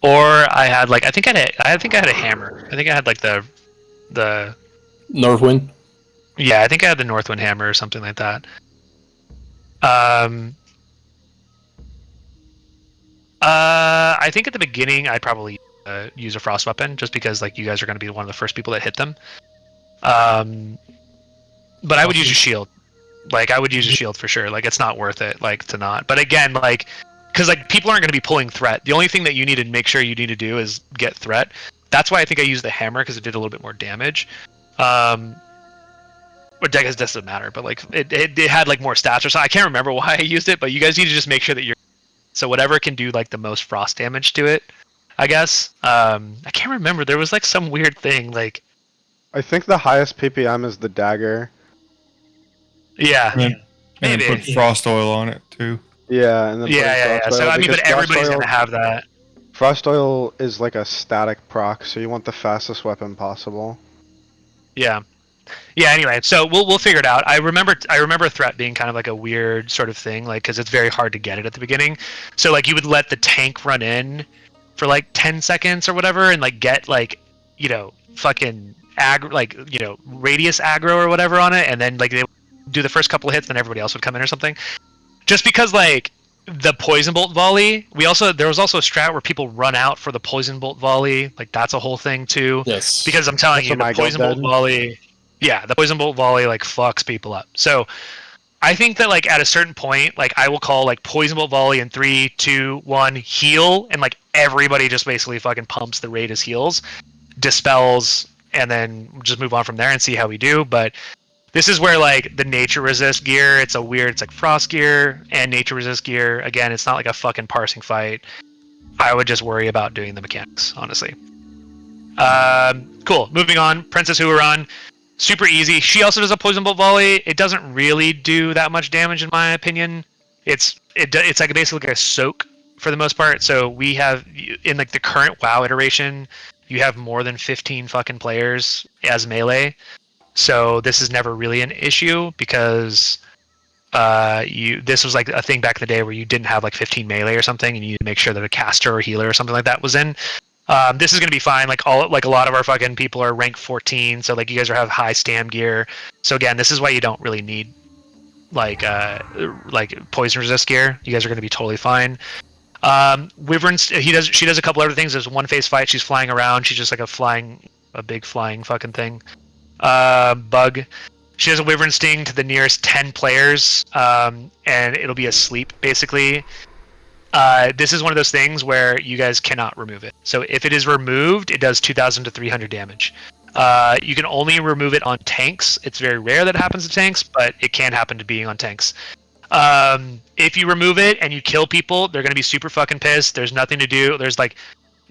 or I had like I think I had a hammer. I think I had like the Northwind. Yeah, I think I had the Northwind hammer or something like that. I think at the beginning I'd probably use a frost weapon just because like you guys are going to be one of the first people that hit them. But I would use a shield. Like I would use a shield for sure. Like it's not worth it like to not. But again, like because like people aren't going to be pulling threat. The only thing that you need to make sure you need to do is get threat. That's why I think I used the hammer because it did a little bit more damage. Or Degas doesn't matter, but like it had like more stats or something. I can't remember why I used it, but you guys need to just make sure that you're so whatever can do like the most frost damage to it, I guess. I can't remember. There was like some weird thing like. I think the highest PPM is the dagger. Yeah. And then put frost oil on it too. Yeah, and then yeah. So I mean, but everybody's gonna have that. Frost oil is like a static proc, so you want the fastest weapon possible. Yeah. Yeah. Anyway, so we'll figure it out. I remember threat being kind of like a weird sort of thing, like because it's very hard to get it at the beginning. So like you would let the tank run in for like 10 seconds or whatever, and like get like fucking radius aggro or whatever on it, and then like they would do the first couple of hits, then everybody else would come in or something. Just because like the poison bolt volley, there was also a strat where people run out for the poison bolt volley. Like that's a whole thing too. Yes. Because I'm telling you, the poison bolt volley. Yeah, the poison bolt volley like fucks people up. So I think that like at a certain point, like I will call like poison bolt volley in 3, 2, 1, heal, and like everybody just basically fucking pumps the rate as heals, dispels, and then just move on from there and see how we do. But this is where like the nature resist gear, it's like frost gear and nature resist gear. Again, it's not like a fucking parsing fight. I would just worry about doing the mechanics, honestly. Cool. Moving on. Princess Huron. Super easy. She also does a poison bolt volley. It doesn't really do that much damage in my opinion. It's like basically like a soak for the most part. So we have in like the current WoW iteration, you have more than 15 fucking players as melee. So this is never really an issue because this was like a thing back in the day where you didn't have like 15 melee or something, and you need to make sure that a caster or healer or something like that was in. This is gonna be fine. Like a lot of our fucking people are rank 14, so like you guys have high stam gear. So again, this is why you don't really need like poison resist gear. You guys are gonna be totally fine. Wyvern, she does a couple other things. There's one phase fight. She's flying around. She's just like a big flying fucking thing. Bug. She does a Wyvern Sting to the nearest 10 players, and it'll be asleep basically. This is one of those things where you guys cannot remove it. So if it is removed, it does 2,000 to 300 damage. You can only remove it on tanks. It's very rare that it happens to tanks, but it can happen to being on tanks. If you remove it and you kill people, they're going to be super fucking pissed. There's nothing to do. There's like,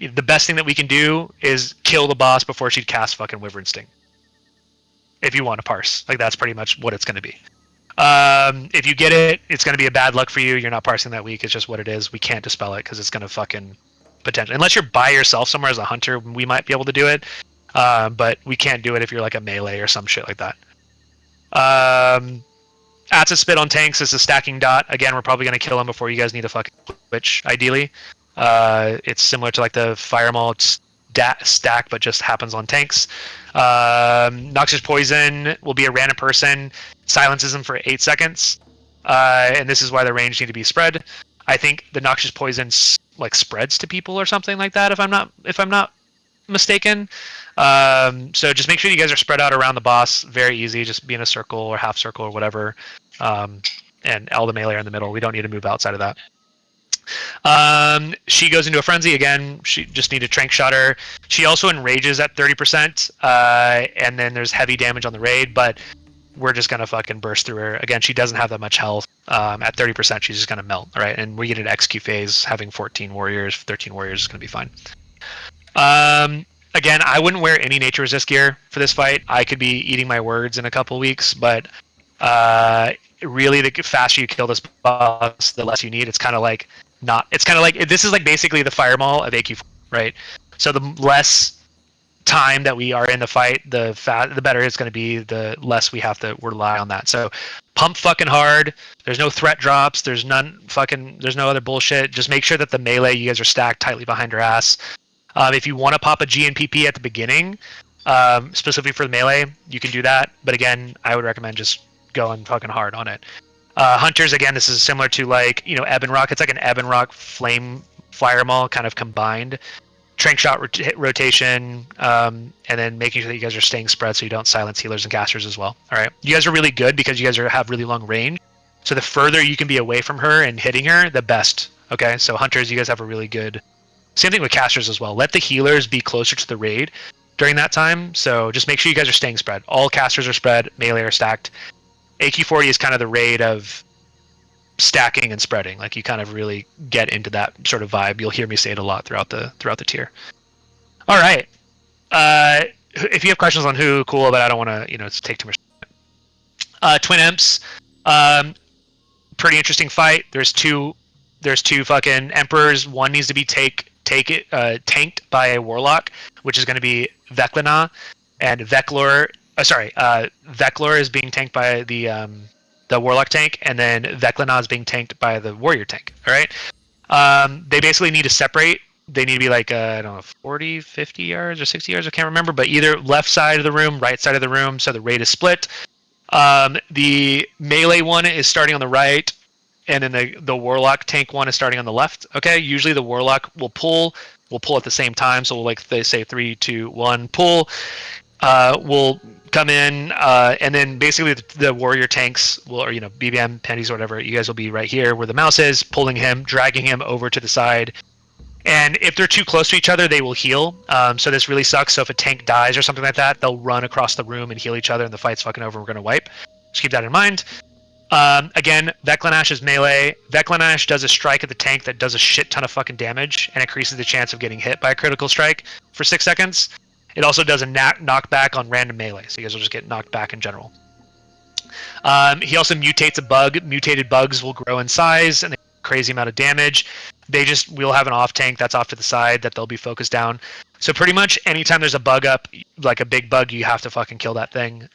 the best thing that we can do is kill the boss before she'd cast fucking Wyvern Sting. If you want to parse. Like, that's pretty much what it's going to be. If you get it, it's going to be a bad luck for you. You're not parsing that week. It's just what it is. We can't dispel it because it's going to fucking potentially... Unless you're by yourself somewhere as a hunter, we might be able to do it. but we can't do it if you're like a melee or some shit like that. Atsa Spit on tanks is a stacking dot. Again, we're probably going to kill him before you guys need to fucking switch, ideally. It's similar to like the Fire Maul stack, but just happens on tanks. Noxious Poison will be a random person, silences him for 8 seconds, and this is why the range need to be spread. I think the Noxious Poison like spreads to people or something like that, if I'm not mistaken. So just make sure you guys are spread out around the boss. Very easy, just be in a circle or half circle or whatever, and L the melee in the middle. We don't need to move outside of that. She goes into a frenzy again. She just need to trank shot her. She also enrages at 30%, and then there's heavy damage on the raid, but we're just gonna fucking burst through her. Again, she doesn't have that much health. At 30%, she's just gonna melt, right? And we get an XQ phase, having 14 warriors, 13 warriors is gonna be fine. Again, I wouldn't wear any nature resist gear for this fight. I could be eating my words in a couple weeks, but really, the faster you kill this boss, the less you need. It's kind of like this is like basically the Fire Maul of AQ4, right? So the less time that we are in the fight, the better it's going to be. The less we have to rely on that. So pump fucking hard. There's no threat drops. There's no other bullshit. Just make sure that the melee, you guys are stacked tightly behind her ass. If you want to pop a G and PP at the beginning, specifically for the melee, you can do that. But again, I would recommend just going fucking hard on it. Hunters, again, this is similar to like, Ebon Rock. It's like an Ebon Rock Flame Fire Maul kind of combined. Trank shot rotation, and then making sure that you guys are staying spread so you don't silence healers and casters as well. All right, you guys are really good because you guys have really long range. So the further you can be away from her and hitting her, the best. Okay, so Hunters, you guys have a really good. Same thing with casters as well. Let the healers be closer to the raid during that time. So just make sure you guys are staying spread. All casters are spread, melee are stacked. AQ40 is kind of the raid of stacking and spreading. Like you kind of really get into that sort of vibe. You'll hear me say it a lot throughout the tier. All right. If you have questions on who, cool, but I don't want to take too much. Twin Imps, pretty interesting fight. There's two fucking emperors. One needs to be tanked by a warlock, which is going to be Veclana, and Veclor is being tanked by the warlock tank, and then Veclana is being tanked by the warrior tank. All right. They basically need to separate. They need to be like 40, 50 yards or 60 yards. I can't remember, but either left side of the room, right side of the room, so the raid is split. The melee one is starting on the right, and then the warlock tank one is starting on the left. Okay. Usually the warlock will pull at the same time. So like they say 3, 2, 1, pull. Will come in, and then basically the warrior tanks will, or BBM, panties, or whatever, you guys will be right here where the mouse is, pulling him, dragging him over to the side. And if they're too close to each other, they will heal. So this really sucks. So if a tank dies or something like that, they'll run across the room and heal each other, and the fight's fucking over. We're gonna wipe. Just keep that in mind. Again, Veclanash is melee. Veclanash does a strike at the tank that does a shit ton of fucking damage and increases the chance of getting hit by a critical strike for 6 seconds. It also does a knockback on random melee, so you guys will just get knocked back in general. He also mutates a bug. Mutated bugs will grow in size and they do a crazy amount of damage. We'll have an off tank that's off to the side that they'll be focused down. So pretty much anytime there's a bug up, like a big bug, you have to fucking kill that thing.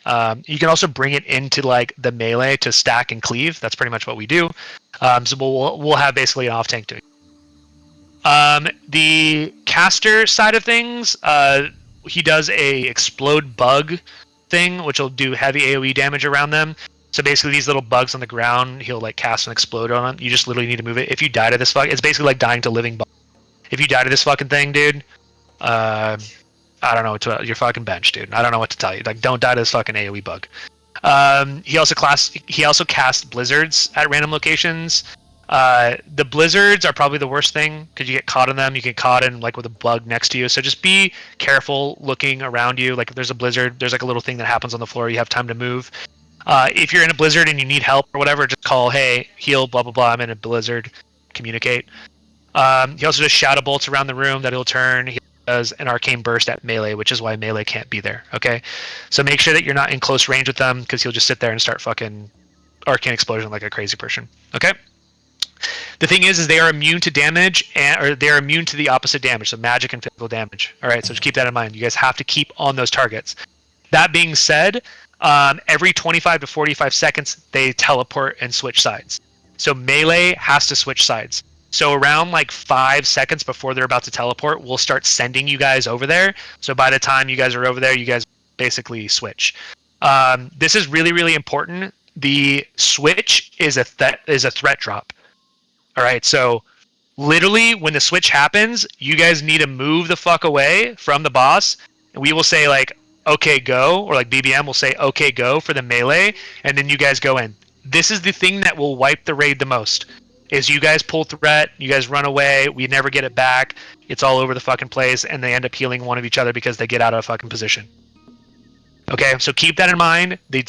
You can also bring it into like the melee to stack and cleave. That's pretty much what we do. So we'll have basically an off tank doing. The caster side of things, he does a explode bug thing, which will do heavy AoE damage around them. So basically these little bugs on the ground, he'll like cast and explode on them. You just literally need to move it. If you die to this it's basically like dying to living bug. If you die to this fucking thing, dude, I don't know you're fucking benched, dude. I don't know what to tell you. Like, don't die to this fucking AoE bug. He also casts blizzards at random locations. The blizzards are probably the worst thing because you get caught in them. You get caught in like with a bug next to you. So just be careful looking around you. Like if there's a blizzard, there's like a little thing that happens on the floor. You have time to move. If you're in a blizzard and you need help or whatever, just call, hey, heal, blah, blah, blah. I'm in a blizzard. Communicate. He also does shadow bolts around the room that he'll turn. He does an arcane burst at melee, which is why melee can't be there. Okay. So make sure that you're not in close range with them because he'll just sit there and start fucking arcane explosion like a crazy person. Okay. The thing is they are immune to damage, or they are immune to the opposite damage, so magic and physical damage. All right, so just keep that in mind. You guys have to keep on those targets. That being said, every 25 to 45 seconds, they teleport and switch sides. So melee has to switch sides. So around like 5 seconds before they're about to teleport, we'll start sending you guys over there. So by the time you guys are over there, you guys basically switch. This is really, really important. The switch is a threat drop. All right, so literally when the switch happens, you guys need to move the fuck away from the boss, and we will say like, okay, go, or like BBM will say, okay, go for the melee, and then you guys go in. This is the thing that will wipe the raid the most, is you guys pull threat, you guys run away, we never get it back, it's all over the fucking place, and they end up healing one of each other because they get out of fucking position. Okay, so keep that in mind. The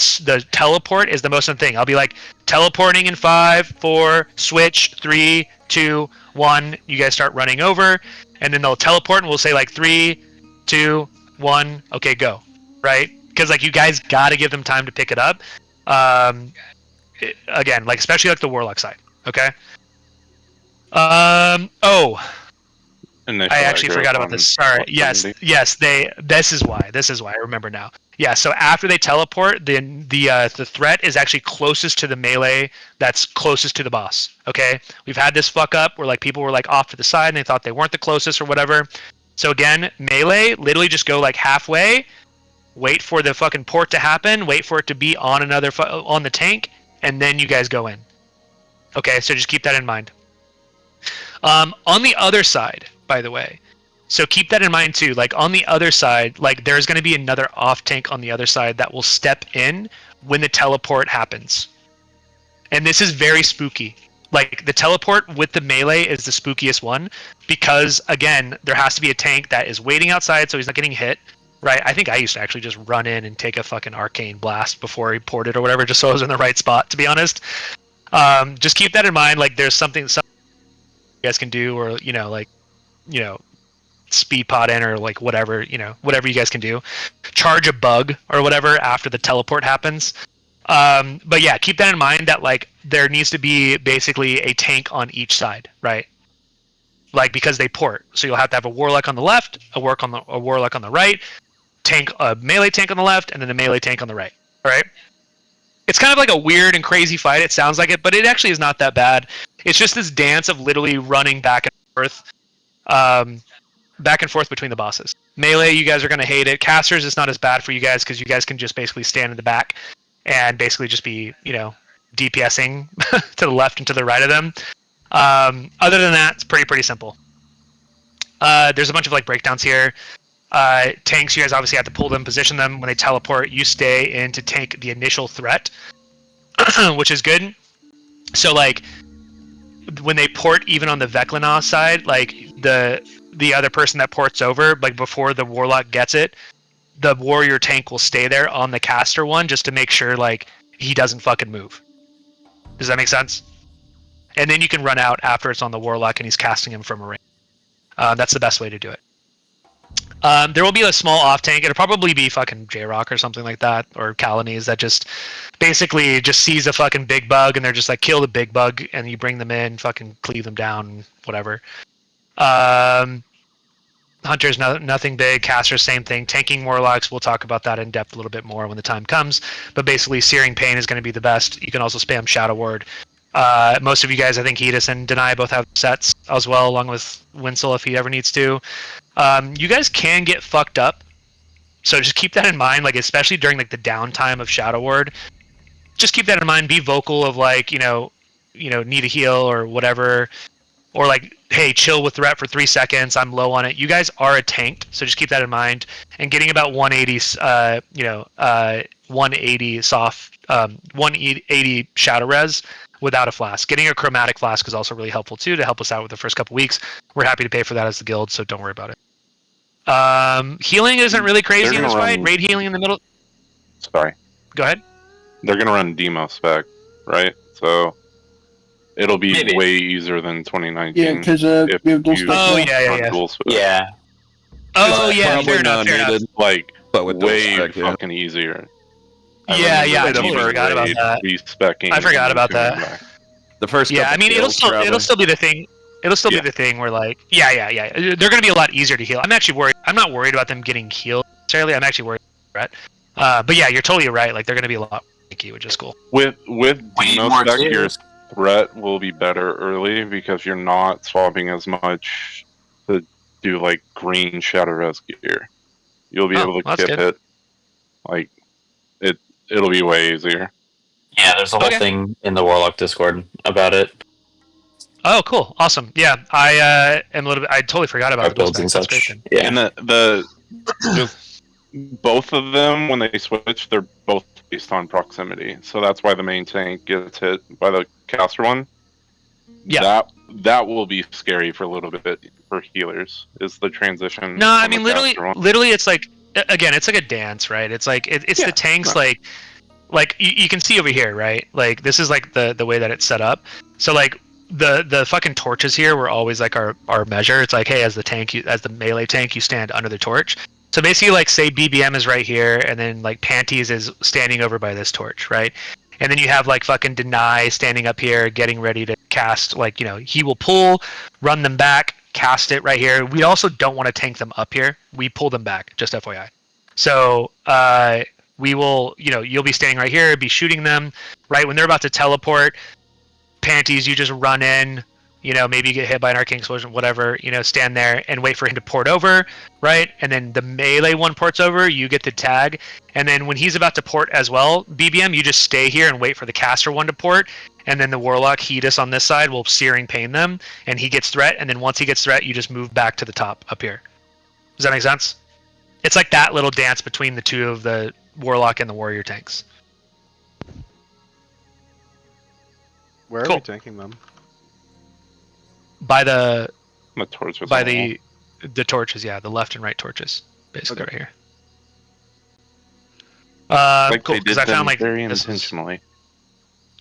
teleport is the most important thing. I'll be like, teleporting in 5, 4, switch, 3, 2, 1. You guys start running over, and then they'll teleport, and we'll say like 3, 2, 1. Okay, go. Right? Because like you guys got to give them time to pick it up. Again, like especially like the warlock side. Okay. I actually forgot about this. Sorry. Yes. This is why. I remember now. Yeah. So after they teleport, then the threat is actually closest to the melee. That's closest to the boss. Okay. We've had this fuck up where like people were like off to the side and they thought they weren't the closest or whatever. So again, melee, literally just go like halfway, wait for the fucking port to happen, wait for it to be on on the tank, and then you guys go in. Okay. So just keep that in mind. On the other side, by the way, so keep that in mind too. Like on the other side, like there's going to be another off tank on the other side that will step in when the teleport happens. And this is very spooky. Like the teleport with the melee is the spookiest one because again, there has to be a tank that is waiting outside so he's not getting hit. Right? I think I used to actually just run in and take a fucking arcane blast before he ported or whatever, just so I was in the right spot, to be honest. Just keep that in mind. Like there's something you guys can do, or speed pod in, or like whatever you guys can do, charge a bug or whatever after the teleport happens. But yeah, keep that in mind that like there needs to be basically a tank on each side, right? Like because they port, so you'll have to have a warlock on the left, a warlock on the right, a melee tank on the left, and then a melee tank on the right. All right. It's kind of like a weird and crazy fight. It sounds like it, but it actually is not that bad. It's just this dance of literally running back and forth between the bosses. Melee, you guys are going to hate it. Casters, it's not as bad for you guys because you guys can just basically stand in the back and basically just be, DPSing to the left and to the right of them. Other than that, it's pretty simple. There's a bunch of like breakdowns here. Tanks, you guys obviously have to pull them, position them. When they teleport, you stay in to tank the initial threat, which is good. So like when they port, even on the Veclana side, like the other person that ports over, like before the warlock gets it, the warrior tank will stay there on the caster one just to make sure like he doesn't fucking move. Does that make sense? And then you can run out after it's on the warlock and he's casting him from a range. That's the best way to do it. There will be a small off tank. It'll probably be fucking J-Rock or something like that, or Kalanese that just basically just sees a fucking big bug and they're just like, kill the big bug, and you bring them in, fucking cleave them down, whatever. Hunters, nothing big. Casters, same thing. Tanking warlocks, we'll talk about that in depth a little bit more when the time comes. But basically, Searing Pain is going to be the best. You can also spam Shadow Word. Most of you guys, I think Hedis and Deny both have sets as well, along with Winsel if he ever needs to. You guys can get fucked up, so just keep that in mind. Like especially during like the downtime of Shadow Word, just keep that in mind. Be vocal of like need a heal or whatever, or like hey, chill with threat for 3 seconds. I'm low on it. You guys are a tank, so just keep that in mind. And getting about 180, 180 soft, 180 Shadow Res without a flask. Getting a chromatic flask is also really helpful too to help us out with the first couple weeks. We're happy to pay for that as the guild, so don't worry about it. Healing isn't really crazy in this fight. Raid healing in the middle. Sorry. Go ahead. They're gonna run demo spec, right? So it'll be way easier than 2019. Yeah, because we have dual spec. Oh yeah. Yeah. Oh yeah. Fair enough. Like but with way spec, fucking easier. I totally forgot about that. Respecking I forgot about that. The first. Yeah, I couple mean, kills, it'll still be the thing. It'll still be the thing where like, yeah. They're gonna be a lot easier to heal. I'm actually worried. I'm not worried about them getting healed necessarily. I'm actually worried about threat. But yeah, you're totally right. Like they're gonna be a lot tanky, which is cool. With Dino spec, your threat will be better early because you're not swapping as much to do like green Shadow Rescue gear. You'll be able to kip it. Like it'll be way easier. Yeah, there's a whole thing in the Warlock Discord about it. Oh, cool, awesome. Yeah, I am a little bit. I totally forgot about builds and such. Yeah, and just both of them when they switch, they're both based on proximity. So that's why the main tank gets hit by the caster one. Yeah, that will be scary for a little bit for healers. Is the transition? No, I mean literally, it's like again, it's like a dance, right? It's like it's the tanks like you can see over here, right? Like this is like the way that it's set up. So like the fucking torches here were always like our measure. It's like, hey, as the melee tank, you stand under the torch. So basically, like say BBM is right here, and then like Panties is standing over by this torch, right? And then you have like fucking Deny standing up here, getting ready to cast. Like he will pull, run them back, cast it right here. We also don't want to tank them up here. We pull them back, just FYI. So we will, you'll be standing right here, be shooting them, right? When they're about to teleport, Panties, you just run in, maybe you get hit by an arcane explosion, whatever, stand there and wait for him to port over, right? And then the melee one ports over, you get the tag. And then when he's about to port as well, BBM, you just stay here and wait for the caster one to port. And then the Warlock Hedis on this side will Searing Pain them, and he gets threat. And then once he gets threat, you just move back to the top up here. Does that make sense? It's like that little dance between the two of the Warlock and the Warrior tanks. Where are we tanking them? By the torches. By the torches, yeah, the left and right torches, basically right here. Cool, because I found like very intentionally.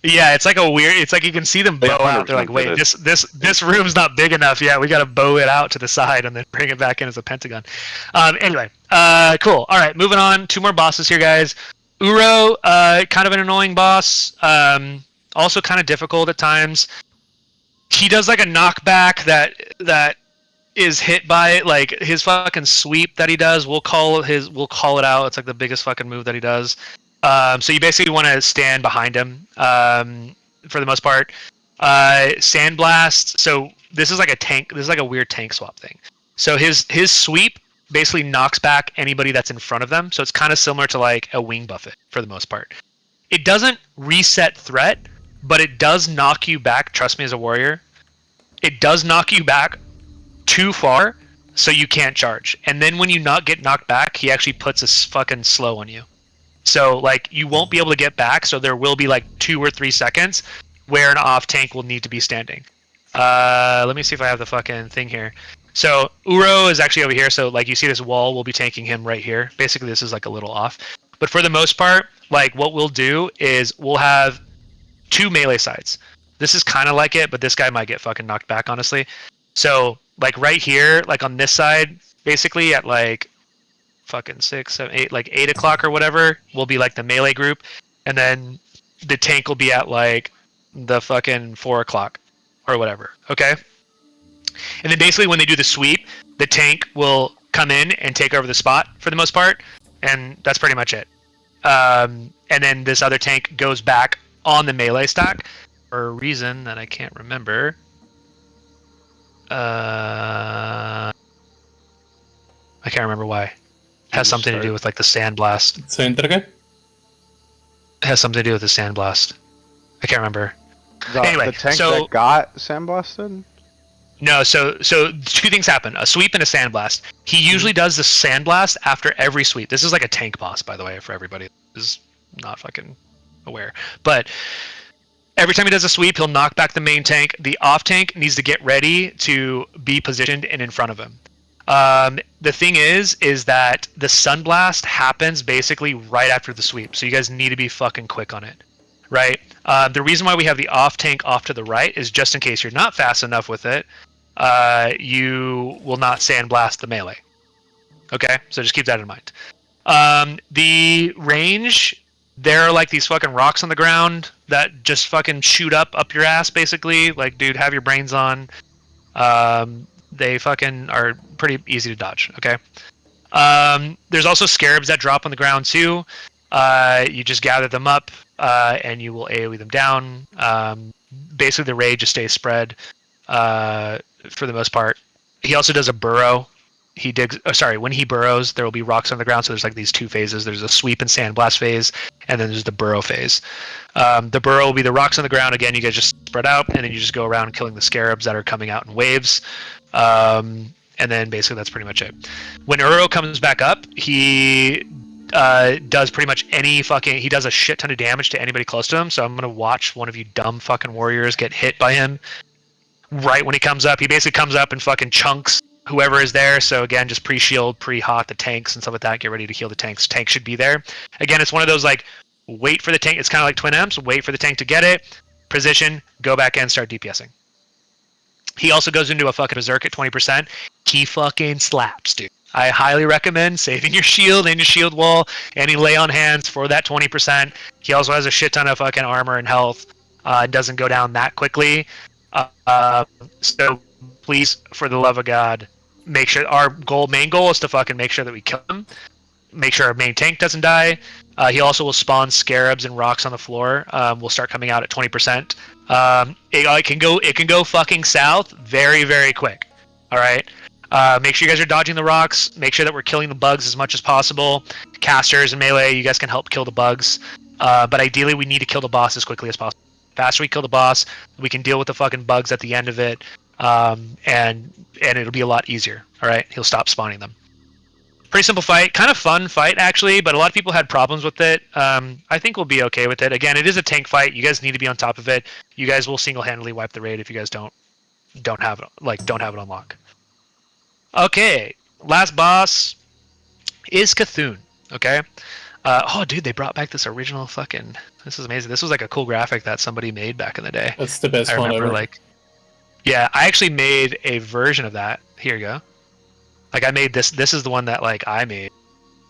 Yeah, it's like a weird. It's like you can see them bow out. They're like, wait, this room's not big enough. Yeah, we got to bow it out to the side and then bring it back in as a pentagon. Anyway, cool. All right, moving on. 2 more bosses here, guys. Uro, kind of an annoying boss. Also kind of difficult at times. He does like a knockback that is hit by it, like his fucking sweep that he does. We'll call it out. It's like the biggest fucking move that he does. So you basically want to stand behind him for the most part. Sandblast. So this is like a tank. This is like a weird tank swap thing. So his sweep basically knocks back anybody that's in front of them. So it's kind of similar to like a wing buffet for the most part. It doesn't reset threat, but it does knock you back. Trust me, as a warrior, it does knock you back too far, so you can't charge. And then when you get knocked back, he actually puts a fucking slow on you. So like you won't be able to get back. So there will be like 2 or 3 seconds where an off tank will need to be standing. Let me see if I have the fucking thing here. So Uro is actually over here. So like you see this wall, we'll be tanking him right here. Basically, this is like a little off. But for the most part, like what we'll do is we'll have 2 melee sides. This is kind of like it, but this guy might get fucking knocked back, honestly. So like right here, like on this side, basically at like fucking 6, 7, 8, like 8 o'clock or whatever, will be like the melee group, and then the tank will be at like the fucking 4 o'clock or whatever. Okay. And then basically when they do the sweep, the tank will come in and take over the spot for the most part, and that's pretty much it. And then this other tank goes back on the melee stack for a reason that I can't remember. I can't remember why. It has something to do with like the sandblast. Say that again? It has something to do with the sandblast. I can't remember. Anyway, the tank that got sandblasted? No, so 2 things happen: a sweep and a sandblast. He usually does the sandblast after every sweep. This is like a tank boss, by the way, for everybody who's not fucking aware. But every time he does a sweep, he'll knock back the main tank. The off tank needs to get ready to be positioned and in front of him. The thing is that the sunblast happens basically right after the sweep, so you guys need to be fucking quick on it, right? The reason why we have the off tank off to the right is just in case you're not fast enough with it, you will not sandblast the melee. Okay, so just keep that in mind. The range there are like these fucking rocks on the ground that just fucking shoot up your ass, basically. Like, dude, have your brains on. They fucking are pretty easy to dodge. Okay. There's also scarabs that drop on the ground too. You just gather them up, and you will AoE them down. Basically, the raid just stays spread for the most part. He also does a burrow. He digs. When he burrows, there will be rocks on the ground. So there's like these two phases. There's a sweep and sandblast phase, and then there's the burrow phase. The burrow will be the rocks on the ground. Again, you guys just spread out, and then you just go around killing the scarabs that are coming out in waves. And then basically that's pretty much it. When Uro comes back up, he does pretty much he does a shit ton of damage to anybody close to him. So I'm gonna watch one of you dumb fucking warriors get hit by him right when he comes up. He basically comes up and fucking chunks whoever is there. So again, just pre-shield, pre-hawk the tanks and stuff like that. Get ready to heal the tanks. Tank should be there. Again, it's one of those like wait for the tank. It's kind of like Twin M's. Wait for the tank to get it. Position. Go back in. Start DPSing. He also goes into a fucking berserk at 20%. He fucking slaps, dude. I highly recommend saving your shield and your shield wall, and he lay on hands for that 20%. He also has a shit ton of fucking armor and health. Doesn't go down that quickly. So please, for the love of God, make sure our main goal is to fucking make sure that we kill him. Make sure our main tank doesn't die. He also will spawn scarabs and rocks on the floor. Will start coming out at 20%. It can go fucking south very, very quick. All right. Make sure you guys are dodging the rocks. Make sure that we're killing the bugs as much as possible. Casters and melee, you guys can help kill the bugs. But ideally, we need to kill the boss as quickly as possible. The faster we kill the boss, we can deal with the fucking bugs at the end of it, and it'll be a lot easier. All right, he'll stop spawning them. Pretty simple fight, kind of fun fight actually, but a lot of people had problems with it. I think we'll be okay with it. Again, it is a tank fight. You guys need to be on top of it. You guys will single-handedly wipe the raid if you guys don't have it on lock. Okay, last boss is Cthulhu. Okay. Oh, dude, they brought back this original fucking. This is amazing. This was like a cool graphic that somebody made back in the day. That's the best one ever. Yeah, I actually made a version of that. Here you go. Like I made this. This is the one that like I made.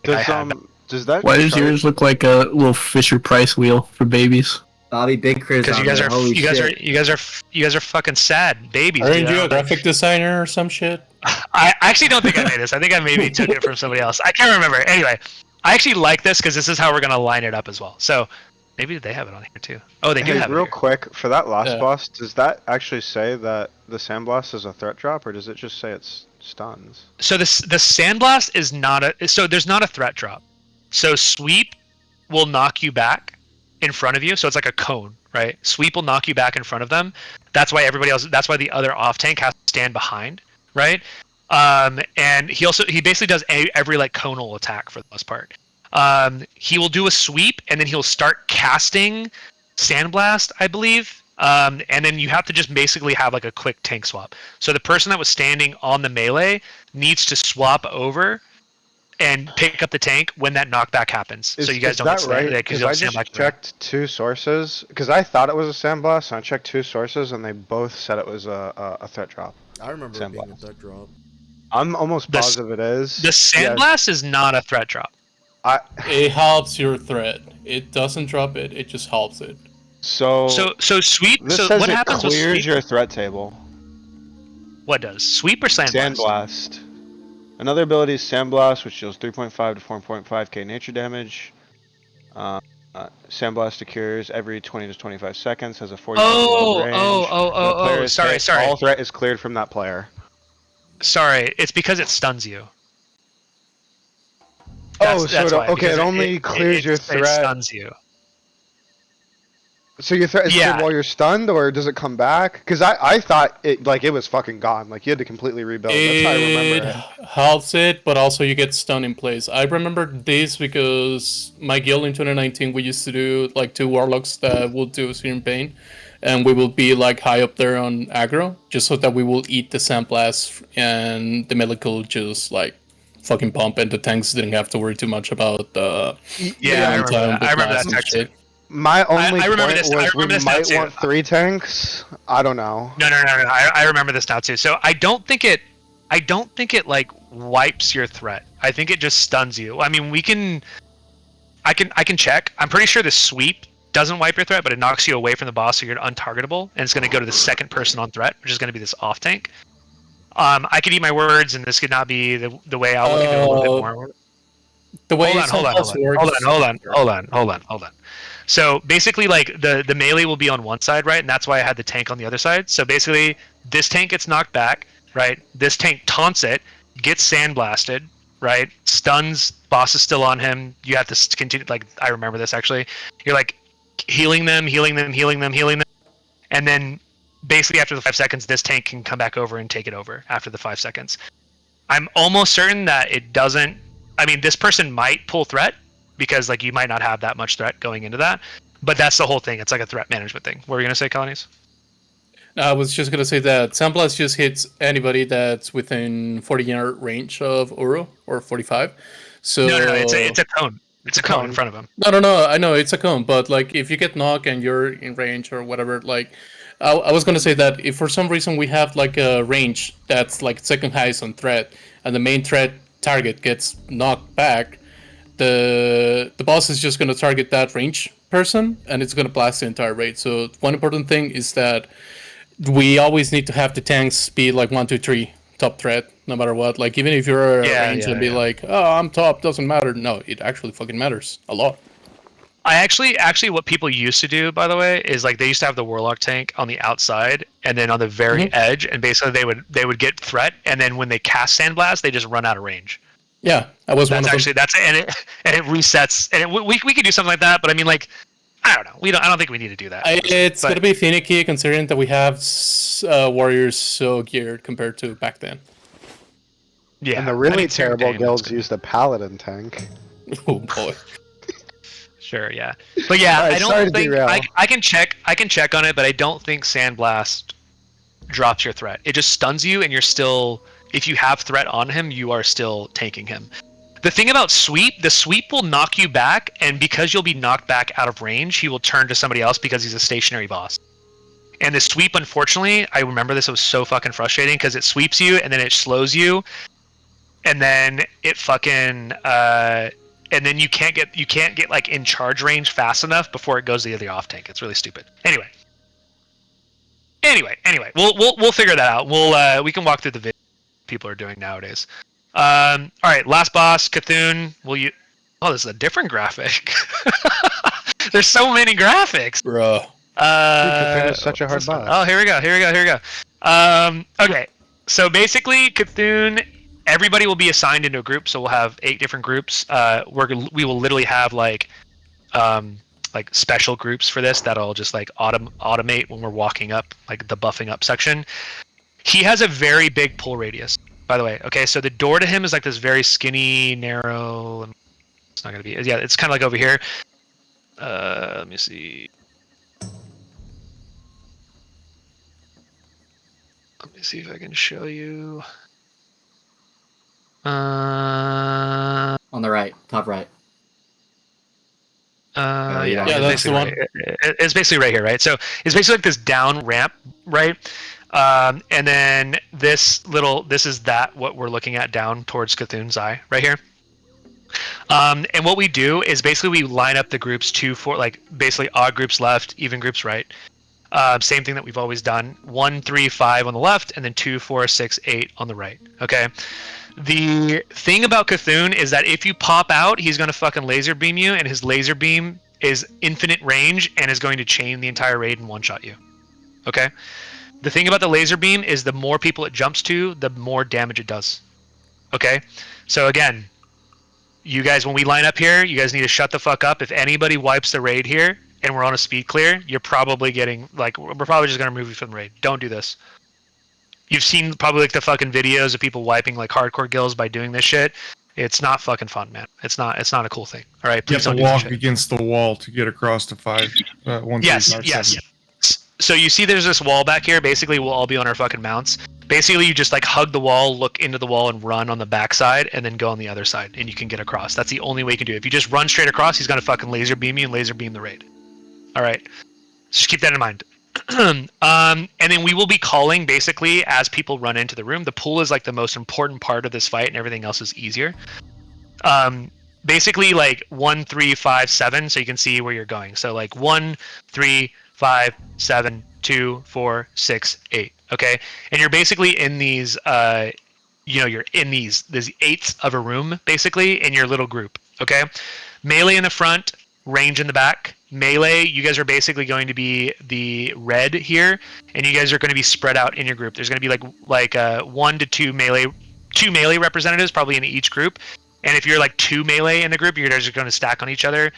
Does that? Why does yours look like a little Fisher Price wheel for babies? Bobby Big Chris. Because you guys are fucking sad babies. Aren't you a graphic designer or some shit? I actually don't think I made this. I think I maybe took it from somebody else. I can't remember. Anyway, I actually like this because this is how we're gonna line it up as well. So maybe they have it on here too. Oh, they do have it real here. quick for that last boss. Does that actually say that the sandblast is a threat drop, or does it just say it's stuns? So the sandblast is not a. So there's not a threat drop. So sweep will knock you back in front of you. So it's like a cone, right? Sweep will knock you back in front of them. That's why everybody else. That's why the other off tank has to stand behind, right? And he basically does every like conal attack for the most part. He will do a sweep and then he'll start casting sandblast, I believe. And then you have to just basically have like a quick tank swap. So the person that was standing on the melee needs to swap over and pick up the tank when that knockback happens. So you guys don't get right? because I just checked two sources because I thought it was a sandblast, and I checked two sources and they both said it was a threat drop. I remember it being a threat drop. I'm almost positive it is. The sandblast is not a threat drop. It helps your threat. It doesn't drop it. It just helps it. So sweep. This so says what it happens with clears sweep? your threat table. What does sweep or sandblast? Sandblast. Another ability is Sandblast, which deals 3.5 to 4.5k nature damage. Sandblast occurs every 20 to 25 seconds. Has a 40 range. Sorry. All threat is cleared from that player. Sorry, it's because it stuns you. It only clears your threat. It stuns you. So your threat is cleared while you're stunned, or does it come back? Because I thought it was fucking gone. Like you had to completely rebuild. That's how I remember it. Helps it, but also you get stunned in place. I remember this because my guild in 2019 we used to do like 2 warlocks that would do Searing Pain, and we will be like high up there on aggro, just so that we will eat the sandblast and the melee could just like fucking pump, and the tanks didn't have to worry too much about the I remember that tactic. My only I remember point this. was I remember we this now might too. want 3 tanks. I don't know. No. I remember this now too. So I don't think it like wipes your threat. I think it just stuns you. I mean, we can I can check. I'm pretty sure the sweep doesn't wipe your threat, but it knocks you away from the boss, so you're untargetable, and it's going to go to the second person on threat, which is going to be this off tank. I could eat my words, and this could not be the way I'll look at it a little bit more. The way hold on. So basically, like the melee will be on one side, right? And that's why I had the tank on the other side. So basically, this tank gets knocked back, right? This tank taunts it, gets sandblasted, right? Stuns, boss is still on him. You have to continue. Like I remember this actually. You're like healing them, and then basically after the 5 seconds, this tank can come back over and take it over after the 5 seconds. I'm almost certain that it doesn't. I mean, this person might pull threat because like you might not have that much threat going into that, but that's the whole thing. It's like a threat management thing. What were you gonna say, Colonies? I was just gonna say that Sandblast just hits anybody that's within 40-yard range of Uro or 45. So No, it's a cone. It's a cone in front of him. No, I know it's a cone, but like if you get knocked and you're in range or whatever, like I was gonna say that if for some reason we have like a range that's like second highest on threat and the main threat target gets knocked back, the boss is just gonna target that range person and it's gonna blast the entire raid. So one important thing is that we always need to have the tanks be like 1, 2, 3 top threat, no matter what. Like even if you're range and be like, oh, I'm top, doesn't matter. No, it actually fucking matters a lot. I actually what people used to do, by the way, is like they used to have the Warlock tank on the outside and then on the very edge, and basically they would get threat, and then when they cast Sandblast, they just run out of range. Yeah, I was that's one of actually them. And it resets, and we could do something like that, but I mean, like, I don't know, I don't think we need to do that. It's gonna be finicky considering that we have warriors so geared compared to back then. Yeah, and the really terrible guilds use the paladin tank. Oh boy. Sure, yeah, but yeah, right, I don't think I can check on it, but I don't think Sandblast drops your threat. It just stuns you, and you're still, if you have threat on him, you are still tanking him. The thing about sweep, the sweep will knock you back, and because you'll be knocked back out of range, he will turn to somebody else because he's a stationary boss. And the sweep, unfortunately, I remember this, it was so fucking frustrating because it sweeps you and then it slows you, and then it fucking and then you can't get like in charge range fast enough before it goes to the off tank. It's really stupid. Anyway, we'll figure that out. We can walk through the video people are doing nowadays. All right, last boss, Cthulhu. Oh, this is a different graphic. There's so many graphics, bro. Cthulhu is such a hard boss. Oh, here we go. Okay, so basically, Cthulhu. Everybody will be assigned into a group, so we'll have 8 different groups. We will literally have like special groups for this that'll just like automate when we're walking up, like the buffing up section. He has a very big pull radius, by the way. Okay, so the door to him is like this very skinny, narrow. It's not gonna be. Yeah, it's kind of like over here. Let me see. Let me see if I can show you. On the right, top right. Yeah, that's the one. It's basically right here, right? So it's basically like this down ramp, right? And then this is what we're looking at down towards Cthulhu's Eye, right here. And what we do is basically we line up the groups 2, 4, like basically odd groups left, even groups right. Same thing that we've always done. 1, 3, 5 on the left, and then 2, 4, 6, 8 on the right. Okay. The thing about Cthulhu is that if you pop out, he's going to fucking laser beam you, and his laser beam is infinite range and is going to chain the entire raid and one-shot you. Okay? The thing about the laser beam is the more people it jumps to, the more damage it does. Okay? So again, you guys, when we line up here, you guys need to shut the fuck up. If anybody wipes the raid here and we're on a speed clear, you're probably getting, like, we're probably just going to remove you from the raid. Don't do this. You've seen probably like the fucking videos of people wiping like hardcore guilds by doing this shit. It's not fucking fun, man. It's not a cool thing. All right, please don't do that shit. You have to walk against the wall to get across to 5. Yes. So you see there's this wall back here. Basically, we'll all be on our fucking mounts. Basically, you just like hug the wall, look into the wall, and run on the backside, and then go on the other side, and you can get across. That's the only way you can do it. If you just run straight across, he's gonna fucking laser beam you and laser beam the raid. All right, just keep that in mind. And then we will be calling basically as people run into the room. The pool is like the most important part of this fight, and everything else is easier. basically like 1, 3, 5, 7, so you can see where you're going. So like 1, 3, 5, 7, 2, 4, 6, 8. Okay, and you're basically in these. You're in these eighths of a room basically in your little group. Okay, melee in the front, range in the back. Melee, you guys are basically going to be the red here, and you guys are going to be spread out in your group. There's going to be like 1 to 2 melee representatives probably in each group. And if you're like 2 melee in the group, you guys are going to stack on each other.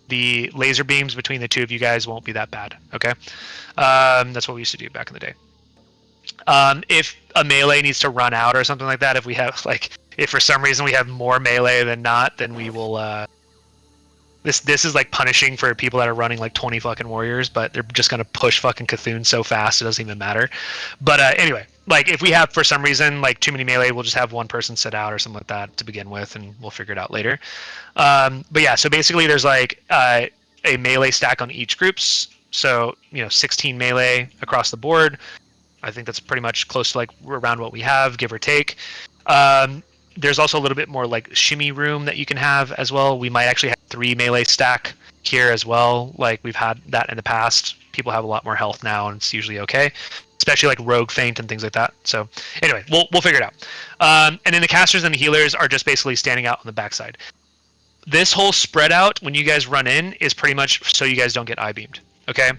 The laser beams between the two of you guys won't be that bad. Okay, that's what we used to do back in the day. If a melee needs to run out or something like that, if for some reason we have more melee than not, then we will. This is like punishing for people that are running like 20 fucking warriors, but they're just gonna push fucking Cthulhu so fast it doesn't even matter. But anyway, like if we have for some reason like too many melee, we'll just have one person sit out or something like that to begin with, and we'll figure it out later. But yeah, so basically there's like a melee stack on each groups. So 16 melee across the board. I think that's pretty much close to like around what we have, give or take. There's also a little bit more like shimmy room that you can have as well. We might actually have 3 melee stack here as well. Like we've had that in the past. People have a lot more health now, and it's usually okay, especially like rogue feint and things like that. So anyway, we'll figure it out. And then the casters and the healers are just basically standing out on the backside. This whole spread out when you guys run in is pretty much so you guys don't get eye beamed. Okay.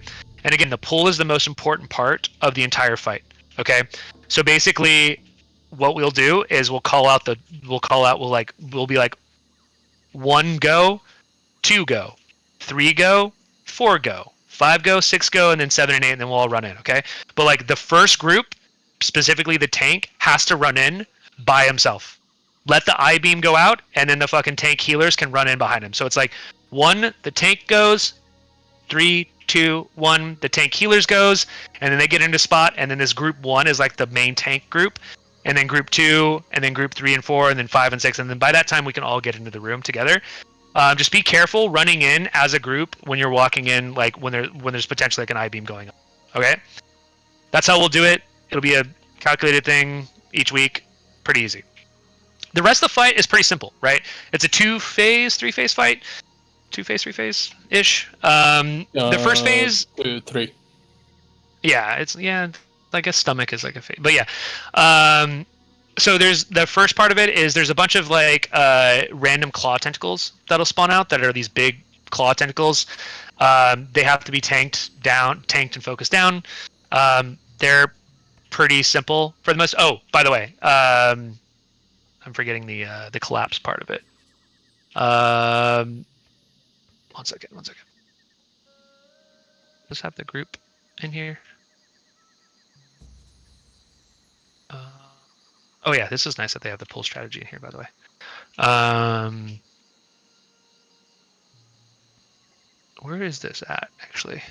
And again, the pull is the most important part of the entire fight. Okay, so basically, what we'll do is we'll be like 1 go, 2 go, 3 go, 4 go, 5 go, 6 go, and then 7 and 8, and then we'll all run in. Okay, but like the first group, specifically the tank, has to run in by himself. Let the eye beam go out, and then the fucking tank healers can run in behind him. So it's like 1, the tank goes, 3, 2, 1, the tank healers goes, and then they get into spot, and then this group 1 is like the main tank group, and then group 2, and then group 3 and 4, and then 5 and 6, and then by that time we can all get into the room together. Just be careful running in as a group when you're walking in, like when there's potentially like an eye beam going on. Okay, that's how we'll do it. It'll be a calculated thing each week, pretty easy. The rest of the fight is pretty simple, right? It's a 2-phase, 3-phase fight. 2-phase, 3-phase ish. The first phase, 2, 3. Yeah, I guess stomach is like a phase, but yeah. So there's the first part of it is there's a bunch of like random claw tentacles that'll spawn out that are these big claw tentacles. They have to be tanked and focused down. They're pretty simple for the most. Oh, by the way, I'm forgetting the collapse part of it. One second. Let's have the group in here. Oh yeah, this is nice that they have the pull strategy in here, by the way. Where is this at, actually?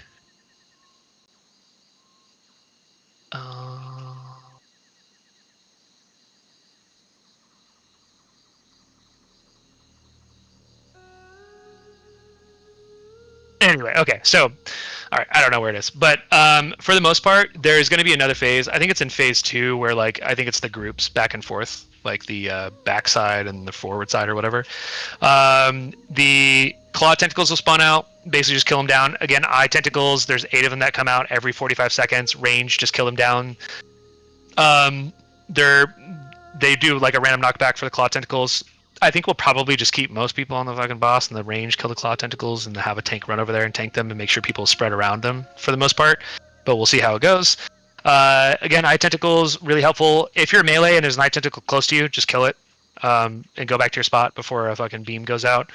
Anyway, okay, so, all right, I don't know where it is, but for the most part, there's going to be another phase. I think it's in phase 2 where, like, I think it's the groups back and forth, like the backside and the forward side or whatever. The claw tentacles will spawn out, basically just kill them down. Again, eye tentacles, there's 8 of them that come out every 45 seconds. Range, just kill them down. They do, like, a random knockback for the claw tentacles. I think we'll probably just keep most people on the fucking boss and the range, kill the claw tentacles, and have a tank run over there and tank them and make sure people spread around them for the most part. But we'll see how it goes. Again, eye tentacles, really helpful. If you're melee and there's an eye tentacle close to you, just kill it and go back to your spot before a fucking beam goes out.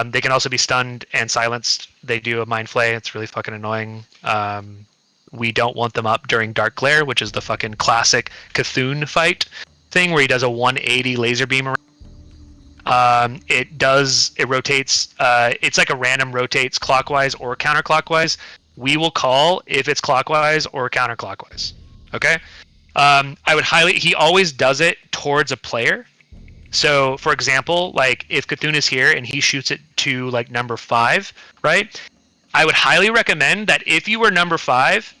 They can also be stunned and silenced. They do a mind flay. It's really fucking annoying. We don't want them up during Dark Glare, which is the fucking classic Cthulhu fight thing where he does a 180 laser beam around. It rotates, it's like a random rotates clockwise or counterclockwise. We will call if it's clockwise or counterclockwise. Okay? He always does it towards a player. So, for example, like if Cthulhu is here and he shoots it to like number 5, right? I would highly recommend that if you were number 5,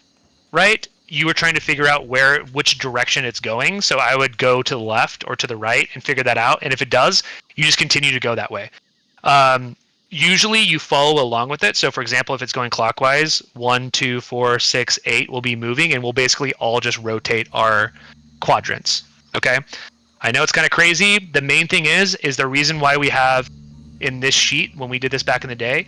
right, you were trying to figure out which direction it's going. So I would go to the left or to the right and figure that out. And if it does, you just continue to go that way. Usually you follow along with it. So for example, if it's going clockwise, 1, 2, 4, 6, 8 will be moving, and we'll basically all just rotate our quadrants. Okay. I know it's kind of crazy. The main thing is the reason why we have in this sheet, when we did this back in the day,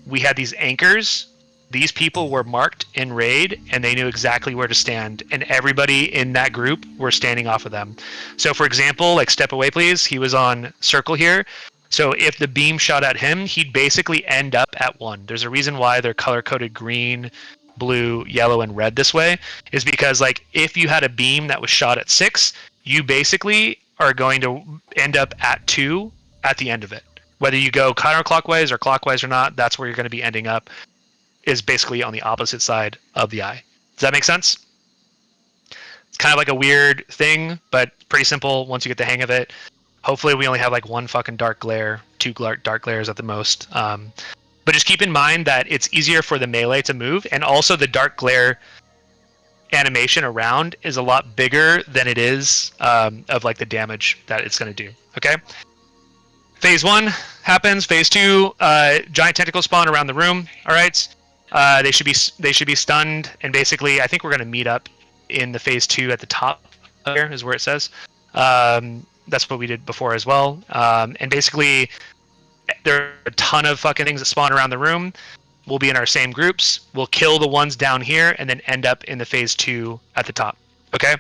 we had these anchors. These people were marked in raid and they knew exactly where to stand, and everybody in that group were standing off of them. So for example, like Step Away Please, he was on circle here. So if the beam shot at him, he'd basically end up at 1. There's a reason why they're color-coded green, blue, yellow, and red this way, is because like if you had a beam that was shot at 6, you basically are going to end up at 2 at the end of it. Whether you go counterclockwise or clockwise or not, that's where you're going to be ending up, is basically on the opposite side of the eye. Does that make sense? It's kind of like a weird thing, but pretty simple once you get the hang of it. Hopefully we only have like 1 fucking dark glare, 2 dark glares at the most. But just keep in mind that it's easier for the melee to move, and also the dark glare animation around is a lot bigger than it is of like the damage that it's going to do. Okay. Phase 1 happens. Phase 2, giant tentacles spawn around the room. All right. They should be stunned, and basically I think we're going to meet up in the phase 2 at the top here is where it says. That's what we did before as well. And basically there are a ton of fucking things that spawn around the room. We'll be in our same groups. We'll kill the ones down here and then end up in the phase 2 at the top. Okay.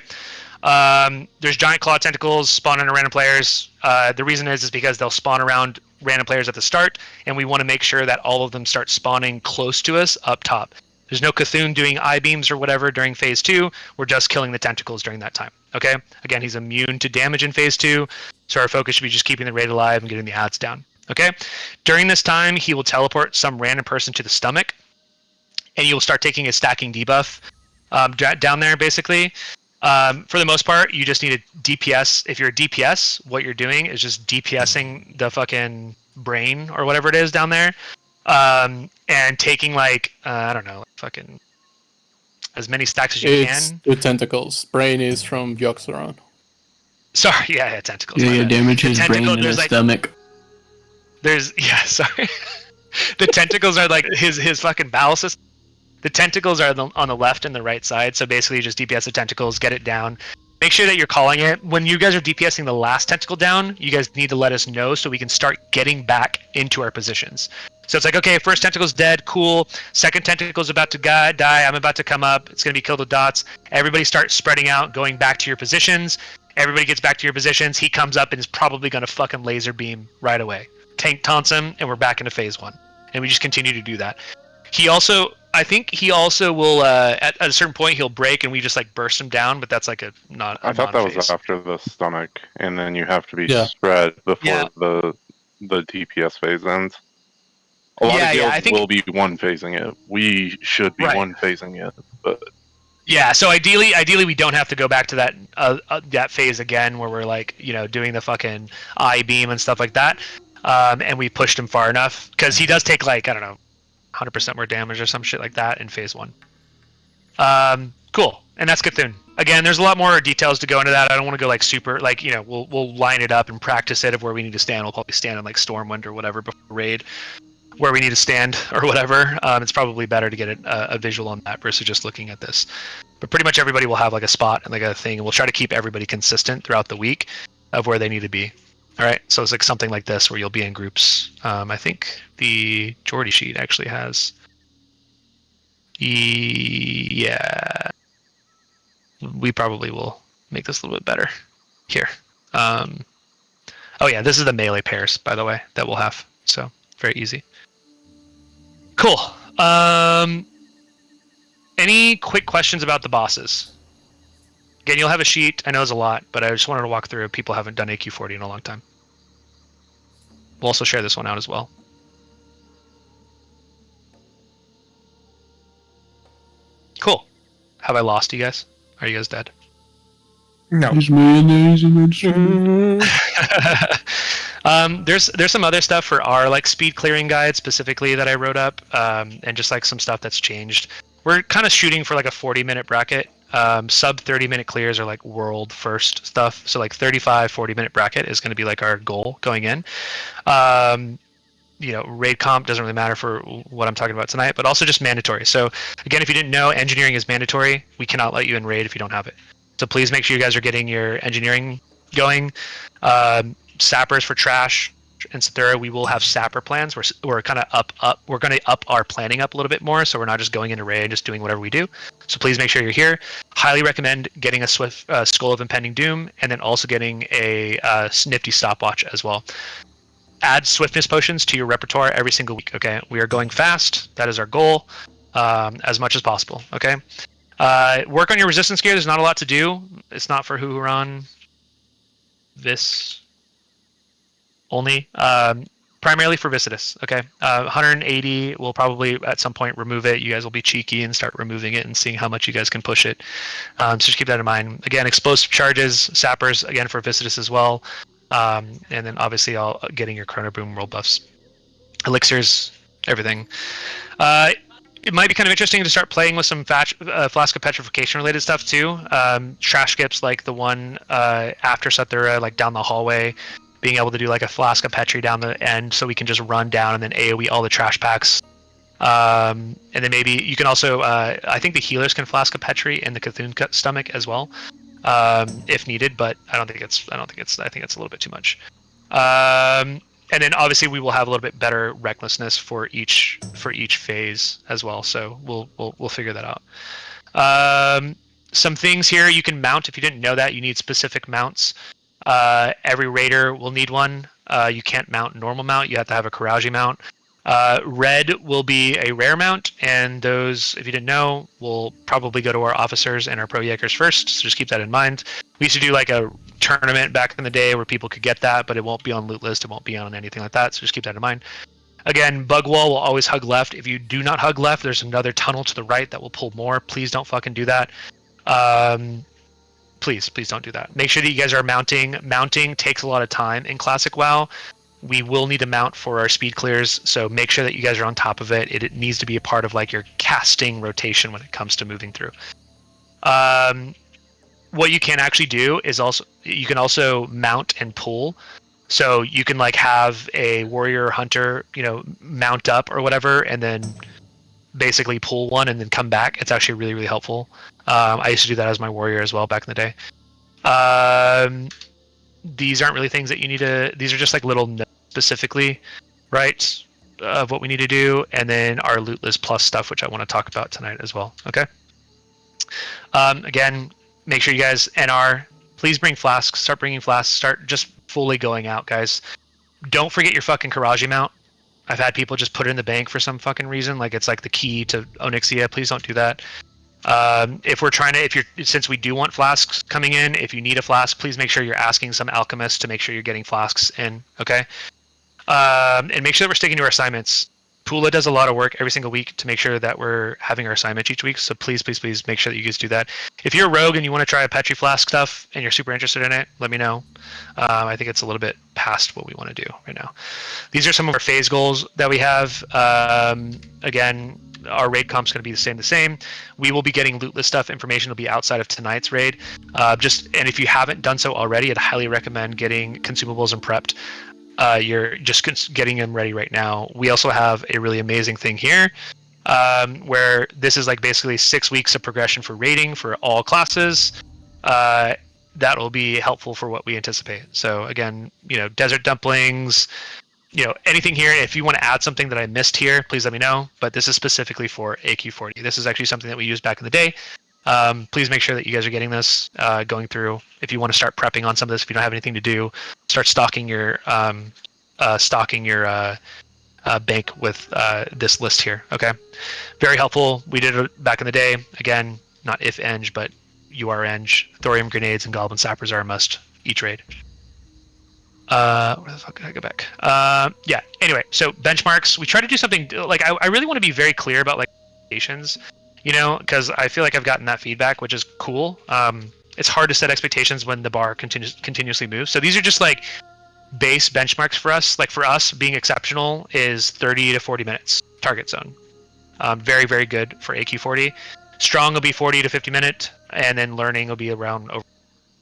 There's giant claw tentacles spawning on random players. The reason is because they'll spawn around random players at the start, and we want to make sure that all of them start spawning close to us up top. There's no Cthulhu doing eye beams or whatever during phase 2. We're just killing the tentacles during that time. Okay. Again, he's immune to damage in phase 2, so our focus should be just keeping the raid alive and getting the ads down. Okay. During this time, he will teleport some random person to the stomach, and you will start taking a stacking debuff down there, basically. For the most part, you just need a DPS. If you're a DPS, what you're doing is just DPSing the fucking brain or whatever it is down there, and taking like I don't know, fucking as many stacks as you can. The tentacles. Brain is from Yoxoron. Sorry, yeah, tentacles. Yeah, damage his brain and his stomach. Sorry. The tentacles are like his fucking bowel system. The tentacles are on the left and the right side, so basically you just DPS the tentacles, get it down. Make sure that you're calling it. When you guys are DPSing the last tentacle down, you guys need to let us know so we can start getting back into our positions. So it's like, okay, first tentacle's dead, cool. Second tentacle's about to die, I'm about to come up, it's going to be killed with dots. Everybody starts spreading out, going back to your positions. Everybody gets back to your positions. He comes up and is probably going to fucking laser beam right away. Tank taunts him, and we're back into phase 1. And we just continue to do that. I think he also will, at a certain point, he'll break and we just like burst him down, but that's like I thought that was after the stomach, and then you have to be spread before the DPS phase ends. A lot of guilds will be one phasing it. We should be one phasing it, but. Yeah, so ideally we don't have to go back to that phase again where we're like, you know, doing the fucking eye beam and stuff like that. And we pushed him far enough, because he does take like, I don't know, 100% more damage or some shit like that in phase 1. Cool. And that's Cthulhu. Again, there's a lot more details to go into that. I don't want to go like super, like, you know, we'll line it up and practice it of where we need to stand. We'll probably stand in like Stormwind or whatever before raid, where we need to stand or whatever. It's probably better to get a visual on that versus just looking at this. But pretty much everybody will have like a spot and like a thing, and we'll try to keep everybody consistent throughout the week of where they need to be. All right, so it's like something like this where you'll be in groups. I think the Geordie sheet actually has. Yeah, we probably will make this a little bit better here. Oh yeah, this is the melee pairs, by the way, that we'll have. So very easy. Cool. Any quick questions about the bosses? Again, you'll have a sheet. I know it's a lot, but I just wanted to walk through it. People haven't done AQ40 in a long time. We'll also share this one out as well. Cool. Have I lost you guys? Are you guys dead? No. There's mayonnaise in that There's some other stuff for our like speed clearing guide specifically that I wrote up, and just like some stuff that's changed. We're kind of shooting for like a 40-minute bracket. Sub 30-minute clears are like world first stuff. So like 35, 40-minute bracket is going to be like our goal going in. raid comp doesn't really matter for what I'm talking about tonight, but also just mandatory. So again, if you didn't know, engineering is mandatory. We cannot let you in raid if you don't have it. So please make sure you guys are getting your engineering going. Sappers for trash and Sathura, we will have sapper plans. We're kind of up. We're going to up our planning up a little bit more, so we're not just going into raid and just doing whatever we do. So please make sure you're here. Highly recommend getting a Swift Skull of Impending Doom, and then also getting a nifty stopwatch as well. Add swiftness potions to your repertoire every single week. Okay, we are going fast. That is our goal, as much as possible. Okay, work on your resistance gear. There's not a lot to do. It's not for Huron. This only, primarily for Visitus. Okay, 180. We'll probably at some point remove it. You guys will be cheeky and start removing it and seeing how much you guys can push it. So just keep that in mind. Again, explosive charges, sappers again for Visitus as well. And then obviously all getting your Chrono Boom roll buffs, elixirs, everything. It might be kind of interesting to start playing with some Flask of Petrification related stuff too. Trash skips like the one after Sathura, like down the hallway, being able to do like a Flask of Petri down the end so we can just run down and then AoE all the trash packs. And then maybe you can also, I think the healers can Flask of Petri in the Cthulhu stomach as well. If needed, but I think it's a little bit too much. And then obviously we will have a little bit better recklessness for each phase as well. So we'll figure that out. Some things here you can mount. If you didn't know that, you need specific mounts. Every raider will need one. You can't mount normal mount. You have to have a Karaji mount. Red will be a rare mount, and those, if you didn't know, will probably go to our officers and our pro Jaegers first, so just keep that in mind. We used to do like a tournament back in the day where people could get that, but it won't be on loot list, it won't be on anything like that, so just keep that in mind. Again, bug wall will always hug left. If you do not hug left, there's another tunnel to the right that will pull more. Please don't fucking do that. Please don't do that. Make sure that you guys are mounting. Mounting takes a lot of time in Classic WoW. We will need a mount for our speed clears, so make sure that you guys are on top of it. It needs to be a part of like your casting rotation when it comes to moving through. What you can actually do is you can also mount and pull. So you can like have a warrior or hunter, mount up or whatever, and then basically pull one and then come back. It's actually really, really helpful. I used to do that as my warrior as well back in the day. These aren't really things that you need to, these are just like little notes specifically, right, of what we need to do, and then our loot list plus stuff, which I want to talk about tonight as well. Okay. Again, make sure you guys NR, please bring flasks, start bringing flasks, start just fully going out, guys. Don't forget your fucking Karaji mount. I've had people just put it in the bank for some fucking reason, like it's like the key to Onyxia. Please don't do that. Since we do want flasks coming in, if you need a flask, please make sure you're asking some alchemist to make sure you're getting flasks in, okay? And make sure that we're sticking to our assignments. Pula does a lot of work every single week to make sure that we're having our assignments each week, so please make sure that you guys do that. If you're a rogue and you want to try a Petri Flask stuff and you're super interested in it, let me know. I think it's a little bit past what we want to do right now. These are some of our phase goals that we have. Again, our raid comp's going to be the same. We will be getting loot list stuff. Information will be outside of tonight's raid. And if you haven't done so already, I'd highly recommend getting consumables and prepped. You're just getting them ready right now. We also have a really amazing thing here, where this is like basically 6 weeks of progression for raiding for all classes. That will be helpful for what we anticipate. So again, desert dumplings, anything here. If you want to add something that I missed here, please let me know. But this is specifically for AQ40. This is actually something that we used back in the day. Please make sure that you guys are getting this, going through. If you want to start prepping on some of this, if you don't have anything to do, start stocking your bank with this list here. Okay, very helpful. We did it back in the day. Again, not if eng, but you are eng. Thorium grenades and goblin sappers are a must each raid. Where the fuck did I go back? Yeah. Anyway, so benchmarks. We try to do something like I really want to be very clear about like expectations. Because I feel like I've gotten that feedback, which is cool. It's hard to set expectations when the bar continuously moves. So these are just like base benchmarks for us. Like for us, being exceptional is 30 to 40 minutes target zone. Very, very good for AQ40. Strong will be 40 to 50 minute, and then learning will be around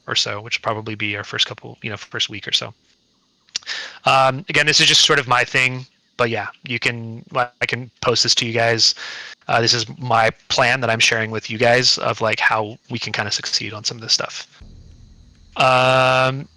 or so, which will probably be our first couple, first week or so. Again, this is just sort of my thing. But yeah, you can. I can post this to you guys. This is my plan that I'm sharing with you guys of like how we can kind of succeed on some of this stuff.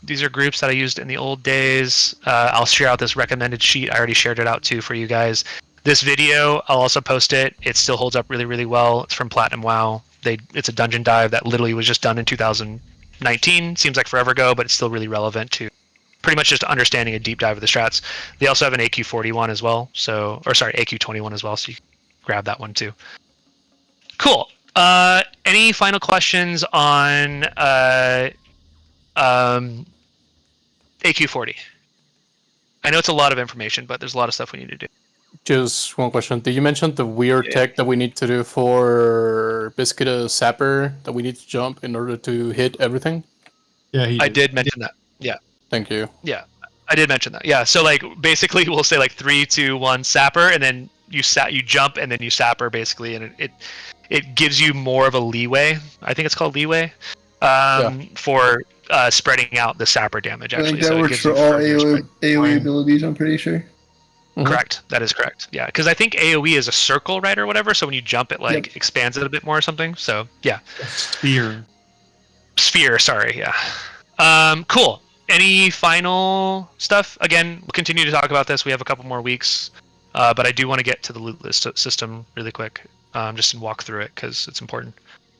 These are groups that I used in the old days. I'll share out this recommended sheet. I already shared it out too for you guys. This video, I'll also post it. It still holds up really, really well. It's from Platinum WoW. It's a dungeon dive that literally was just done in 2019. Seems like forever ago, but it's still really relevant to pretty much just understanding a deep dive of the strats. They also have an AQ41 as well. AQ21 as well. So you can grab that one too. Cool. Any final questions on AQ40? I know it's a lot of information, but there's a lot of stuff we need to do. Just one question. Did you mention the weird tech that we need to do for Biscuit Sapper that we need to jump in order to hit everything? Yeah, I did mention that. Yeah. Thank you. Yeah, I did mention that. Yeah, so like basically we'll say like 3, 2, 1 Sapper, and then you jump, and then you Sapper basically, and it gives you more of a leeway. I think it's called leeway for spreading out the Sapper damage. Actually, I think that works for all AoE abilities. I'm pretty sure. Correct. That is correct. Yeah, because I think AoE is a circle, right, or whatever. So when you jump, it like expands it a bit more or something. So yeah. Sphere. Sorry. Yeah. Cool. Any final stuff? Again, we'll continue to talk about this. We have a couple more weeks, but I do want to get to the loot list system really quick, just to walk through it because it's important.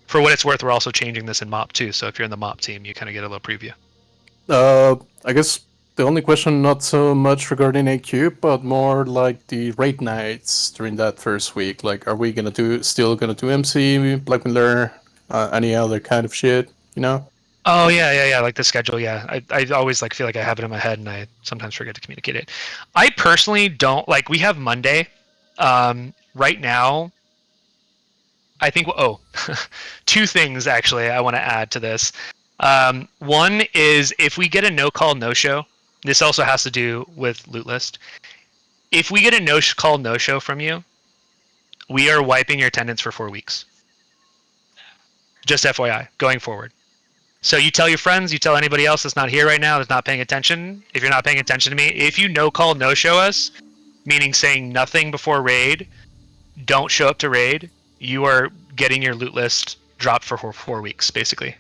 For what it's worth, we're also changing this in MOP too. So if you're in the MOP team, you kind of get a little preview. I guess the only question, not so much regarding AQ, but more like the raid nights during that first week. Like, are we still gonna do MC, Black Miller, any other kind of shit? You know? Oh yeah. Like the schedule. Yeah, I always like feel like I have it in my head, and I sometimes forget to communicate it. I personally don't like. We have Monday. Right now, I think. Oh, 2 things actually I want to add to this. One is if we get a no call no show. This also has to do with loot list. If we get a no call no show from you, we are wiping your attendance for 4 weeks. Just FYI, going forward. So you tell your friends, you tell anybody else that's not here right now, that's not paying attention. If you're not paying attention to me, if you no call no show us, meaning saying nothing before raid, don't show up to raid, you are getting your loot list dropped for 4 weeks, basically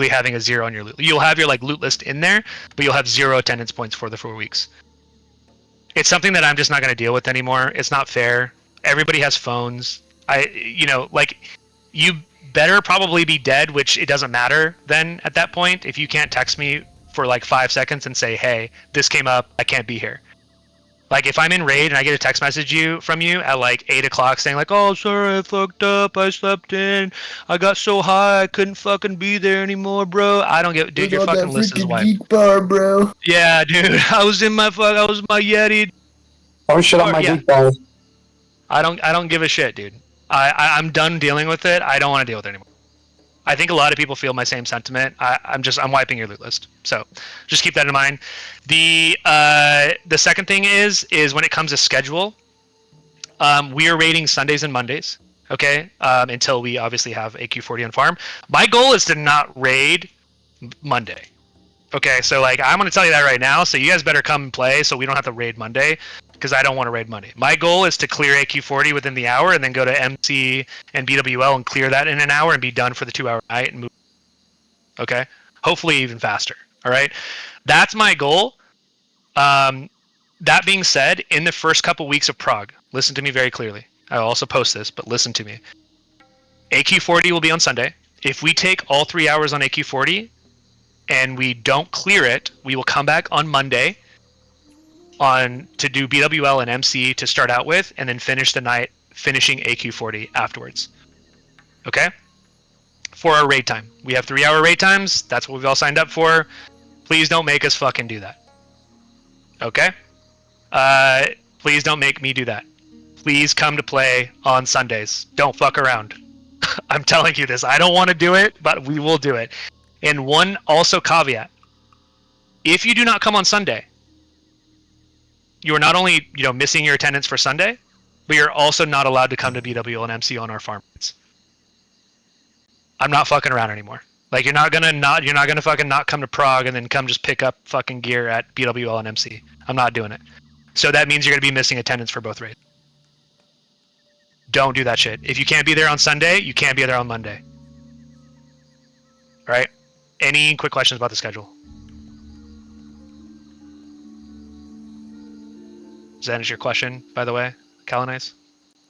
having a 0 on your loot. You'll have your like loot list in there, but you'll have 0 attendance points for the 4 weeks. It's something that I'm just not going to deal with anymore. It's not fair. Everybody has phones. You better probably be dead, which it doesn't matter then at that point if you can't text me for like 5 seconds and say, hey, this came up, I can't be here. Like if I'm in raid and I get a text message from you at like 8 o'clock saying like, oh, sorry, I fucked up, I slept in, I got so high, I couldn't fucking be there anymore, bro. I don't get, dude, your fucking list is wiped. Geek bar, bro. Yeah, dude, I was my Yeti. Oh shit, on my geek bar. I don't give a shit, dude. I'm done dealing with it. I don't want to deal with it anymore. I think a lot of people feel my same sentiment. I'm wiping your loot list. So just keep that in mind. The second thing is when it comes to schedule, we are raiding Sundays and Mondays. Okay, until we obviously have AQ40 on farm. My goal is to not raid Monday. Okay, so like I'm gonna tell you that right now. So you guys better come and play, so we don't have to raid Monday, because I don't want to raid Monday. My goal is to clear AQ40 within the hour, and then go to MC and BWL and clear that in an hour and be done for the 2-hour night and move. Okay, hopefully even faster. All right, that's my goal. That being said, in the first couple weeks of Prague, listen to me very clearly. I'll also post this, but listen to me. AQ40 will be on Sunday. If we take all 3 hours on AQ40 and we don't clear it, we will come back on Monday to do BWL and MC to start out with, and then finish the night finishing AQ40 afterwards. Okay? For our raid time. We have 3-hour raid times. That's what we've all signed up for. Please don't make us fucking do that. Okay? Please don't make me do that. Please come to play on Sundays. Don't fuck around. I'm telling you this. I don't want to do it, but we will do it. And one also caveat. If you do not come on Sunday, you are not only missing your attendance for Sunday, but you're also not allowed to come to BWL and MC on our farm raids. I'm not fucking around anymore. Like you're not gonna fucking not come to Prague and then come just pick up fucking gear at BWL and MC. I'm not doing it. So that means you're going to be missing attendance for both raids. Don't do that shit. If you can't be there on Sunday, you can't be there on Monday. All right? Any quick questions about the schedule? Does that answer your question, by the way, Kalanice?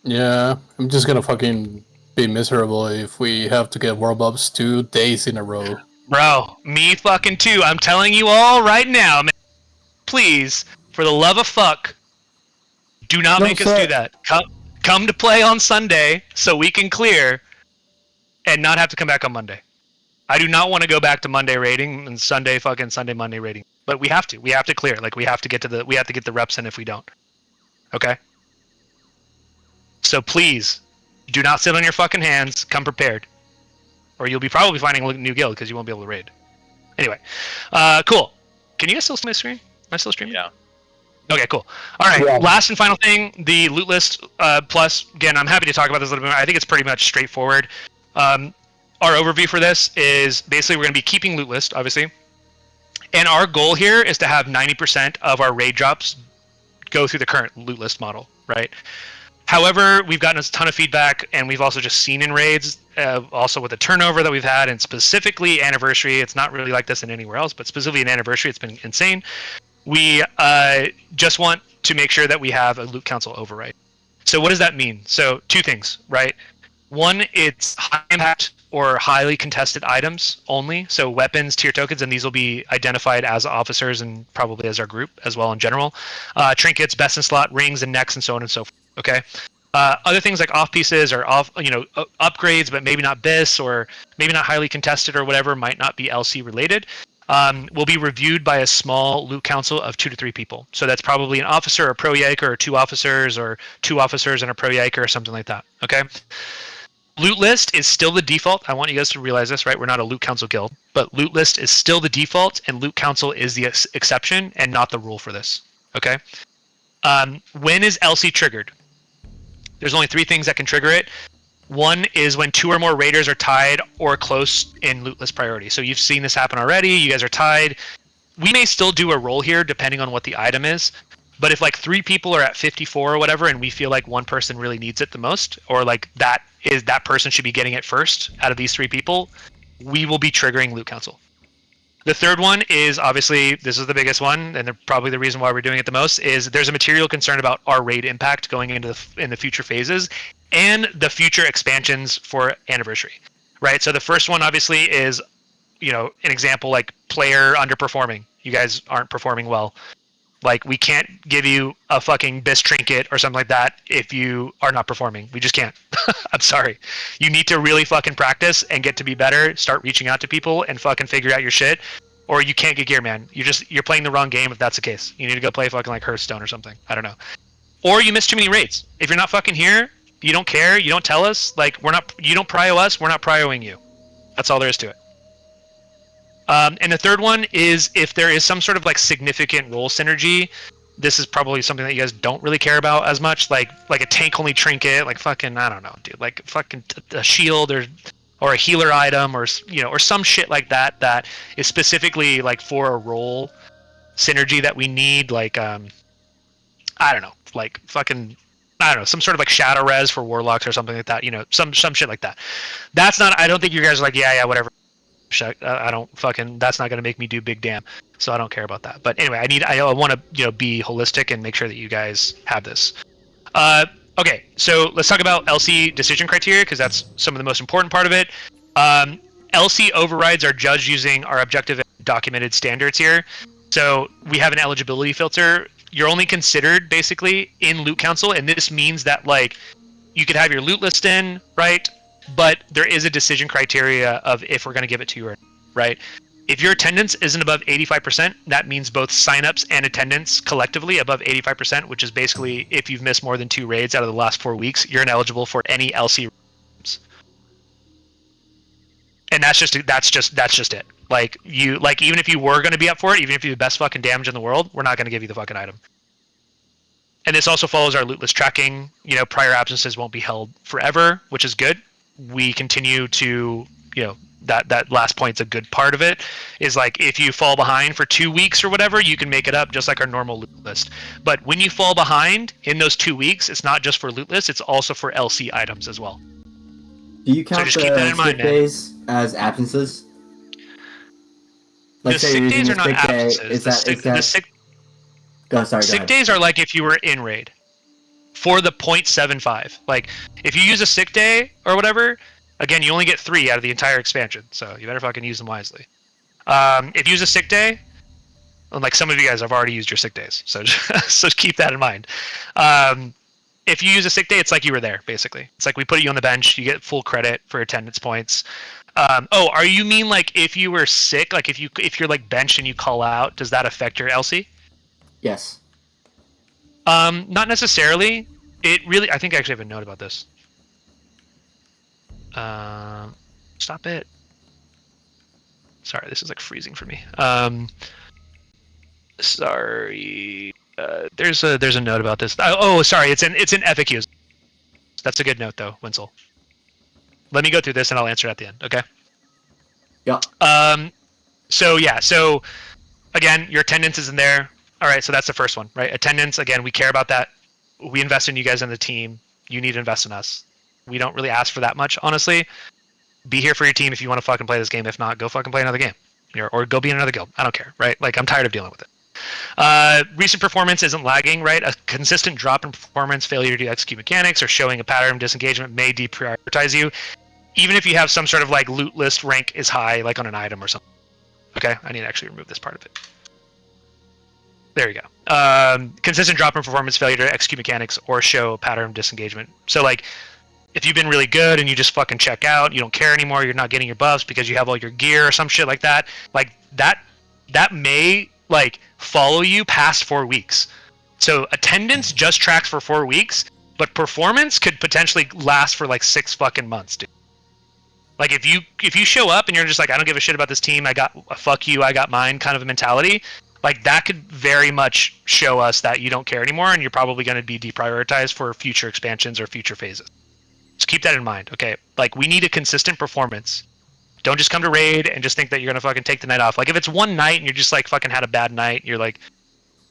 Yeah, I'm just gonna fucking be miserable if we have to get World Ups 2 days in a row. Bro, me fucking too. I'm telling you all right now, man. Please, for the love of fuck, do not make us do that. Come to play on Sunday so we can clear and not have to come back on Monday. I do not want to go back to Monday rating and Sunday Monday rating. But we have to. We have to clear. Like we have to get the reps in if we don't. Okay? So please, do not sit on your fucking hands. Come prepared. Or you'll be probably finding a new guild because you won't be able to raid. Anyway. Cool. Can you guys still see my screen? Am I still streaming? Yeah. Okay, cool. All right, last and final thing, the loot list plus. Again, I'm happy to talk about this a little bit more. I think it's pretty much straightforward. Our overview for this is basically we're going to be keeping loot list, obviously. And our goal here is to have 90% of our raid drops go through the current loot list model, right? However, we've gotten a ton of feedback, and we've also just seen in raids, also with the turnover that we've had, and specifically Anniversary. It's not really like this in anywhere else, but specifically in Anniversary, it's been insane. We just want to make sure that we have a loot council override. So what does that mean? So 2 things, right? One, it's high impact or highly contested items only. So weapons, tier tokens, and these will be identified as officers and probably as our group as well in general. Trinkets, best in slot, rings and necks, and so on and so forth. Okay. Other things like off pieces or upgrades, but maybe not BIS or maybe not highly contested or whatever, might not be LC related. Will be reviewed by a small loot council of 2 to 3 people. So that's probably an officer, a pro Yiker, or 2 officers, or 2 officers and a pro Yiker, or something like that. Okay. Loot list is still the default. I want you guys to realize this, right? We're not a loot council guild, but loot list is still the default, and loot council is the exception and not the rule for this. Okay. When is LC triggered? There's only 3 things that can trigger it. One is when 2 or more raiders are tied or close in loot list priority. So you've seen this happen already. You guys are tied. We may still do a roll here depending on what the item is. But if like 3 people are at 54 or whatever, and we feel like one person really needs it the most, or like that person should be getting it first out of these 3 people, we will be triggering loot council. The third one is obviously, this is the biggest one, and probably the reason why we're doing it the most, is there's a material concern about our raid impact going into in the future phases and the future expansions for Anniversary, right? So the first one obviously is, an example like player underperforming. You guys aren't performing well. Like, we can't give you a fucking BIS trinket or something like that if you are not performing. We just can't. I'm sorry. You need to really fucking practice and get to be better, start reaching out to people and fucking figure out your shit, or you can't get gear, man. You're playing the wrong game if that's the case. You need to go play fucking like Hearthstone or something. I don't know. Or you miss too many raids. If you're not fucking here, you don't care, you don't tell us, like, you don't prio us, we're not prioing you. That's all there is to it. And the third one is if there is some sort of like significant role synergy. This is probably something that you guys don't really care about as much, like a tank only trinket, like fucking, I don't know, dude, like fucking a shield or a healer item, or or some shit like that is specifically like for a role synergy that we need, like I don't know, like fucking, I don't know, some sort of like shadow res for warlocks or something like that, some shit like that. That's not, I don't think you guys are like, yeah, whatever. I don't fucking, that's not going to make me do big damn, so I don't care about that. But anyway, I want to be holistic and make sure that you guys have this. Okay, so let's talk about LC decision criteria, because that's some of the most important part of it. LC overrides are judged using our objective and documented standards here. So we have an eligibility filter. You're only considered basically in loot council, and this means that like you could have your loot list in, right? But there is a decision criteria of if we're going to give it to you, or, right? If your attendance isn't above 85%, that means both signups and attendance collectively above 85%, which is basically if you've missed more than 2 raids out of the last 4 weeks, you're ineligible for any LC raids. And that's just it. Like even if you were going to be up for it, even if you have the best fucking damage in the world, we're not going to give you the fucking item. And this also follows our loot list tracking. Prior absences won't be held forever, which is good. We continue to, that last point's a good part of it, is like if you fall behind for 2 weeks or whatever, you can make it up just like our normal loot list. But when you fall behind in those 2 weeks, it's not just for loot list, it's also for LC items as well. Do you count just keep that in mind, sick days as absences? The sick days are not absences. Sick days are like if you were in raid for the 0.75. Like if you use a sick day or whatever, again, you only get 3 out of the entire expansion, so you better fucking use them wisely. If you use a sick day, like some of you guys have already used your sick days, so so keep that in mind. If you use a sick day, it's like you were there, basically. It's like we put you on the bench, you get full credit for attendance points. Are you mean like if you were sick, like if you're like benched and you call out, does that affect your LC? Yes. Not necessarily. It really, I think I actually have a note about this. Stop it. Sorry, this is like freezing for me. Sorry. There's a note about this. Sorry, it's in FAQs. That's a good note though, Winsel. Let me go through this and I'll answer it at the end, okay? Yeah. So again, your attendance is in there. All right, so that's the first one, right? Attendance, again, we care about that. We invest in you guys on the team. You need to invest in us. We don't really ask for that much, honestly. Be here for your team if you want to fucking play this game. If not, go fucking play another game. Or go be in another guild. I don't care, right? Like, I'm tired of dealing with it. Recent performance isn't lagging, right? A consistent drop in performance, failure to execute mechanics, or showing a pattern of disengagement may deprioritize you, even if you have some sort of like loot list rank is high, like on an item or something. Okay, I need to actually remove this part of it. There you go. Consistent drop in performance, failure to execute mechanics, or show a pattern of disengagement. So like, if you've been really good and you just fucking check out, you don't care anymore, you're not getting your buffs because you have all your gear or some shit like that, like that may like follow you past 4 weeks. So attendance just tracks for 4 weeks, but performance could potentially last for like 6 fucking months, dude. Like if you show up and you're just like, I don't give a shit about this team, I got fuck you, I got mine kind of a mentality, like that could very much show us that you don't care anymore and you're probably going to be deprioritized for future expansions or future phases. So keep that in mind, okay? Like we need a consistent performance. Don't just come to raid and just think that you're going to fucking take the night off. Like if it's one night and you're just like fucking had a bad night, you're like,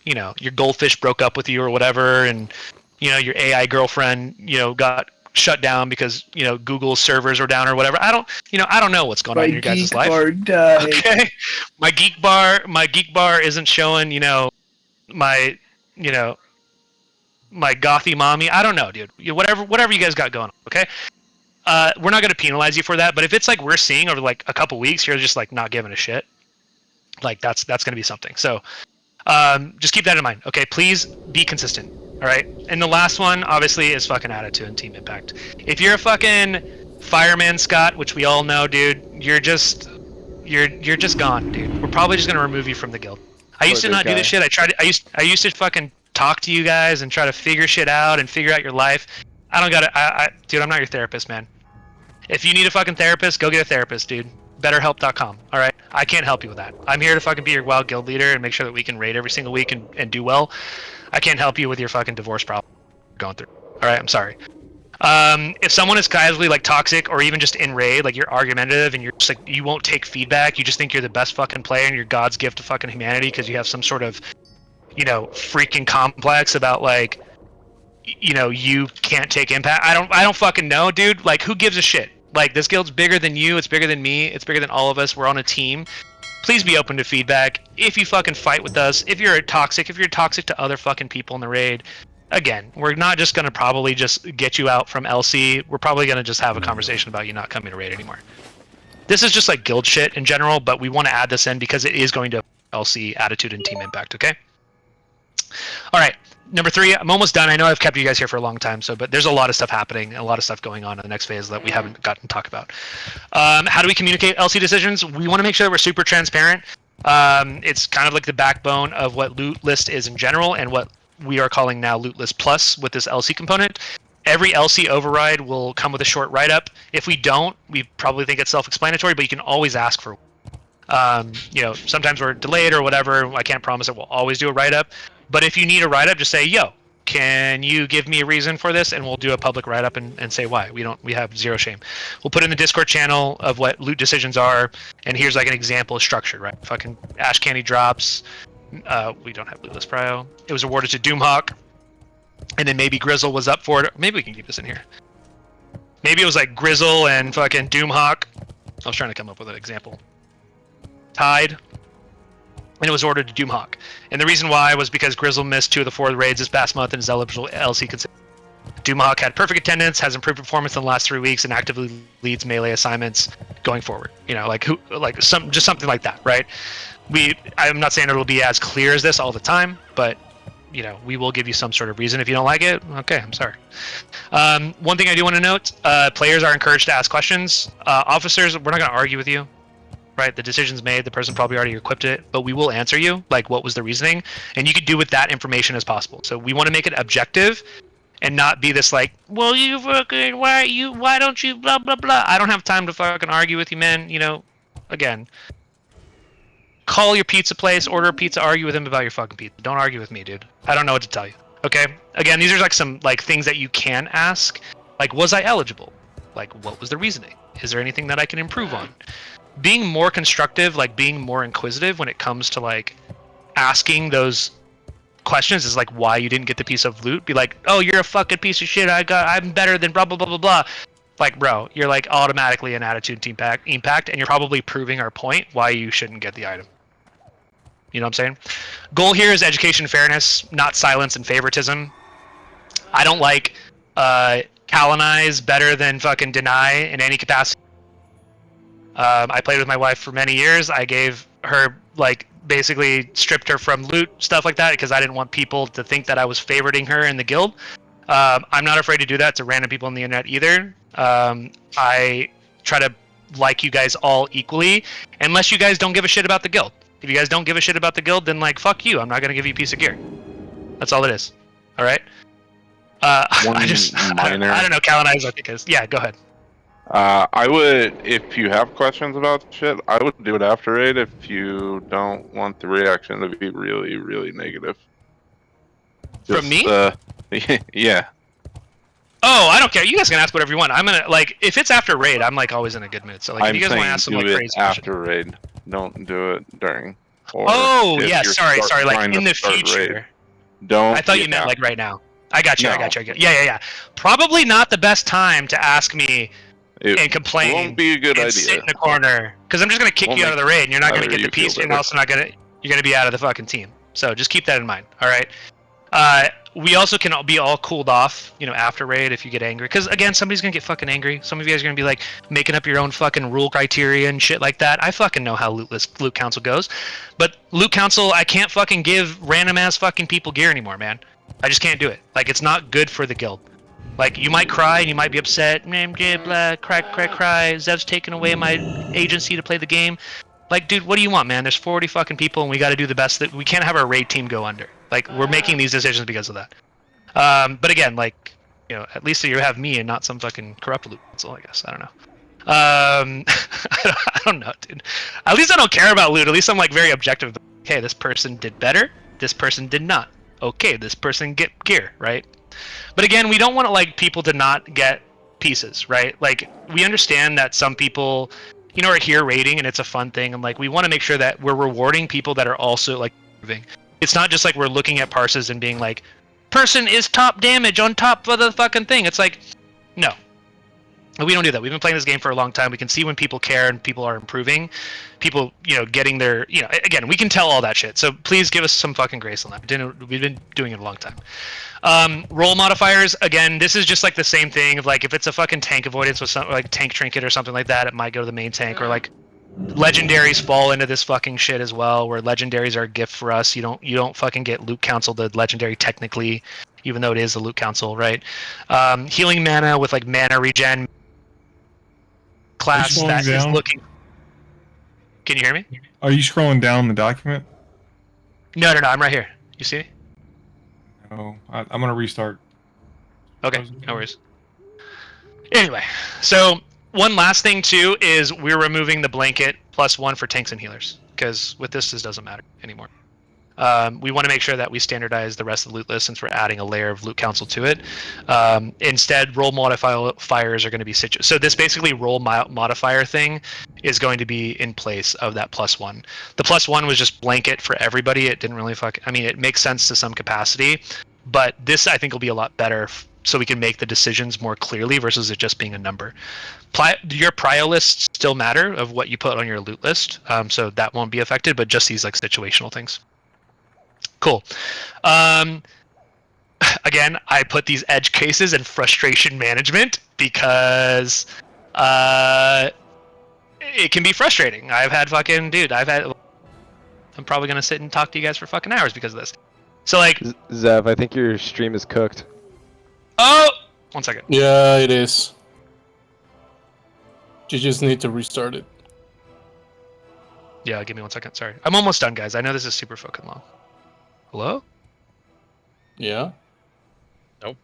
you know, your goldfish broke up with you or whatever, and you know, your AI girlfriend, you know, got shut down because, you know, Google's servers are down or whatever. I don't know what's going on in your guys' life. Okay. My geek bar isn't showing, you know, my gothy mommy. I don't know, dude. Whatever you guys got going on, okay? We're not gonna penalize you for that, but if it's like we're seeing over like a couple weeks, you're just like not giving a shit, like that's gonna be something. So just keep that in mind, okay? Please be consistent. All right, and the last one obviously is fucking attitude and team impact. If you're a fucking fireman, Scott, which we all know, dude, you're just gone, dude. We're probably just gonna remove you from the guild. I used to not do this shit. I used to fucking talk to you guys and try to figure shit out and figure out your life. I don't gotta, dude, I'm not your therapist, man. If you need a fucking therapist, go get a therapist, dude. BetterHelp.com. All right, I can't help you with that. I'm here to fucking be your WoW guild leader and make sure that we can raid every single week and do well. I can't help you with your fucking divorce problem you're going through. All right, I'm sorry. If someone is casually like toxic or even just in raid, like you're argumentative and you're just like, you won't take feedback, you just think you're the best fucking player and you're God's gift to fucking humanity because you have some sort of, you know, freaking complex about like, you know, you can't take impact. I don't fucking know, dude. Like, who gives a shit? Like, this guild's bigger than you, it's bigger than me, it's bigger than all of us. We're on a team. Please be open to feedback. If you fucking fight with us, if you're toxic to other fucking people in the raid, again, we're not just gonna probably just get you out from LC. We're probably gonna just have a conversation about you not coming to raid anymore. This is just like guild shit in general, but we want to add this in because it is going to LC attitude and team impact, okay? All right, number 3, I'm almost done. I know I've kept you guys here for a long time, but there's a lot of stuff happening and a lot of stuff going on in the next phase that we haven't gotten to talk about. How do we communicate LC decisions? We want to make sure that we're super transparent. It's kind of like the backbone of what Loot List is in general and what we are calling now Loot List Plus with this LC component. Every LC override will come with a short write-up. If we don't, we probably think it's self-explanatory, but you can always ask for one. You know, sometimes we're delayed or whatever. I can't promise that we'll always do a write-up. But if you need a write-up, just say, yo, Can you give me a reason for this? And we'll do a public write-up and say why. We have zero shame. We'll put in the Discord channel of what loot decisions are, and here's like an example of structure, right? Fucking Ash Candy drops. We don't have Lootless Prio. It was awarded to Doomhawk, and then maybe Grizzle was up for it. Maybe we can keep this in here. Maybe it was like Grizzle and fucking Doomhawk. I was trying to come up with an example. Tied. And it was ordered to Doomhawk. And the reason why was because Grizzle missed 2 of the 4 raids this past month and is eligible LC considered. Doomhawk had perfect attendance, has improved performance in the last 3 weeks, and actively leads melee assignments going forward. You know, just something like that, right? I'm not saying it'll be as clear as this all the time, but you know, we will give you some sort of reason. If you don't like it, okay, I'm sorry. One thing I do want to note, players are encouraged to ask questions. Officers, we're not going to argue with you. Right, the decision's made, the person probably already equipped it, but we will answer you, like, what was the reasoning, and you could do with that information as possible. So we want to make it objective and not be this like, well, you fucking, why don't you blah blah blah. I don't have time to fucking argue with you, man. You know, again, call your pizza place, order a pizza, argue with him about your fucking pizza. Don't argue with me, dude. I don't know what to tell you. Okay, again, these are like some like things that you can ask, like, was I eligible? Like, what was the reasoning? Is there anything that I can improve on? Being more constructive, like being more inquisitive when it comes to like asking those questions is like why you didn't get the piece of loot. Be like, oh, you're a fucking piece of shit. I'm better than blah blah blah blah blah. Like, bro, you're like automatically an attitude impact, and you're probably proving our point why you shouldn't get the item. You know what I'm saying? Goal here is education, fairness, not silence and favoritism. I don't like colonize better than fucking deny in any capacity. I played with my wife for many years. I gave her, like, basically stripped her from loot, stuff like that, because I didn't want people to think that I was favoriting her in the guild. I'm not afraid to do that to random people on the internet either. I try to like you guys all equally, unless you guys don't give a shit about the guild. If you guys don't give a shit about the guild, then, like, fuck you. I'm not going to give you a piece of gear. That's all it is. All right? I don't know, colonize, I think is. Yeah, go ahead. I would, if you have questions about shit, I would do it after raid if you don't want the reaction to be really, really negative. From me? Yeah. Oh, I don't care. You guys can ask whatever you want. I'm gonna, like, if it's after raid, I'm like always in a good mood. So like, if you guys want to ask some like crazy after raid, don't do it during. Or oh yeah, sorry, like in the future. Raid, don't. I thought you meant like right now. I got you. Yeah. Probably not the best time to ask me. And complain. It won't be a good idea. Sit in the corner because I'm just gonna kick you out of the raid, and you're not gonna get the piece, and also you're gonna be out of the fucking team. So just keep that in mind. All right. We also can be all cooled off, you know, after raid if you get angry, because again, somebody's gonna get fucking angry. Some of you guys are gonna be like making up your own fucking rule criteria and shit like that. I fucking know how loot council goes, but loot council, I can't fucking give random ass fucking people gear anymore, man. I just can't do it. Like, it's not good for the guild. Like, you might cry and you might be upset. Blah, cry. Zev's taking away my agency to play the game. Like, dude, what do you want, man? There's 40 fucking people and we got to do the best. That we can't have our raid team go under. Like, we're making these decisions because of that. But again, like, you know, at least you have me and not some fucking corrupt loot. That's all, I guess. I don't know. I don't know, dude. At least I don't care about loot. At least I'm like very objective. Okay, this person did better. This person did not. Okay, this person get gear, right? But again, we don't want to like people to not get pieces, right? Like, we understand that some people, you know, are here raiding and it's a fun thing, and like we want to make sure that we're rewarding people that are also like moving. It's not just like we're looking at parses and being like, person is top damage on top of the fucking thing. It's like, no. We don't do that. We've been playing this game for a long time. We can see when people care and people are improving. People, you know, getting their, you know, again, we can tell all that shit. So please give us some fucking grace on that. We've been doing it a long time. Role modifiers, again, this is just like the same thing of like, if it's a fucking tank avoidance with something like tank trinket or something like that, it might go to the main tank, or like legendaries fall into this fucking shit as well, where legendaries are a gift for us. You don't fucking get loot council the legendary technically, even though it is the loot council, right? Healing mana with like mana regen class that is looking. Can you hear me? Are you scrolling down the document? No, I'm right here. You see me? No, I'm gonna restart. Okay, no worries. Anyway, so one last thing too is we're removing the blanket +1 for tanks and healers, because with this doesn't matter anymore. We want to make sure that we standardize the rest of the loot list since we're adding a layer of loot council to it. Instead, role modifiers are going to be so this basically role modifier thing is going to be in place of that +1. The +1 was just blanket for everybody. It didn't really it makes sense to some capacity, but this I think will be a lot better so we can make the decisions more clearly versus it just being a number. Your prio lists still matter of what you put on your loot list, so that won't be affected, but just these like situational things. Cool. Again, I put these edge cases in frustration management because it can be frustrating. I'm probably gonna sit and talk to you guys for fucking hours because of this. So like, Zev, I think your stream is cooked. Oh, 1 second. Yeah, it is. You just need to restart it. Yeah, give me 1 second. Sorry, I'm almost done, guys. I know this is super fucking long. Hello? Yeah. Nope.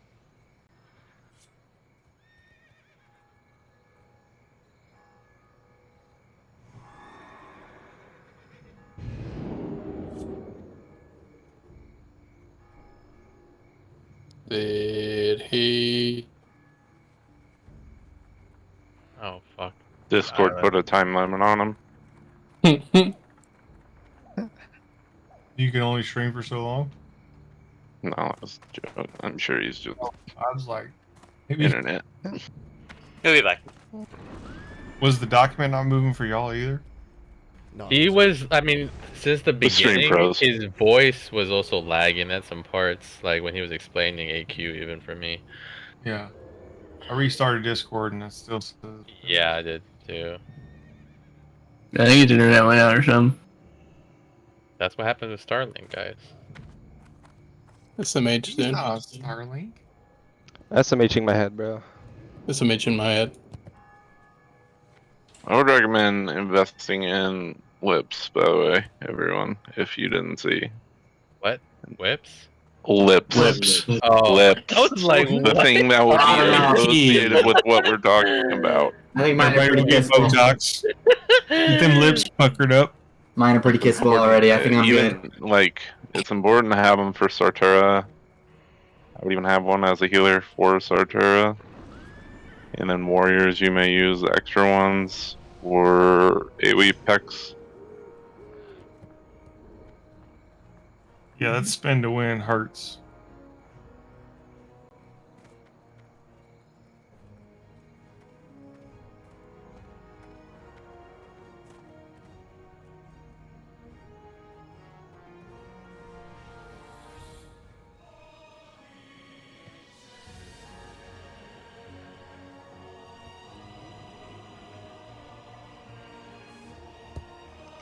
Did he? Oh fuck. Discord put a time limit on him. You can only stream for so long. No, that's a joke. I'm sure he's just I was like, internet. He'll be back. Was the document not moving for y'all either? He was, I mean, since the The stream beginning, froze. his voice was also lagging at some parts, like when he was explaining AQ even for me. Yeah. I restarted Discord and it still says. Yeah, I did too. I think his internet went out or something. That's what happened with Starlink, guys. SMH, dude. Starlink? SMHing my head, bro. SMH in my head. I would recommend investing in Lips, by the way, everyone, if you didn't see. What? Whips? Lips. Oh, Lips. I was like, The what? thing that would be associated with what we're talking about. I think mine are Everybody pretty get kissable. Botox. Get them lips puckered up. Mine are pretty kissable already. I think I'm good. Even, like, it's important to have them for Sartura. I would even have one as a healer for Sartura. And then warriors, you may use extra ones for AoE pecs. Yeah, that spin to win hurts.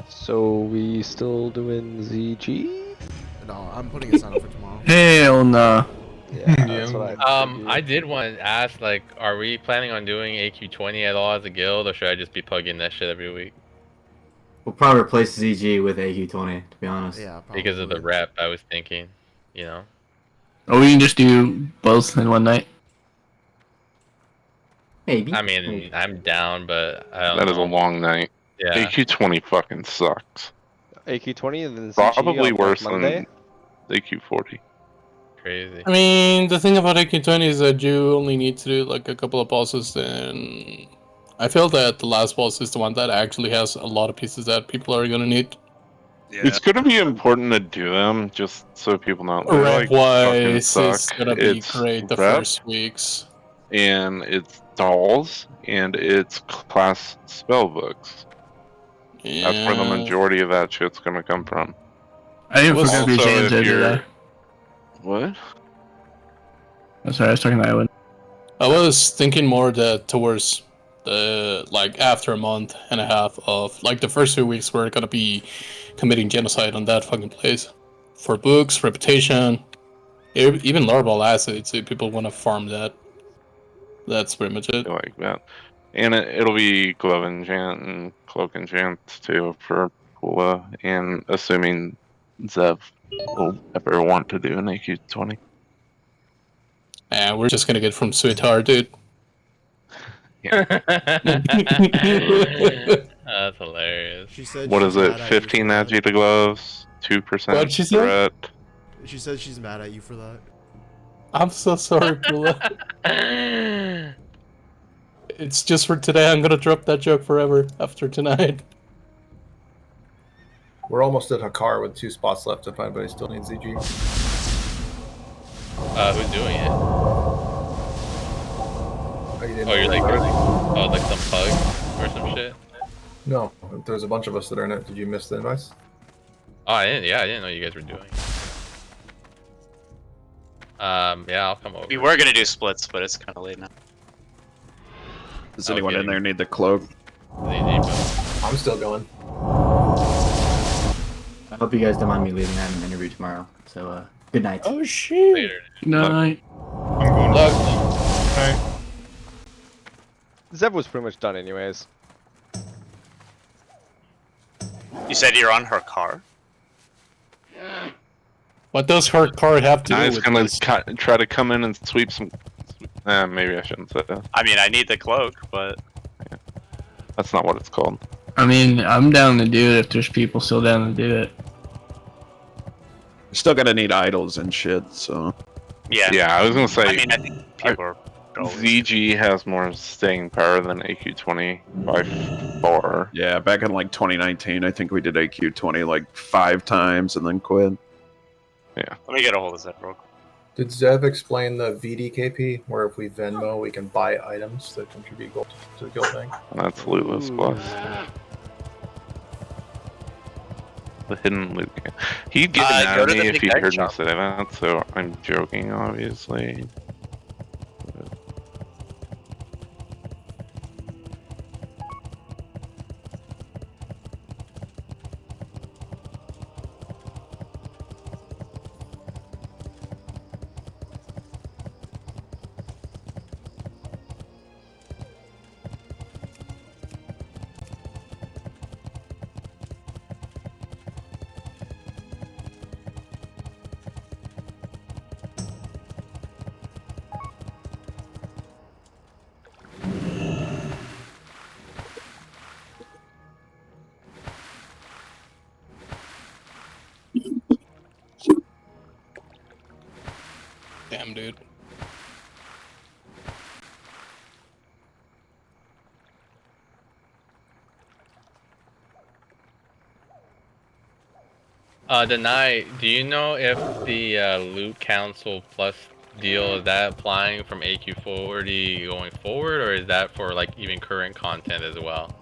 So we still doing ZG? No, I'm putting a sign up for tomorrow. Hell nah. Yeah, that's what I I did want to ask, like, are we planning on doing AQ20 at all as a guild, or should I just be plugging that shit every week? We'll probably replace ZG with AQ20, to be honest. Yeah, Because of the rep, I was thinking, you know. Or we can just do both in one night. Maybe. I mean, I'm down, but I don't That know. is a long night. Yeah. AQ20 fucking sucks. AQ20 and then ZG Probably on, worse Monday? than AQ40. Crazy. I mean, the thing about AQ20 is that you only need to do like a couple of bosses, and I feel that the last boss is the one that actually has a lot of pieces that people are gonna need. It's gonna be important to do them, just so people know. They, Rep fucking wise, suck. it's gonna be It's great the rep, first weeks. and it's dolls, and it's class spell books. That's where the Yeah. majority of that shit's gonna come from. I didn't Also, forget to change if that, did you're- I? What? I'm sorry, I was talking to Iwan. I was thinking more that towards the like after a month and a half of like the first 2 weeks we're gonna be committing genocide on that fucking place for books, reputation, even larval assets if people want to farm that. That's pretty much it. Like that. And it'll be glove enchant and cloak enchant too for Pula, and assuming Zev will ever want to do an AQ20. And we're just gonna get from Sweetheart, dude. That's hilarious. She said What she's is it? glad I 15 used that. Agita gloves, 2% What'd she say? threat. She says she's mad at you for that. I'm so sorry, Pula. It's just for today. I'm gonna drop that joke forever after tonight. We're almost at Hakar with 2 spots left if anybody still needs ZG. Who's doing it? You're like some pug or some shit? No, there's a bunch of us that are in it. Did you miss the invites? Oh, I didn't know you guys were doing it. Yeah, I'll come over. We were gonna do splits, but it's kind of late now. Does anyone in there need the cloak? I'm still going. I hope you guys don't mind me leaving. I have an interview tomorrow. So, good night. Oh, shit. Later. Good night. I'm going. Alright. Zev was pretty much done anyways. You said you're on her car? What does her car have to do Guys with gonna this? try to come in and sweep some. Maybe I shouldn't say that. I mean, I need the cloak, but That's not what it's called. I mean, I'm down to do it if there's people still down to do it. Still gonna need idols and shit, so. yeah. Yeah, I was gonna say. I mean, I think people are. ZG has more staying power than AQ20 by far. Yeah, back in like 2019, I think we did AQ20 like 5 times and then quit. Yeah. Let me get a hold of that real quick. Did Zev explain the VDKP, where if we Venmo, we can buy items that contribute gold to the guild thing? That's lootless plus. The hidden loot. He'd get mad at me if he heard me say that, so I'm joking, obviously. Damn, dude. Deny, do you know if the Loot Council Plus deal, is that applying from AQ40 going forward, or is that for like even current content as well?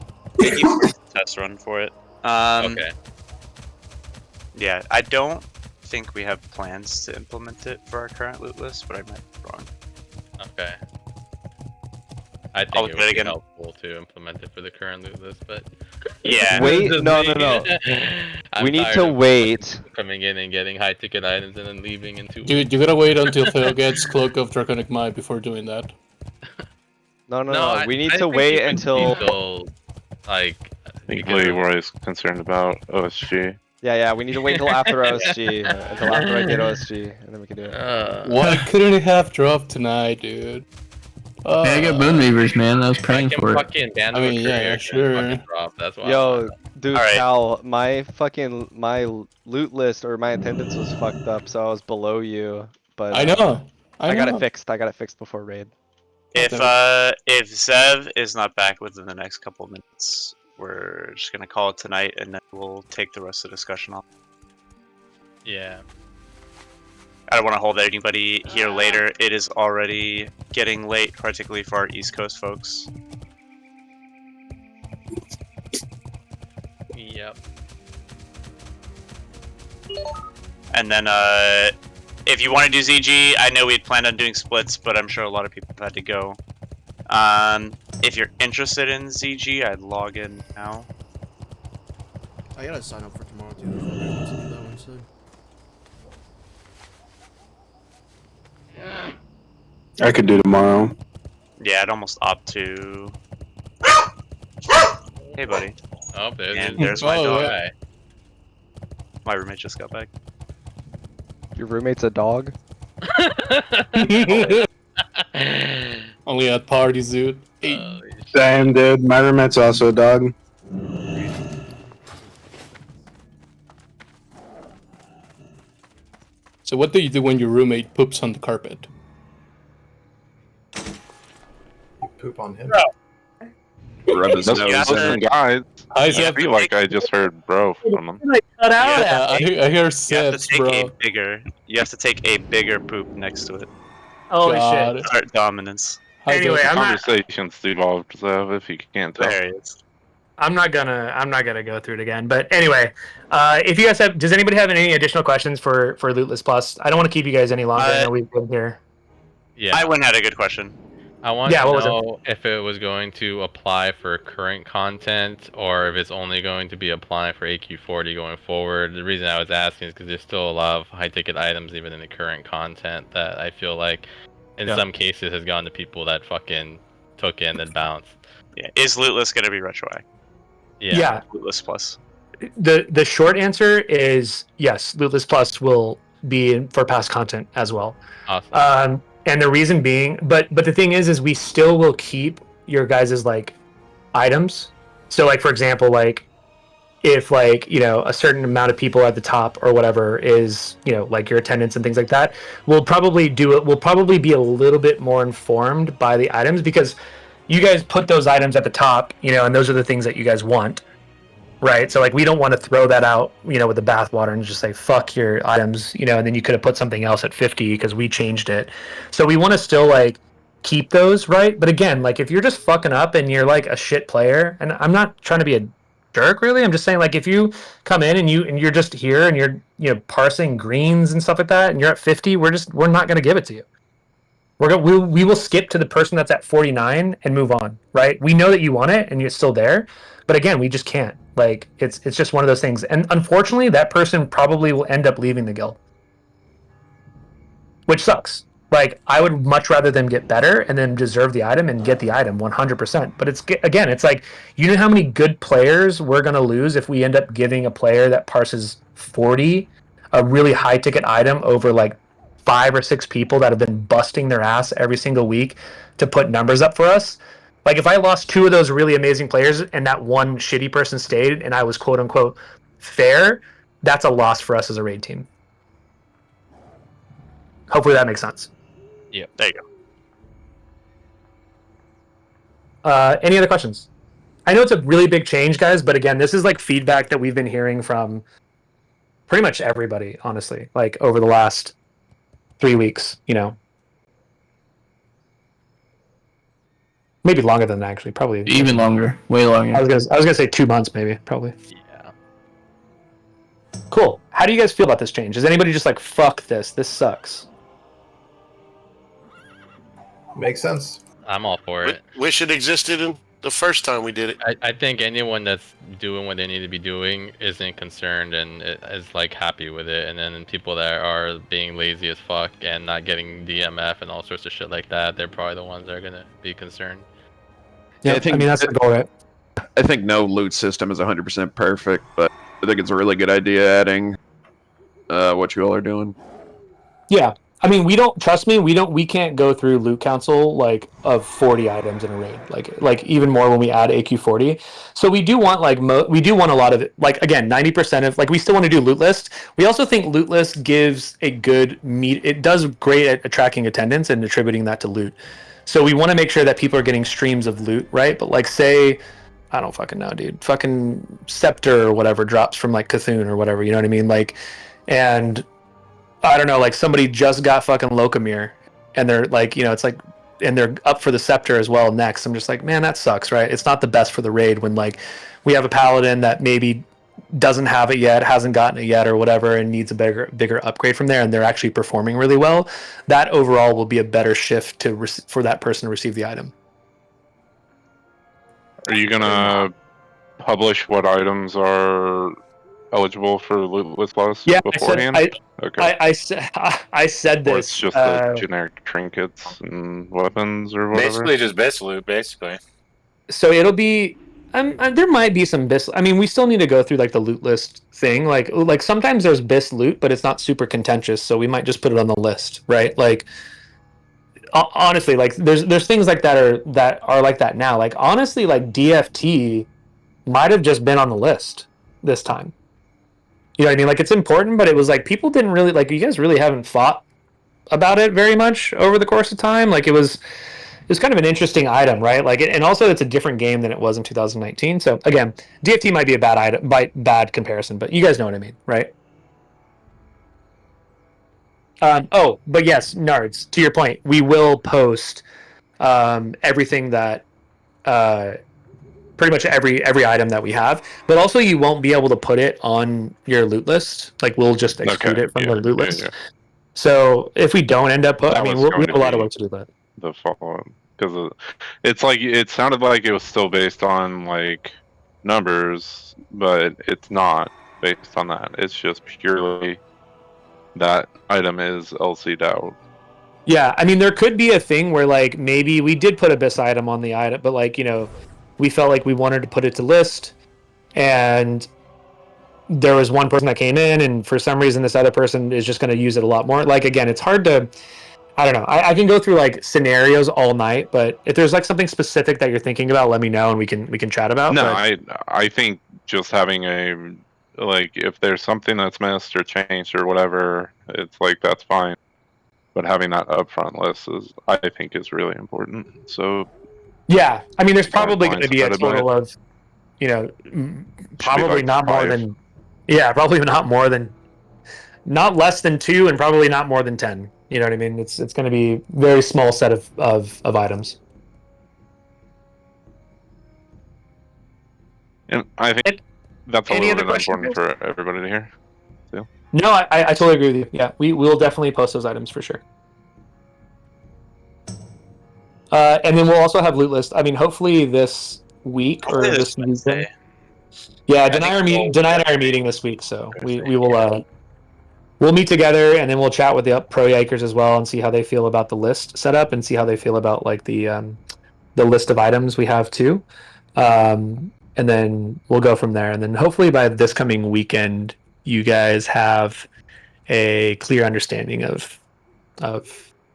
Test run for it. Okay. Yeah, I don't think we have plans to implement it for our current loot list, but I might be wrong. Okay. I think it would be helpful to implement it for the current loot list, but yeah. Wait, no. We need to wait. Coming in and getting high ticket items and then leaving in 2 weeks. Dude, you gotta wait until Theo gets Cloak of Draconic Might before doing that. No. We need to wait until like. Thankfully, we're always concerned about OSG. Yeah. We need to wait until after OSG, until after I get OSG, and then we can do it. Why couldn't it have dropped tonight, dude? Hey, I got Moon Reavers, man. I was praying for it. I mean, yeah, sure. That's why. Yo, dude, Alright. Cal, my loot list or my attendance was fucked up, so I was below you. But I know. I got it fixed. I got it fixed before raid. If Zev is not back within the next couple of minutes, we're just gonna call it tonight, and then we'll take the rest of the discussion off. Yeah. I don't want to hold anybody here later. It is already getting late, particularly for our East Coast folks. Yep. And then, if you want to do ZG, I know we had planned on doing splits, but I'm sure a lot of people have had to go. If you're interested in ZG, I'd log in now. I gotta sign up for tomorrow too. If you guys want to do that one instead. I could do tomorrow. Yeah, I'd almost opt to. Hey, buddy. Oh, and there's my dog. Yeah. My roommate just got back. Your roommate's a dog? Only at parties, dude. Same, dude. My roommate's also a dog. So what do you do when your roommate poops on the carpet? You poop on him. Rub his That's nose in different it. guys. I I feel like I just heard bro from him. Cut out Yeah, I hear You have to Seth's, take bro. a bigger. You have to take a bigger poop next to it. Holy God. shit. Start dominance. Anyway, I'm not. Conversation's evolved, so if you can't tell. There it is. I'm not gonna go through it again. But anyway, if you guys have, does anybody have any additional questions for Lootless Plus? I don't want to keep you guys any longer. I know we've been here. Yeah. I went had a good question. I want Yeah, to what was it? know if it was going to apply for current content or if it's only going to be applying for AQ40 going forward. The reason I was asking is because there's still a lot of high-ticket items even in the current content that I feel like in some cases has gone to people that fucking took in and bounced. Yeah. Is Lootless gonna be retroactive? Yeah. Lootless Plus. The short answer is yes. Lootless Plus will be in for past content as well. Awesome. And the reason being, but the thing is we still will keep your guys' like items. So like for example, like if like a certain amount of people at the top or whatever is like your attendance and things like that, we'll probably do it. We'll probably be a little bit more informed by the items because you guys put those items at the top, and those are the things that you guys want. Right, so like we don't want to throw that out, with the bathwater and just say fuck your items, and then you could have put something else at 50 because we changed it. So we want to still like keep those, right? But again, like if you're just fucking up and you're like a shit player, and I'm not trying to be a jerk really, I'm just saying like if you come in and you're just here and you're parsing greens and stuff like that, and you're at 50, we're not gonna give it to you. We will skip to the person that's at 49 and move on, right? We know that you want it and you're still there, but again, we just can't. Like it's just one of those things, and unfortunately, that person probably will end up leaving the guild, which sucks. Like I would much rather them get better and then deserve the item and get the item 100%. But it's like how many good players we're gonna lose if we end up giving a player that parses 40 a really high ticket item over like 5 or 6 people that have been busting their ass every single week to put numbers up for us. Like if I lost 2 of those really amazing players and that one shitty person stayed and I was quote unquote fair, that's a loss for us as a raid team. Hopefully that makes sense. Yeah, there you go. Any other questions? I know it's a really big change, guys, but again, this is like feedback that we've been hearing from pretty much everybody, honestly, like over the last 3 weeks, Maybe longer than that, actually. Probably even longer, way longer. I was gonna say 2 months, maybe. Probably. Yeah. Cool. How do you guys feel about this change? Is anybody just like fuck this? This sucks. Makes sense. I'm all for it. Wish it existed in the first time we did it. I think anyone that's doing what they need to be doing isn't concerned and is like happy with it, and then people that are being lazy as fuck and not getting DMF and all sorts of shit like that, they're probably the ones that are gonna be concerned. Yeah, I mean that's the goal, right? I think no loot system is 100% perfect, but I think it's a really good idea adding what you all are doing. Yeah. I mean, we can't go through loot council like of 40 items in a raid, like even more when we add AQ40. So we do want we do want a lot of it. Like again, 90% of we still want to do loot list. We also think loot list gives a good it does great at attracting attendance and attributing that to loot. So we want to make sure that people are getting streams of loot, right? But like say, I don't fucking know, dude, fucking Scepter or whatever drops from like Cthulhu or whatever, you know what I mean? Like, and I don't know, like somebody just got fucking Locomir and they're like, it's like, and they're up for the Scepter as well next. I'm just like, man, that sucks, right? It's not the best for the raid when like we have a Paladin that maybe doesn't have it yet, hasn't gotten it yet or whatever, and needs a bigger upgrade from there, and they're actually performing really well. That overall will be a better shift for that person to receive the item. Are you gonna publish what items are eligible for Lootless Plus beforehand? I said this. It's just the generic trinkets and weapons or whatever. Basically, just best loot. Basically. So it'll be. There might be some BIS. I mean, we still need to go through like the loot list thing. Like sometimes there's BIS loot, but it's not super contentious, so we might just put it on the list, right? Like honestly, like there's things like that are like that now. Like honestly, like DFT might have just been on the list this time. You know what I mean? Like, it's important, but it was like people didn't really like. You guys really haven't thought about it very much over the course of time. Like, it was kind of an interesting item, right? Like, and also it's a different game than it was in 2019. So again, DFT might be a bad comparison, but you guys know what I mean, right? Oh, but yes, Nards, to your point, we will post everything that pretty much every item that we have, but also you won't be able to put it on your loot list. Like, we'll just exclude it from the loot list. Yeah. So if we don't end up, we have a lot of work to do that. The follow-up, because it's like it sounded like it was still based on like numbers, but it's not based on that. It's just purely that item is LC'd out. Yeah, I mean, there could be a thing where like maybe we did put Abyss item on the item, but like, you know, we felt like we wanted to put it to list, and there was one person that came in, and for some reason this other person is just going to use it a lot more. Like, again, it's hard to, I don't know. I can go through like scenarios all night, but if there's like something specific that you're thinking about, let me know and we can chat about. No, but... I think just having a, like, if there's something that's missed or changed or whatever, it's like that's fine. But having that upfront list I think is really important. So yeah, I mean, there's probably going to be a total of, you know, probably like not 5. More than, yeah, probably not less than 2, and probably not more than 10. You know what I mean? It's going to be a very small set of items. And I think that's a little bit important for everybody to hear. So. No, I totally agree with you. Yeah, we will definitely post those items for sure. And then we'll also have loot list. I mean, hopefully this week or this weekend. Yeah, Denai and I are meeting this week, so we will we'll meet together, and then we'll chat with the pro yikers as well and see how they feel about the list setup and see how they feel about like the list of items we have too. And then we'll go from there. And then hopefully by this coming weekend, you guys have a clear understanding of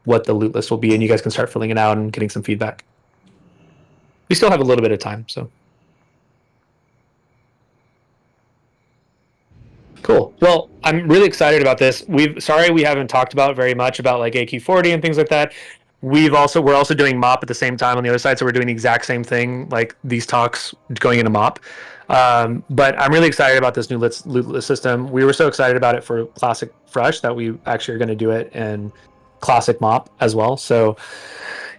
what the loot list will be, and you guys can start filling it out and getting some feedback. We still have a little bit of time, so. Cool. Well, I'm really excited about this. Sorry we haven't talked about very much about like AQ40 and things like that. We're also doing MOP at the same time on the other side, so we're doing the exact same thing, like these talks going into MOP. But I'm really excited about this new loot list system. We were so excited about it for Classic Fresh that we actually are going to do it in Classic MOP as well. So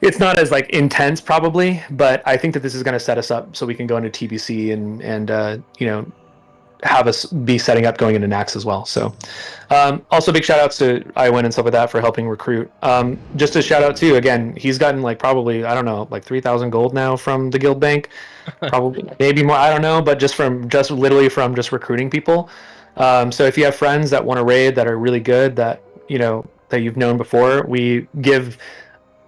it's not as like intense probably, but I think that this is going to set us up so we can go into TBC and you know, have us be setting up going into Nax as well. So also big shout outs to iWin and stuff like that for helping recruit. Just a shout out too, again, he's gotten like probably, I don't know, like 3,000 gold now from the guild bank, probably maybe more, I don't know, but just literally from recruiting people. So if you have friends that want to raid that are really good, that, you know, that you've known before, we give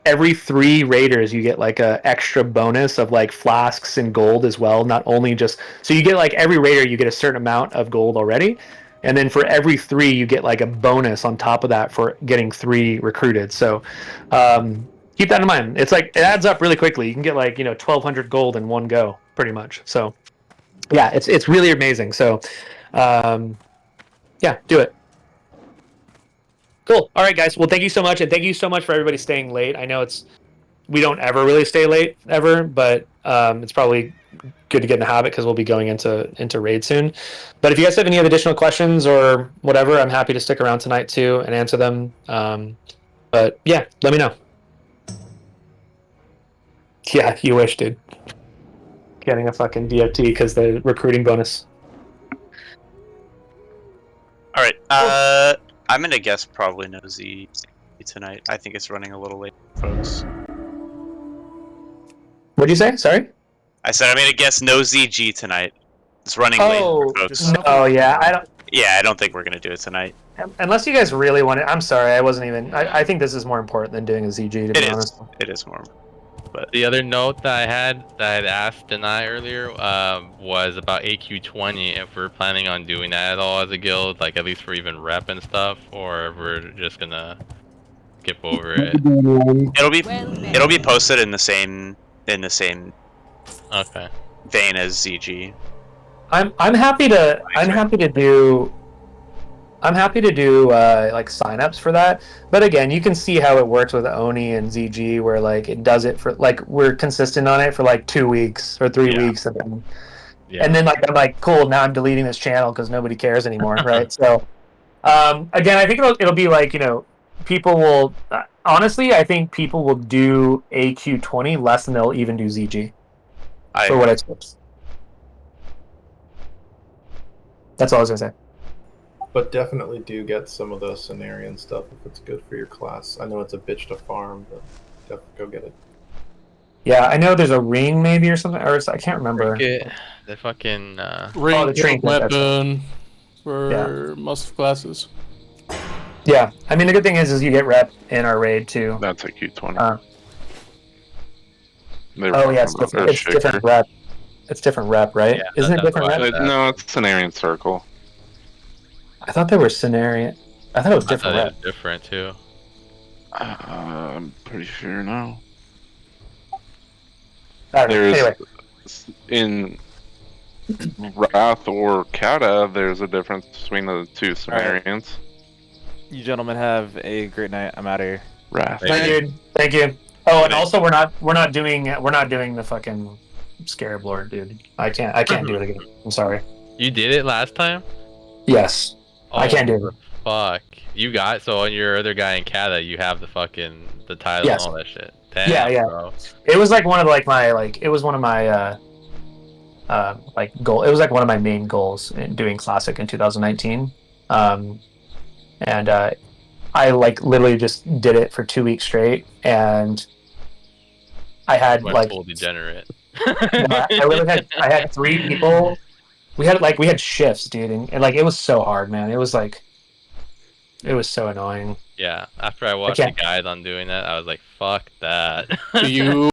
every 3 raiders, you get like a extra bonus of like flasks and gold as well. Not only just, so you get like every raider, you get a certain amount of gold already. And then for every 3, you get like a bonus on top of that for getting 3 recruited. So keep that in mind. It's like, it adds up really quickly. You can get like, you know, 1,200 gold in one go pretty much. So yeah, it's really amazing. So yeah, do it. Cool. All right, guys. Well, thank you so much, and thank you so much for everybody staying late. I know we don't ever really stay late ever, but it's probably good to get in the habit because we'll be going into raid soon. But if you guys have any additional questions or whatever, I'm happy to stick around tonight too and answer them. But yeah, let me know. Yeah, you wish, dude. Getting a fucking DFT because the recruiting bonus. All right. I'm gonna guess probably no Z tonight. I think it's running a little late, folks. What'd you say? Sorry? I said I'm gonna guess no ZG tonight. It's running late, folks. Oh yeah, I don't think we're gonna do it tonight. Unless you guys really want it. I'm sorry, I wasn't even. I think this is more important than doing a ZG. To be honest, it is more. But the other note that I had asked Denai earlier was about AQ20. If we're planning on doing that at all as a guild, like at least for even rep and stuff, or if we're just gonna skip over it. It'll be posted in the same okay vein as ZG. I'm happy to do I'm happy to do like signups for that, but again, you can see how it works with Oni and ZG, where like it does it for like we're consistent on it for like 2 weeks or 3 weeks, and then like I'm like, cool, now I'm deleting this channel because nobody cares anymore, right? So again, I think it'll be like, you know, people will honestly, I think people will do AQ20 less than they'll even do ZG for what it's worth. That's all I was gonna say. But definitely do get some of the Cenarian stuff if it's good for your class. I know it's a bitch to farm, but definitely go get it. Yeah, I know there's a ring maybe or something, or I can't remember. The fucking Ring the trinket, weapon for most of classes. Yeah, I mean the good thing is you get rep in our raid too. That's a Q20. Oh yeah, it's different rep. It's different rep, right? Yeah, Isn't it different rep? No, it's Cenarian Circle. I thought they were Cenarian. I thought it was different rep. Different too. I'm pretty sure no. Anyway. In Wrath or Kata, there's a difference between the two Cenarians. You gentlemen have a great night. I'm out of here. Wrath. Thank you. Oh, and also we're not doing the fucking Scarab Lord, dude. I can't do it again. I'm sorry. You did it last time? Yes. I can't do it. Fuck. You got so on your other guy in Kata, you have the title and all that shit. Damn, yeah. Bro. It was like one of my goal. It was like one of my main goals in doing Classic in 2019. And I like literally just did it for 2 weeks straight, and I had like full degenerate. I had 3 people. We had shifts, dude, and like it was so hard, man. It was so annoying. Yeah, after I watched the guide on doing that, I was like, fuck that. Do you